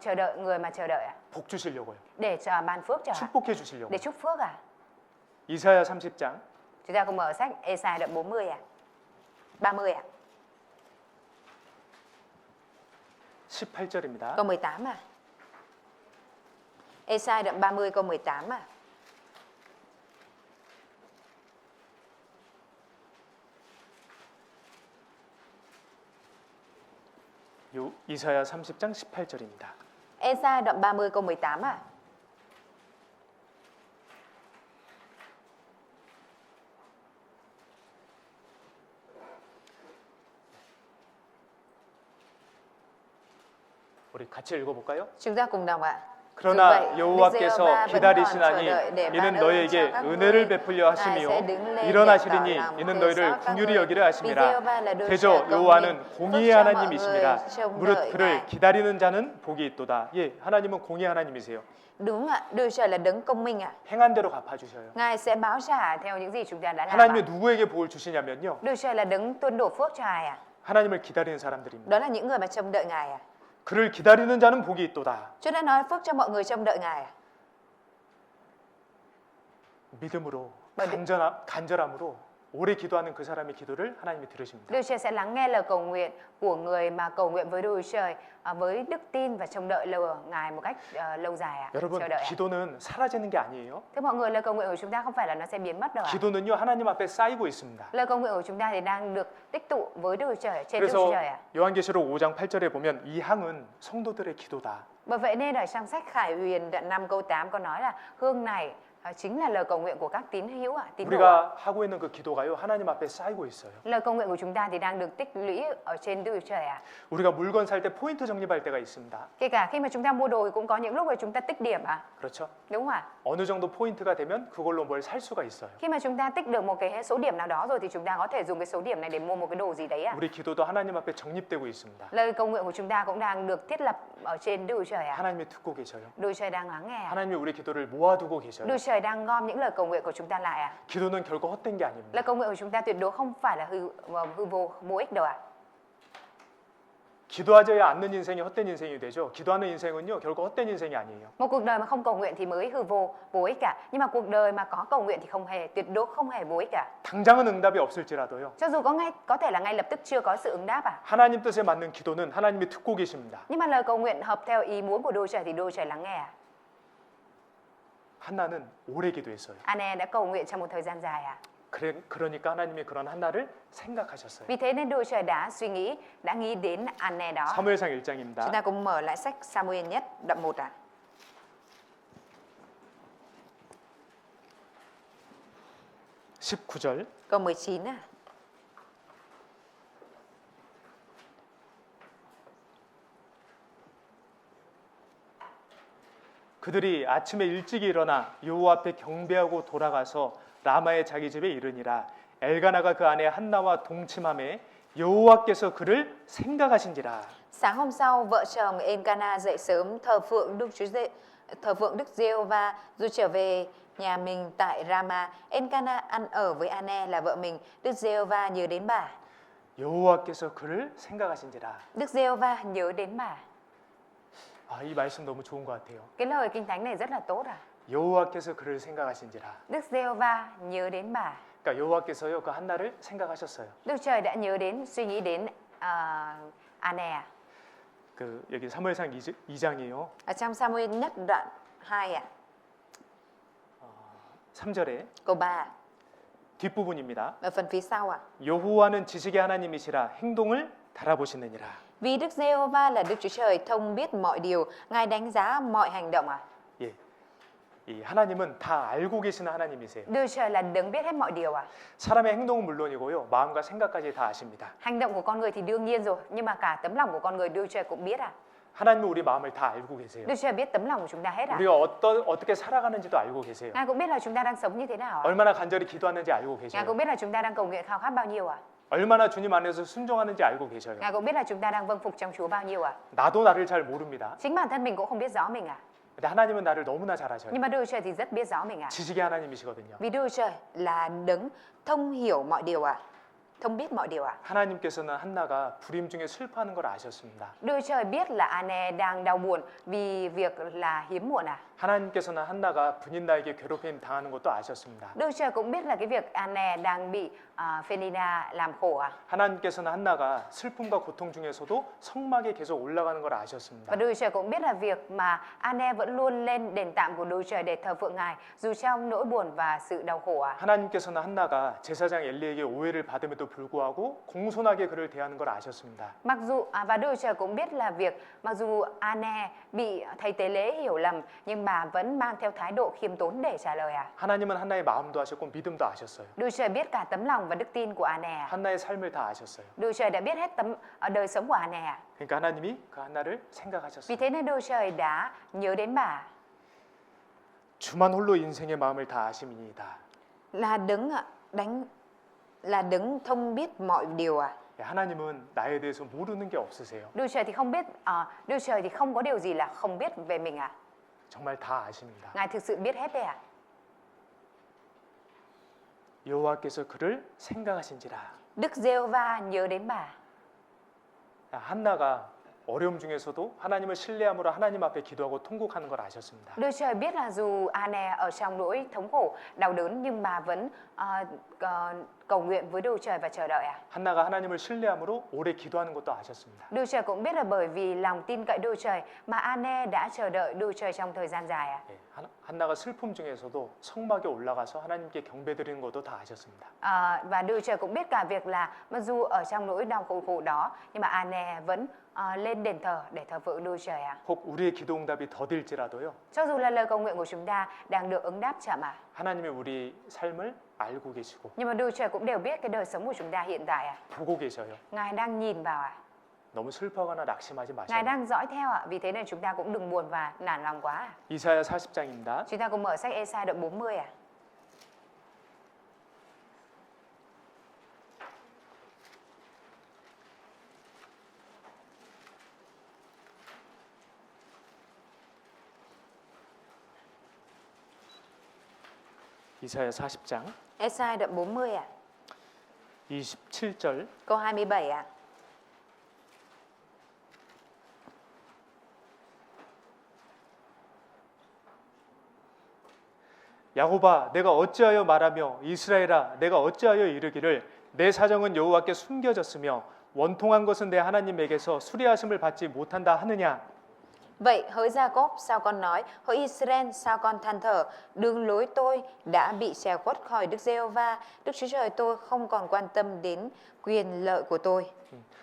chờ đợi người mà chờ đợi ạ. 복 주시려고요. Để cho ban phước cho ạ. 축복해 주시려고. Để chúc phước à. 이사야 30장 Chúng ta cùng mở sách Ê-sai đoạn 40 à. 30 à. 18절입니다. Câu 18 à. Ê-sai đoạn 30 câu 18 à. 이사야 30장 18절입니다. Ê-sai đoạn 30 câu 18 à. 우리 같이 읽어볼까요? Chúng ta cùng đọc ạ. 그러나 여호와께서 기다리시나니 이는 너에게 은혜를 베풀려 하심이요 일어나시리니 이는 너희를 긍휼히 여기려 하심이라. 대저 여호와는 공의의 하나님이심이라. 무릇 그를 기다리는 자는 복이 있도다. 예, 하나님은 공의 하나님이세요. Đúng ạ, Đức Trời là đấng công minh ạ. 행한 대로 갚아주셔요. Ngài sẽ báo trả theo những gì chúng ta đã làm. 하나님이 누구에게 복을 주시냐면요. Đức Trời là đấng tuôn đổ phước cho ai ạ? 하나님을 기다리는 사람들입니다. Đó là những người mà trông đợi Ngài ạ. 그를 기다리는 자는 복이 있도다. Chúa đã nói phước cho mọi người trông đợi Ngài ạ. 믿음으로 bởi 간절함으로 오래 기도하는 그 사람의 기도를 하나님이 들으십니다. Đức Trời sẽ lắng nghe lời cầu nguyện của người mà cầu nguyện với Đức Trời với đức tin và trông đợi lời Ngài một cách lâu dài ạ. 여러분, chờ đợi ạ. 기도는 사라지는 게 아니에요. Thưa mọi người, lời cầu nguyện của chúng ta không phải là nó sẽ biến mất đâu ạ. 기도는요 하나님 앞에 쌓이고 있습니다. lời cầu nguyện của chúng ta thì đang được tích tụ với Đức Trời trên Đức 그래서 Trời ạ. 요한계시록 5장 8절에 보면 이 향은 성도들의 기도다. Bởi vậy nên ở trong sách Khải Huyền đoạn 5 câu 8 có nói là hương này chính là lời cầu nguyện của các tín hữu tín đồ. 우리가 하고 있는 그 기도가요 하나님 앞에 쌓이고 있어요. Lời cầu nguyện của chúng ta thì đang được tích lũy ở trên Đức Chúa Trời 우리가 물건 살 때 포인트 적립할 때가 있습니다. Kể cả khi mà chúng ta mua đồ thì cũng có những lúc mà chúng ta tích điểm 그렇죠? đúng không ạ? 어느 정도 포인트가 되면 그걸로 뭘 살 수가 있어요. Khi mà chúng ta tích được một cái số điểm nào đó rồi thì chúng ta có thể dùng cái số điểm này để mua một cái đồ gì đấy 우리 기도도 하나님 앞에 적립되고 있습니다. Lời cầu nguyện của chúng ta cũng đang được thiết lập ở trên Đức Chúa Trời 하나님이 듣고 계셔요. Đức Chúa Trời đang lắng nghe 하나님이 우리 기도를 모아두고 계셔요. Đức Chúa Trời đang gom những lời cầu nguyện của chúng ta lại 기도는 결코 헛된 게 Lời 아닙니다. cầu nguyện của chúng ta tuyệt đối không phải là vô ích đâu 기도하지 않는 인생이 헛된 인생이 되죠. 기도하는 인생은요 결코 헛된 인생이 아니에요. Một cuộc đời mà không cầu nguyện thì mới vô ích cả. Nhưng mà cuộc đời mà có cầu nguyện thì tuyệt đối không hề vô ích cả. 당장은 응답이 없을지라도요. Cho dù có thể là ngay lập tức chưa có sự ứng đáp 하나님 뜻에 맞는 기도는 하나님이 듣고 계십니다. Nhưng mà lời cầu nguyện hợp theo ý muốn của Đức Chúa Trời thì Đức Chúa Trời lắng nghe 한나는 오래 기도했어요. Anne đã cầu nguyện trong một thời gian dài 그러니까 하나님이 그런 한나를 생각하셨어요. Vì thế nên Đức Chúa Trời đã nghĩ đến Anne đó. 사무엘상 Chúng 1장입니다. ta cùng mở lại sách Samuel nhất đoạn 1 19절. câu 19 그들이 아침에 일찍 일어나 여호와 앞에 경배하고 돌아가서 라마의 자기 집에 이르니라. 엘가나가 그 아내 한나와 동침함에 여호와께서 그를 생각하신지라. Sáng hôm sau, vợ chồng Elkana dậy sớm thờ phượng Đức Giê-hô-va. Rồi trở về nhà mình tại Rama, Elkana ăn ở với Anne là vợ mình. Đức Giê-hô-va nhớ đến bà. 여호와께서 그를 생각하신지라. Đức Giê-hô-va nhớ đến bà. 이 말씀 너무 좋은 것 같아요. Cái lời kinh thánh này rất là tốt 여호와께서 그를 생각하신지라. Đức Giê-hô-va nhớ đến bà. 그러니까 여호와께서요 그 한나를 생각하셨어요. Đức Trời đã suy nghĩ đến Anne 그 여기 사무엘상 2장이에요. Ở trong Samuel nhất đoạn 2 3절에 câu 3 뒷부분입니다. ở phần phía sau 여호와는 지식의 하나님이시라 행동을 달아보시느니라. Vì Đức Giê-hô-va là Đức Chúa Trời thông biết mọi điều, Ngài đánh giá mọi hành động 예, 이 하나님은 다 알고 계시는 하나님이세요. Đức Trời là đấng biết hết mọi điều 사람의 행동은 물론이고요, 마음과 생각까지 다 아십니다. Hành động của con người thì đương nhiên rồi, nhưng mà cả tấm lòng của con người Đức Trời cũng biết 하나님은 우리 마음을 다 알고 계세요. Đức Trời biết tấm lòng của chúng ta hết 우리가 어떻게 살아가는지도 알고 계세요. Ngài cũng biết là chúng ta đang sống như thế nào 얼마나 간절히 기도하는지 알고 Ngài 계세요. cũng biết là chúng ta đang cầu nguyện khao khát bao nhiêu 얼마나 주님 안에서 순종하는지 알고 계셔요. Ngài cũng biết là chúng ta đang vâng phục trong Chúa bao nhiêu 나도 나를 잘 모릅니다. Chính bản thân mình cũng không biết rõ mình 근데 하나님은 나를 너무나 잘 아셔요. Nhưng mà Đức Trời thì rất biết rõ mình 지식의 하나님이시거든요. Vì Đức Trời là đấng thông hiểu mọi điều thông biết mọi điều 하나님께서는 한나가 불임 중에 슬퍼하는 걸 아셨습니다. Đức Trời biết là Anne đang đau buồn vì việc là hiếm muộn 하나님께서는 한나가 분인 나에게 괴롭힘 당하는 것도 아셨습니다. Đức Trời cũng biết là cái việc Anne đang bị Phenina làm khổ 하나님께서는 한나가 슬픔과 고통 중에서도 성막에 계속 올라가는 걸 아셨습니다. Và Đức Trời cũng biết là việc mà Anne vẫn luôn lên đền tạm của Đức Trời để thờ phượng Ngài dù trong nỗi buồn và sự đau khổ 하나님께서는 한나가 제사장 엘리에게 오해를 받음에도 불구하고 공손하게 그를 대하는 걸 아셨습니다. Mặc dù và Đức Trời cũng biết là việc mặc dù Anne bị thầy tế lễ hiểu lầm nhưng bà vẫn mang theo thái độ khiêm tốn để trả lời 하나님은 한나의 마음도 아셨고 믿음도 아셨어요. Đức Trời biết cả tấm lòng và đức tin của Anne 한나의 삶을 다 아셨어요. Đức Trời đã biết hết đời sống của Anne 그러니까 하나님이 그 한나를 Vì 생각하셨어요. thế nên Đức Trời đã nhớ đến bà 주만 홀로 인생의 마음을 다 아심이니이다. là đấng thông biết mọi điều 하나님은 나에 대해서 모르는 게 없으세요. Đức Trời thì không biết Đức Trời thì không có điều gì là không biết về mình 정말 다 아십니다. Ngài thực sự biết hết đấy 여호와께서 그를 생각하신지라. Đức Giê-hô-va nhớ đến bà 한나가 어려움 중에서도 하나님을 신뢰함으로 하나님 앞에 기도하고 통곡하는 걸 아셨습니다. Đức Trời biết là dù Anne ở trong nỗi thống khổ đau đớn nhưng bà vẫn cầu nguyện với Đức Trời và chờ đợi à? 한나가 하나님을 신뢰함으로 오래 기도하는 것도 아셨습니다. Đức Trời cũng biết là bởi vì lòng tin cậy Đức Trời mà Anne đã chờ đợi Đức Trời trong thời gian dài à? 예, 한나가 슬픔 중에서도 성막에 올라가서 하나님께 경배드리는 것도 다 아셨습니다. Và Đức Trời cũng biết cả việc là mặc dù ở trong nỗi đau khổ đó nhưng mà Anne vẫn lên đền thờ để thờ phượng Đức Trời à? 혹 우리의 기도 응답이 더딜지라도요. Cho dù là lời cầu nguyện của chúng ta đang được ứng đáp chậm à? 하나님이 우리 삶을 알고 계시고 Nhưng mà Đức Trời cũng đều biết cái đời sống của chúng ta hiện tại à? 보고 계셔요. Ngài đang nhìn vào à? 너무 슬퍼하거나 낙심하지 Ngài 마세요. đang dõi theo ạ. Vì thế nên chúng ta cũng đừng buồn và nản lòng quá ạ. 이사야 40장입니다. Chúng ta cùng mở sách Ê-sai đoạn 40 ạ. 이사야 40장 Ê-sai đoạn 40 ạ. 27절 Câu 27 ạ. 야곱아 내가 어찌하여 말하며 이스라엘아 내가 어찌하여 이르기를 내 사정은 여호와께 숨겨졌으며 원통한 것은 내 하나님에게서 수리하심을 받지 못한다 하느냐. Vậy hỡi Gia-cốp sao con nói, hỡi Israel sao con than thở, đường lối tôi đã bị xẻ khuất khỏi Đức Giê-hô-va, Đức Chúa Trời tôi không còn quan tâm đến quyền lợi của tôi.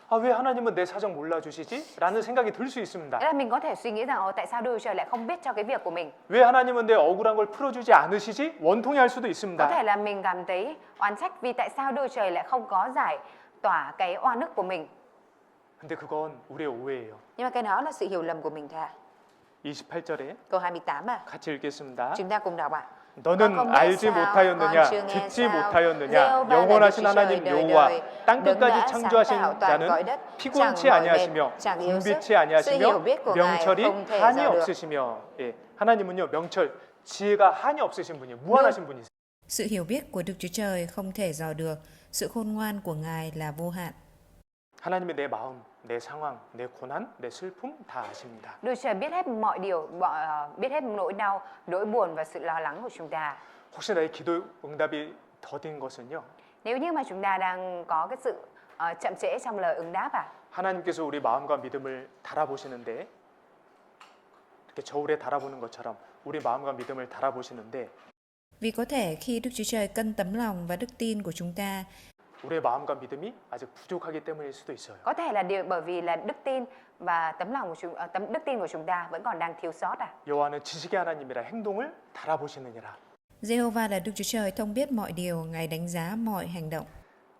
왜 하나님은 내 사정 몰라주시지? 라는 생각이 들 수 있습니다. Thế là mình có thể suy nghĩ rằng tại sao Đức Trời lại không biết cho cái việc của mình. 왜 하나님은 내 억울한 걸 풀어주지 않으시지? 원통해할 수도 Có 있습니다. thể là mình cảm thấy oán trách vì tại sao Đức Trời lại không có giải tỏa cái oan ức của mình. 근데 그건 우리의 오해예요. Nhưng mà cái đó là sự hiểu lầm của mình thôi ạ. 28절에 Câu 28 à. 같이 읽겠습니다. Chúng ta cùng đọc ạ. 너는 알지 못하였느냐 듣지 못하였느냐 영원하신 하나님 여호와 땅 끝까지 창조하신 자는 피곤치 아니하시며 굶비치 아니하시며 명철이 한이 없으시며. 예, 하나님은요 명철 지혜가 한이 없으신 분이에요. 무한하신 분이세요. Sự hiểu biết của Đức Chúa Trời không thể dò được, sự khôn ngoan của Ngài là vô hạn. 하나님이 내 마음, 내 상황, 내 고난, 내 슬픔 다 아십니다. Đức Trời biết hết mọi điều, biết hết nỗi đau, nỗi buồn và sự lo lắng của chúng ta. 혹시 나의 기도 응답이 더딘 것은요. Nếu như mà chúng ta đang có cái sự chậm trễ trong lời ứng đáp à? 하나님께서 우리 마음과 믿음을 달아보시는데 이렇게 저울에 달아보는 것처럼 우리 마음과 믿음을 달아보시는데 Vì có thể khi Đức Chúa Trời cân tấm lòng và đức tin của chúng ta, 우리의 마음과 믿음이 아직 부족하기 때문일 수도 있어요. Có thể là điều bởi vì là đức tin và đức tin của chúng ta vẫn còn đang thiếu sót à? 여호와는 지식의 하나님이라 행동을 달아보시느니라. Giê-hô-va là Đức Chúa Trời thông biết mọi điều, Ngài đánh giá mọi hành động.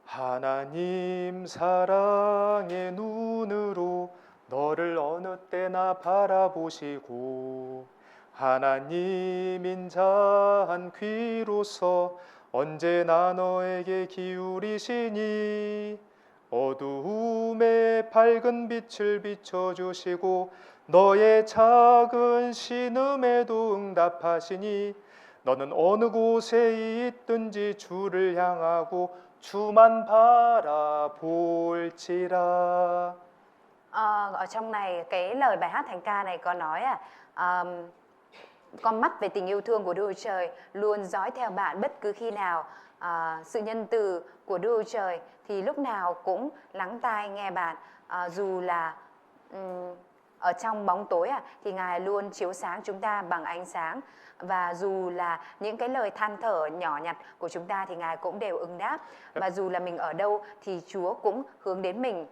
하나님 사랑의 눈으로 너를 어느 때나 바라보시고 하나님 인자한 귀로서 언제나 너에게 기울이시니 어두움에 밝은 빛을 비춰주시고 너의 작은 신음에도 응답하시니 너는 어느 곳에 있든지 주를 향하고 주만 바라볼지라. Ở trong này cái lời bài hát thánh ca này có nói con mắt về tình yêu thương của Đức Trời luôn dõi theo bạn bất cứ khi nào. Sự nhân từ của Đức Trời thì lúc nào cũng lắng tai nghe bạn. Dù là ở trong bóng tối thì Ngài luôn chiếu sáng chúng ta bằng ánh sáng. Và dù là những cái lời than thở nhỏ nhặt của chúng ta thì Ngài cũng đều ứng đáp. Và dù là mình ở đâu thì Chúa cũng hướng đến mình.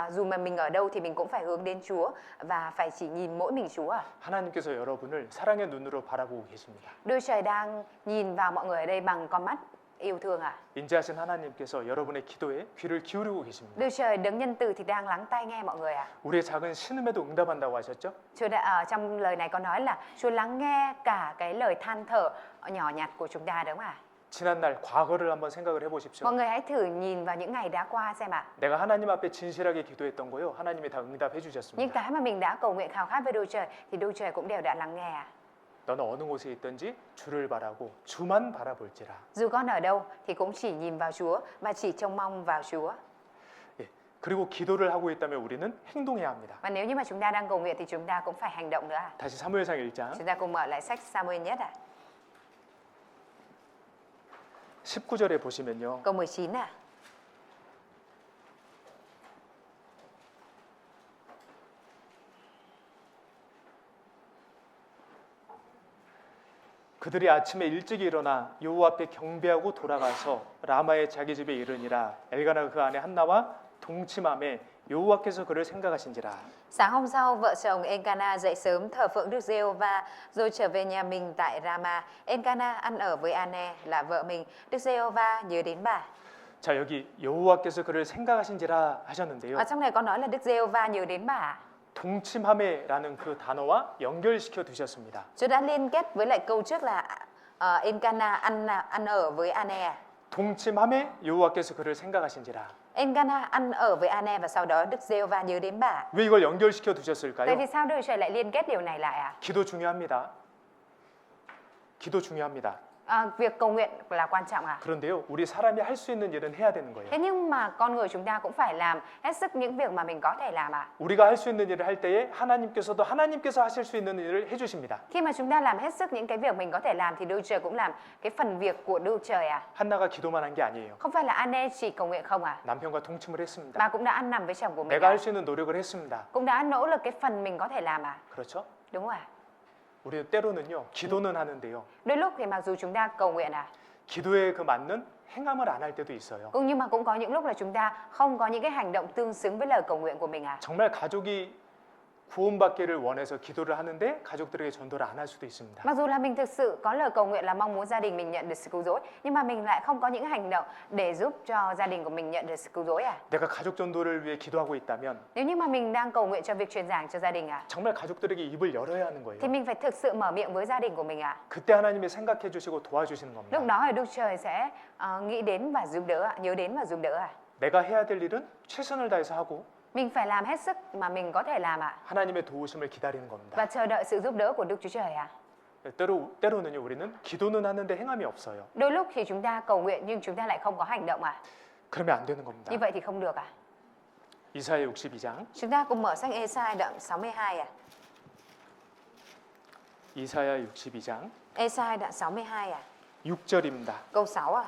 Dù mà mình ở đâu thì mình cũng phải hướng đến Chúa và phải chỉ nhìn mỗi mình Chúa. 하나님께서 여러분을 사랑의 눈으로 바라보고 계십니다. Đức Trời đang nhìn vào mọi người ở đây bằng con mắt yêu thương à? 인자하신 하나님께서 여러분의 기도에 귀를 기울이고 계십니다. Đức Trời đấng nhân từ thì đang lắng tai nghe mọi người à? 우리의 작은 신음에도 응답한다고 하셨죠? Chúa đã trong lời này có nói là Chúa lắng nghe cả cái lời than thở nhỏ nhặt của chúng ta đúng không ạ? 지난 날 과거를 한번 생각을 해보십시오. Mọi người hãy thử nhìn vào những ngày đã qua xem ạ. 내가 하나님 앞에 진실하게 기도했던 거요. 하나님이 다 응답해 Những 주셨습니다. cái mà mình đã cầu nguyện khao khát với Đức Trời thì Đức Trời cũng đều đã lắng nghe à? 너는 어느 곳에 있든지 주를 바라고 주만 바라볼지라. Dù con ở đâu thì cũng chỉ nhìn vào Chúa và chỉ trông mong vào Chúa. 예. 그리고 기도를 하고 있다면 우리는 행동해야 합니다. Và nếu như mà chúng ta đang cầu nguyện thì chúng ta cũng phải hành động nữa à? 다시 사무엘상 1장 Chúng ta cùng mở lại sách Sa-muel nhất ạ. 19절에 보시면요. Câu 19 à. 그들이 아침에 일찍 일어나 여호와 앞에 경배하고 돌아가서 라마의 자기 집에 이르니라. 엘가나 그 아내 한나와 동침함에 여호와께서 그를 생각하신지라. Sáng hôm sau, vợ chồng Elkana dậy sớm thờ phượng Đức Giê-hô-va rồi trở về nhà mình tại Rama. Elkana ăn ở với Ane là vợ mình. Đức Giê-hô-va nhớ đến bà. 자, 여기 여호와께서 그를 생각하신지라 하셨는데요. Ở trong này có nói là Đức Giê-hô-va nhớ đến bà. 동침함에라는 그 단어와 연결시켜 두셨습니다. Chúa đã liên kết với lại câu trước là Elkana ăn ở với Ane. 동침함에 여호와께서 그를 생각하신지라. Elkana ăn ở với Ane và sau đó Đức Giê-hô-va nhớ đến bà. 왜 이걸 연결시켜 Vậy 두셨을까요? thì sao Đức Trời lại liên kết điều này lại à? 기도 중요합니다. 기도 중요합니다. Việc cầu nguyện là quan trọng à? 그런데요, 우리 사람이 할 수 있는 일은 해야 되는 거예요. Thế nhưng mà con người chúng ta cũng phải làm hết sức những việc mà mình có thể làm à? 우리가 할 수 있는 일을 할 때에 하나님께서도 하나님께서 하실 수 있는 일을 해주십니다. Khi mà chúng ta làm hết sức những cái việc mình có thể làm thì Đức Trời cũng làm cái phần việc của Đức Trời à? 한나가 기도만 한 게 아니에요. Không phải là Ane chỉ cầu nguyện không à? 남편과 동침을 했습니다. Bà cũng đã ăn nằm với chồng của mình 내가 à? 할 수 있는 노력을 했습니다. Cũng đã nỗ lực cái phần mình có thể làm à? 그렇죠? Đúng rồi à? 우리 때로는요, 기도는 하는데요, Đôi lúc thì mặc dù chúng ta cầu nguyện à, 기도에 그 맞는 행함을 안 할 때도 있어요. nhưng mà cũng có những lúc là chúng ta không có những cái hành động tương xứng với lời cầu nguyện của mình à. 정말 가족이 구원받기를 원해서 기도를 하는데 가족들에게 전도를 안 할 수도 있습니다. Mặc dù là mình thực sự có lời cầu nguyện là mong muốn gia đình mình nhận được sự cứu rỗi, nhưng mà mình lại không có những hành động để giúp cho gia đình của mình nhận được sự cứu rỗi à. 내가 가족 전도를 위해 기도하고 있다면 Nếu như mà mình đang cầu nguyện cho việc truyền giảng cho gia đình à, 정말 가족들에게 입을 열어야 하는 거예요. thì mình phải thực sự mở miệng với gia đình của mình à. 그때 하나님이 생각해 주시고 도와주시는 겁니다. Lúc đó thì Đức Trời sẽ nghĩ đến và giúp đỡ, nhớ đến và giúp đỡ à. 내가 해야 될 일은 최선을 다해서 하고 Mình phải làm hết sức mà mình có thể làm à, 하나님의 도우심을 기다리는 겁니다. và chờ đợi sự giúp đỡ của Đức Chúa Trời à. 때로는요, 우리는 기도는 하는데 행함이 없어요. Đôi lúc thì chúng ta cầu nguyện nhưng chúng ta lại không có hành động à. 그러면 안 되는 겁니다. Như vậy thì không được à. 이사야 62장. Chúng ta cùng mở sách Ê-sai đoạn 62 à. 이사야 62장 Ê-sai đoạn 62 à. 6절입니다. Câu 6 à.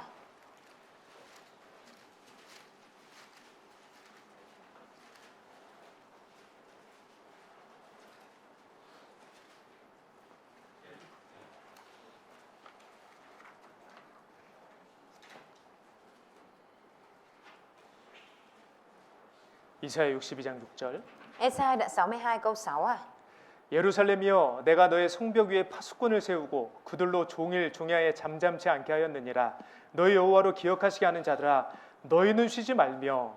이사야 62장 6절. Ê-sai đoạn 62 câu 6 à. 예루살렘이여 내가 너의 성벽 위에 파수꾼을 세우고 그들로 종일 종야에 잠잠치 않게 하였느니라. 너희 여호와로 기억하시게 하는 자들아 너희는 쉬지 말며.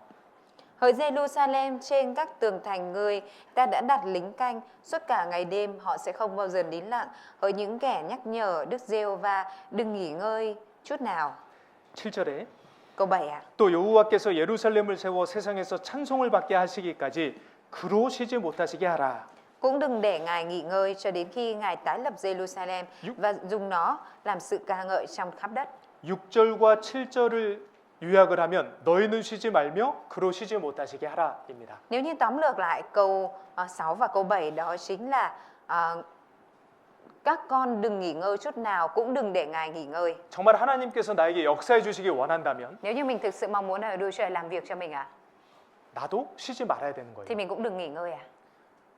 Hỡi Jerusalem, trên các tường thành ngươi ta đã đặt lính canh, suốt cả ngày đêm họ sẽ không bao giờ nín lặng. Hỡi những kẻ nhắc nhở Đức Giê-hô-va, đừng nghỉ ngơi chút nào. 7절에 Câu 7 à. 또 여호와께서 예루살렘을 세워 세상에서 찬송을 받게 하시기까지 그로 쉬지 못하시게 하라. Cũng đừng để Ngài nghỉ ngơi cho đến khi Ngài tái lập Jerusalem và dùng nó làm sự ca ngợi trong khắp đất. 6절과 7절을 요약을 하면 너희는 쉬지 말며 그로 쉬지 못하시게 하라입니다. Nếu như tóm lược lại câu 6 và câu 7 đó chính là các con đừng nghỉ ngơi chút nào, cũng đừng để Ngài nghỉ ngơi. 정말 하나님께서 나에게 역사해 주시기 원한다면 Nếu như mình thực sự mong muốn là Đức Trời làm việc cho mình à, 나도 쉬지 말아야 되는 thì 거예요. mình cũng đừng nghỉ ngơi à.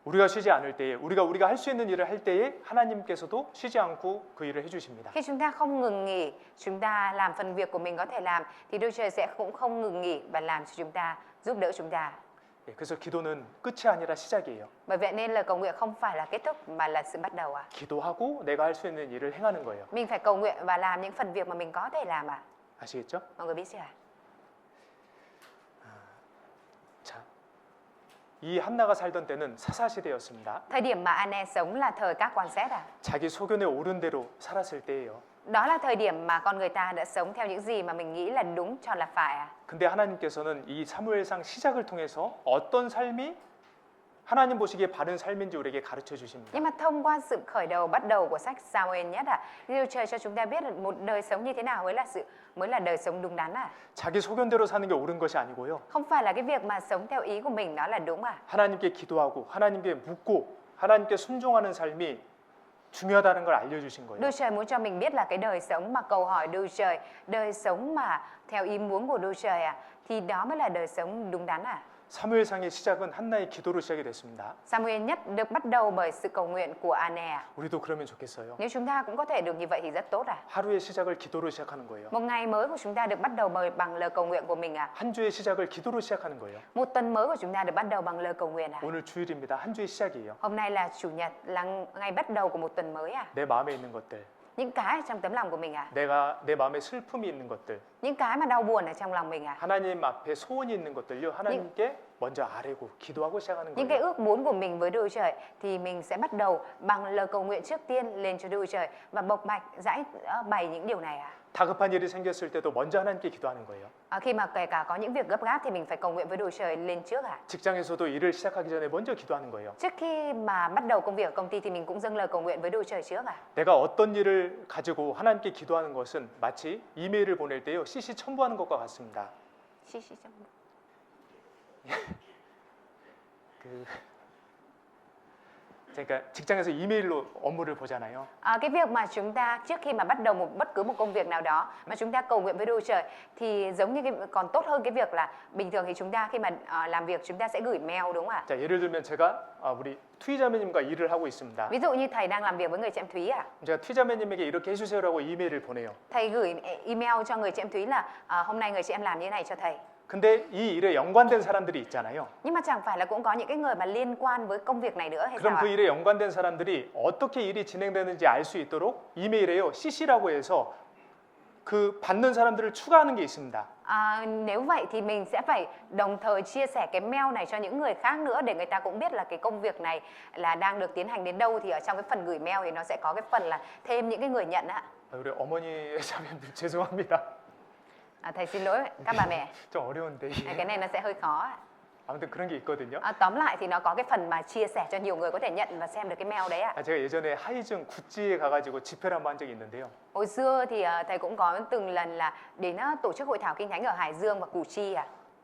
우리가 쉬지 않을 때에 우리가 할 수 있는 일을 할 때에 하나님께서도 쉬지 않고 그 일을 해주십니다. Khi chúng ta không ngừng nghỉ, chúng ta làm phần việc của mình có thể làm, thì Đức Trời sẽ cũng không ngừng nghỉ và làm cho chúng ta, giúp đỡ chúng ta. 그래서 기도는 끝이 아니라 시작이에요. Bởi vậy nên lời cầu nguyện không phải là kết thúc mà là sự bắt đầu à. 기도하고 내가 할 수 있는 일을 행하는 거예요. Mình phải cầu nguyện và làm những phần việc mà mình có thể làm à. 아시겠죠? Mọi người biết chưa ạ? 자, 이 한나가 살던 때는 사사 시대였습니다. Thời điểm mà Ane sống là thời các quan xét à. 자기 소견에 옳은 대로 살았을 때예요. Đó là thời điểm mà con người ta đã sống theo những gì mà mình nghĩ là đúng cho là phải à. 근데 하나님께서는 이 사무엘상 시작을 통해서 어떤 삶이 하나님 보시기에 바른 삶인지 우리에게 가르쳐 주십니다. Nhưng mà thông qua sự khởi đầu bắt đầu của sách Samuel nhất à, Đức Trời cho chúng ta biết một đời sống như thế nào mới là đời sống đúng đắn à. 자기 소견대로 사는 게 옳은 것이 아니고요. Không phải là cái việc mà sống theo ý của mình đó là đúng à. 하나님께 기도하고 하나님께 묻고 하나님께 순종하는 삶이 중요하다는 걸 알려주신 거예요. Đức Chúa Trời muốn cho mình biết là cái đời sống mà cầu hỏi Đức Chúa Trời, đời sống mà theo ý muốn của Đức Chúa Trời thì đó mới là đời sống đúng đắn 사무엘상의 시작은 한나의 기도로 시작이 됐습니다. Samuel nhất được bắt đầu bởi sự cầu nguyện của Anne. 우리도 그러면 좋겠어요. Nếu chúng ta cũng có thể được như vậy thì rất tốt 하루의 시작을 기도로 시작하는 거예요. Một ngày mới của chúng ta được bắt đầu bằng lời cầu nguyện của mình 한 주의 시작을 기도로 시작하는 거예요. Một tuần mới của chúng ta được bắt đầu bằng lời cầu nguyện 오늘 주일입니다. 한 주의 시작이에요. Hôm nay là chủ nhật, là ngày bắt đầu của một tuần mới 내 마음에 있는 것들, Những cái trong tấm lòng của mình 내 마음에 슬픔이 있는 것들, Những cái mà đau buồn ở trong lòng mình 하나님 앞에 소원이 있는 것들요. 하나님께 먼저 아뢰고 기도하고 시작하는 Những cái 거예요. ước muốn của mình với Đức Chúa Trời thì mình sẽ bắt đầu bằng lời cầu nguyện trước tiên lên cho Đức Chúa Trời và bộc bạch giải bày những điều này 다급한 일이 생겼을 때도 먼저 하나님께 기도하는 거예요. Khi mà kể cả có những việc gấp gáp thì mình phải cầu nguyện với Đức Chúa Trời lên trước 직장에서도 일을 시작하기 전에 먼저 기도하는 거예요. Trước khi mà bắt đầu công việc ở công ty thì mình cũng dâng lời cầu nguyện với Đức Chúa Trời trước 내가 어떤 일을 가지고 하나님께 기도하는 것은 마치 이메일을 보낼 때요. CC 첨부하는 것과 같습니다. 그러니까 직장에서 이메일로 업무를 보잖아요. Cái việc mà chúng ta trước khi mà bắt đầu bất cứ một công việc nào đó mà chúng ta cầu nguyện với Đức Chúa Trời thì giống như còn tốt hơn cái việc là bình thường thì chúng ta khi mà làm việc chúng ta sẽ gửi mail đúng không ạ? 자, 예를 들면 제가 우리 투이자매님과 일을 하고 있습니다. Ví dụ như thầy đang làm việc với người chị em Thúy 제가 투이자매님에게 이렇게 해주세요라고 이메일을 보내요. Thầy gửi email cho người chị em Thúy là hôm nay người chị em làm như thế này cho thầy. 근데 이 일에 연관된 사람들이 있잖아요. Nhưng mà chẳng phải là cũng có những cái người mà liên quan với công việc này nữa hay 그럼 sao 그 ạ? 일에 연관된 사람들이 어떻게 일이 진행되는지 알 수 있도록 이메일에요. CC라고 해서 그 받는 사람들을 추가하는 게 있습니다. Nếu vậy thì mình sẽ phải đồng thời chia sẻ cái mail này cho những người khác nữa để người ta cũng biết là cái công việc này là đang được tiến hành đến đâu, thì ở trong cái phần gửi mail thì nó sẽ có cái phần là thêm những cái người nhận 우리 어머니 자매님들 죄송합니다. Thầy xin lỗi các bà mẹ. 좀 어려운데 이게. Cái này nó sẽ hơi khó 아무튼 그런 게 있거든요. Tóm lại thì nó có cái phần mà chia sẻ cho nhiều người có thể nhận và xem được cái mail đấy 제가 예전에 하이증 구찌에 가가지고 집회를 한번 한 적이 있는데요. Hồi xưa thì thầy cũng có từng lần là đến tổ chức hội thảo kinh thánh ở Hải Dương và Củ Chi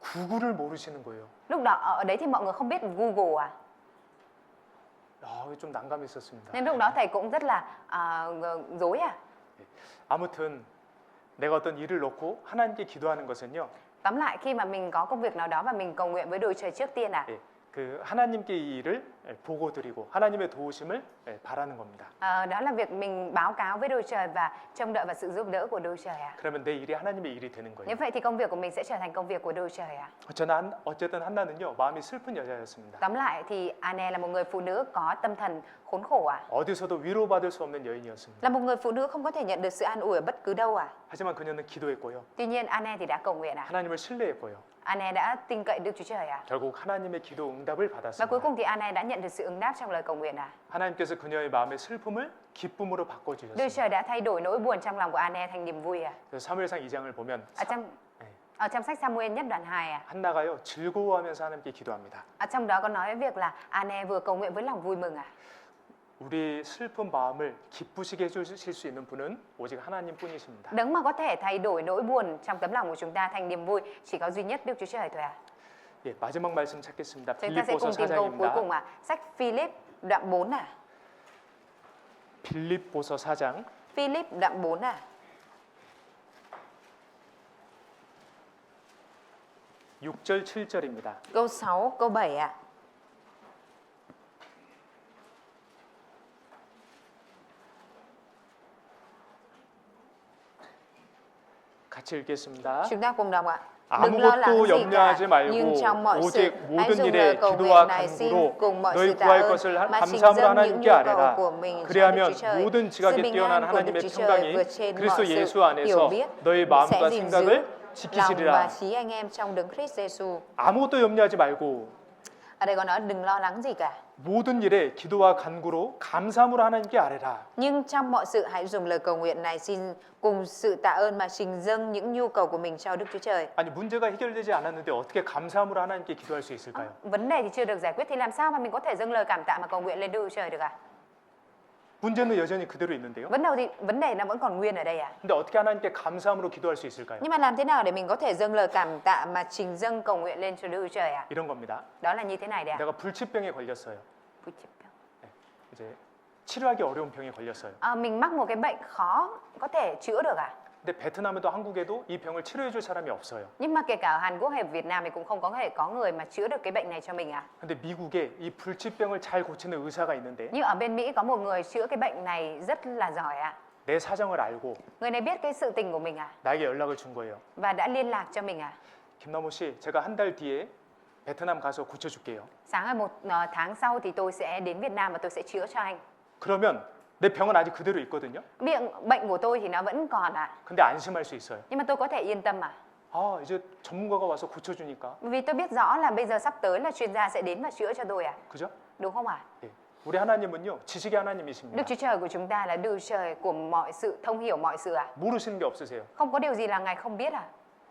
구글을 모르시는 거예요. Lúc đó ở đấy thì mọi người không biết Google 좀 난감했었습니다. Nên lúc đó thầy cũng rất là rối 아무튼 내가 어떤 일을 놓고 하나님께 기도하는 것은요. Tóm lại khi mà mình có công việc nào đó và mình cầu nguyện với Đức Chúa Trời trước tiên 그 하나님께 이 일을 보고 드리고 하나님의 도우심을 바라는 겁니다. Đó là việc mình báo cáo với Đức Chúa Trời và trông đợi vào sự giúp đỡ của Đức Chúa Trời 그러면 내 일이 하나님의 일이 되는 거예요. Như vậy thì công việc của mình sẽ trở thành công việc của Đức Chúa Trời 어쨌든 한나는요 마음이 슬픈 여자였습니다. Tóm lại thì Anne là một người phụ nữ có tâm thần khốn khổ 어디서도 위로받을 수 없는 여인이었습니다. Là một người phụ nữ không có thể nhận được sự an ủi ở bất cứ đâu 하지만 그녀는 기도했고요. Tuy nhiên Anne thì đã cầu nguyện 하나님을 신뢰했고요. Anne đã tin cậy Đức Chúa Trời 결국 하나님의 기도 응답을 Và 받았습니다. cuối cùng thì Anne đã nhận được sự ứng đáp trong lời cầu nguyện 하나님께서 그녀의 마음의 슬픔을 기쁨으로 Đức 바꿔주셨습니다. Trời đã thay đổi nỗi buồn trong lòng của Anne thành niềm vui 그래서 사무엘상 2장을 보면 Ở trong sách Samuel nhất đoạn 2 한나가요 즐거워하면서 하나님께 기도합니다. Trong đó có nói việc là Anne vừa cầu nguyện với lòng vui mừng 우리 슬픈 마음을 기쁘시게 해주실 수 있는 분은 오직 하나님뿐이십니다. Đấng mà có thể thay đổi nỗi buồn trong tấm lòng của chúng ta thành niềm vui chỉ có duy nhất Đức Chúa Trời thôi 예, 마지막 말씀 찾겠습니다. Chúng ta sẽ cùng 빌립보서 tìm câu cuối 4장입니다. cùng sách Philip đoạn 4 빌립보서 4장 Philip đoạn 4 6절 7절입니다. Câu 6, câu 7 같이 읽겠습니다. Chúng ta cùng đọc Đừng lo lắng 아무것도 gì cả, 염려하지 말고 nhưng trong mọi sự 오직 hãy 모든 dùng 일에 lời cầu nguyện 기도와 này xin 간구로 cùng mọi 너희 sự tạ 구할 ơn 것을 mà trình 감사함으로 dâng những 하나님께 nhu cầu 아뢰라. của mình cho Đức 그리하면 Chúa Trời. 모든 Sự 지각에 bình 뛰어난 an của Đức 하나님의 Chúa Trời 평강이 vượt trên 그리스도 mọi 예수 sự hiểu 안에서 biết 너희 sẽ 마음과 gìn giữ 생각을 lòng 지키시리라. và trí anh em trong Đấng Christ Jesus. 아무것도 염려하지 말고 Ở đây có nói đừng lo lắng gì cả, 모든 일에 기도와 간구로 감사함으로 하나님께 아뢰라. nhưng trong mọi sự hãy dùng lời cầu nguyện này xin cùng sự tạ ơn mà trình dâng những nhu cầu của mình cho Đức Chúa Trời. 아니 문제가 해결되지 않았는데 어떻게 감사함으로 하나님께 기도할 수 있을까요? Vấn đề thì chưa được giải quyết thì làm sao mà mình có thể dâng lời cảm tạ mà cầu nguyện lên Đức Chúa Trời được 문제는 여전히 그대로 있는데요. Vấn đề nó vẫn còn nguyên ở đây 근데 어떻게 하나님께 감사함으로 기도할 수 있을까요? Nhưng mà làm thế nào để mình có thể dâng lời cảm tạ mà trình dâng cầu nguyện lên cho Đức Chúa Trời 이런 겁니다. Đó là như thế này đấy 내가 불치병에 걸렸어요. 불치병. 이제 치료하기 어려운 병에 걸렸어요. Mình mắc một cái bệnh khó có thể chữa được à? 근데 베트남에도 한국에도 이 병을 치료해 줄 사람이 없어요. Nhưng mà kể cả ở Hàn Quốc hay ở Việt Nam thì cũng không có thể có người mà chữa được cái bệnh này cho mình à? 근데 미국에 이 불치병을 잘 고치는 의사가 있는데 Nhưng ở bên Mỹ có một người chữa cái bệnh này rất là giỏi ạ. 내 사정을 알고 Người này biết cái sự tình của mình à? 나에게 연락을 준 거예요. Và đã liên lạc cho mình à? 김남호 씨, 제가 한 달 뒤에 베트남 가서 고쳐줄게요. Sáng ngày 1 tháng sau thì tôi sẽ đến Việt Nam và tôi sẽ chữa cho anh. 그러면 내 병은 아직 그대로 있거든요. Bệnh của tôi thì nó vẫn còn ạ. 근데 안심할 수 있어요. Nhưng mà tôi có thể yên tâm à? 아, 이제 전문가가 와서 고쳐주니까. Vì tôi biết rõ là bây giờ sắp tới là chuyên gia sẽ đến và chữa cho tôi à? 그죠? Đúng không ạ? 예. 우리 하나님은요, 지식의 Đức 하나님이십니다. Chúa Trời của chúng ta là Đức Chúa Trời của mọi sự, thông hiểu mọi sự à? 모르시는 게 없으세요. Không có điều gì là Ngài không biết à?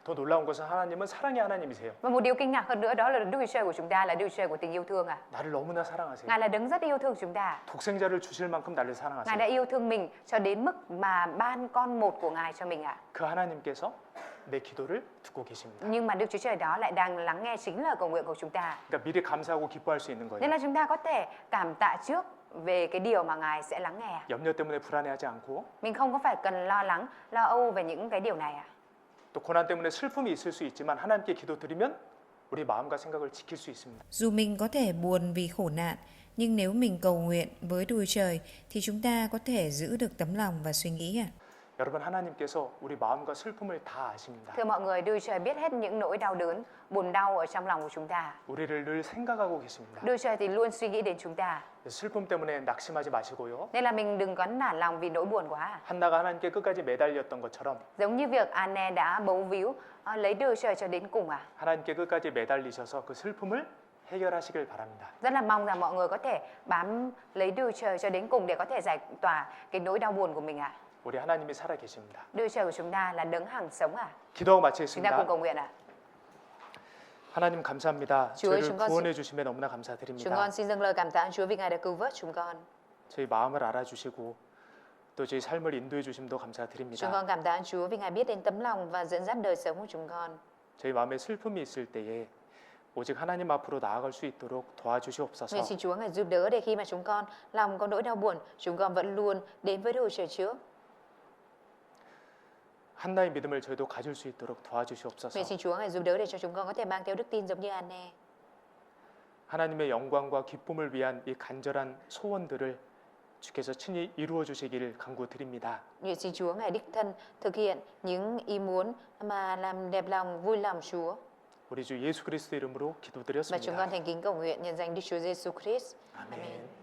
더 놀라운 것은 하나님은 사랑의 하나님이세요. Và một điều kinh ngạc hơn nữa đó là Đức Chúa Trời của chúng ta là Đức Chúa Trời của tình yêu thương à? 나를 너무나 사랑하세요. Ngài là đấng rất yêu thương chúng ta. 독생자를 주실 만큼 나를 Ngài 사랑하세요. đã yêu thương mình cho đến mức mà ban con một của Ngài cho mình ạ. 그 하나님께서 내 기도를 듣고 계십니다. Nhưng mà Đức Chúa Trời đó lại đang lắng nghe chính lời cầu nguyện của chúng ta. 그러니까 미리 감사하고 기뻐할 수 있는 Nên 거예요. là chúng ta có thể cảm tạ trước về cái điều mà Ngài sẽ lắng nghe. 염려 때문에 불안해하지 않고 Mình không có phải cần lo lắng, lo âu về những cái điều này ạ. 또 고난 때문에 슬픔이 있을 수 있지만 하나님께 기도드리면 우리 마음과 생각을 지킬 수 있습니다. Dù mình có thể buồn vì khổ nạn, nhưng nếu mình cầu nguyện với Đức Chúa Trời thì chúng ta có thể giữ được tấm lòng và suy nghĩ. 여러분 하나님께서 우리 마음과 슬픔을 다 아십니다. Thưa mọi người, Đức Chúa Trời biết hết những nỗi đau đớn, buồn đau ở trong lòng của chúng ta. 우리를 늘 생각하고 계십니다. Đức Chúa Trời thì luôn suy nghĩ đến chúng ta. 슬픔 때문에 낙심하지 마시고요. Nên là mình đừng có nản lòng vì nỗi buồn quá. 한나가 하나님께 끝까지 매달렸던 것처럼 Giống như việc Anne đã bấu víu lấy Đức Chúa Trời cho đến cùng à. 하나님께 끝까지 매달리셔서 그 슬픔을 해결하시길 바랍니다. Rất là mong rằng mọi người có thể bám lấy Đức Chúa Trời cho đến cùng để có thể giải tỏa cái nỗi đau buồn của mình ạ. 우리 하나님이 살아 계십니다. Đức Chúa Trời của chúng ta là đấng hằng sống à. 기도하고 Chúng ta 마치겠습니다. cùng cầu nguyện ạ. 하나님 감사합니다. Chúa ơi, 저희를 chúng con 구원해 주심에 너무나 Chúng 감사드립니다. con xin dâng lời cảm tạ Chúa vì Ngài đã cứu vớt chúng con. 저희 마음을 알아주시고 또 저희 삶을 인도해 주심도 Chúng 감사드립니다. con cảm tạ Chúa vì Ngài biết đến tấm lòng và dẫn dắt đời sống của chúng con. 저희 마음에 슬픔이 있을 때에 오직 하나님 앞으로 나아갈 수 있도록 도와주시옵소서. Nguyện xin Chúa Ngài giúp đỡ để khi mà chúng con lòng có nỗi đau buồn, chúng con vẫn luôn đến với Đức Chúa Trời trước. 한나의 믿음을 저희도 가질 수 있도록 도와주시옵소서. Nguyện xin Chúa Ngài giúp đỡ để cho chúng con có thể mang theo đức tin giống như Anne. 하나님의 영광과 기쁨을 위한 이 간절한 소원들을 주께서 친히 이루어 주시기를 간구드립니다. Nguyện xin Chúa Ngài đích thân thực hiện những ý muốn mà làm đẹp lòng, vui lòng Chúa. 우리 주 예수 그리스도 이름으로 Và chúng 기도드렸습니다. con thành kính cầu nguyện nhân danh Đức Chúa Giêsu Christ. 아멘.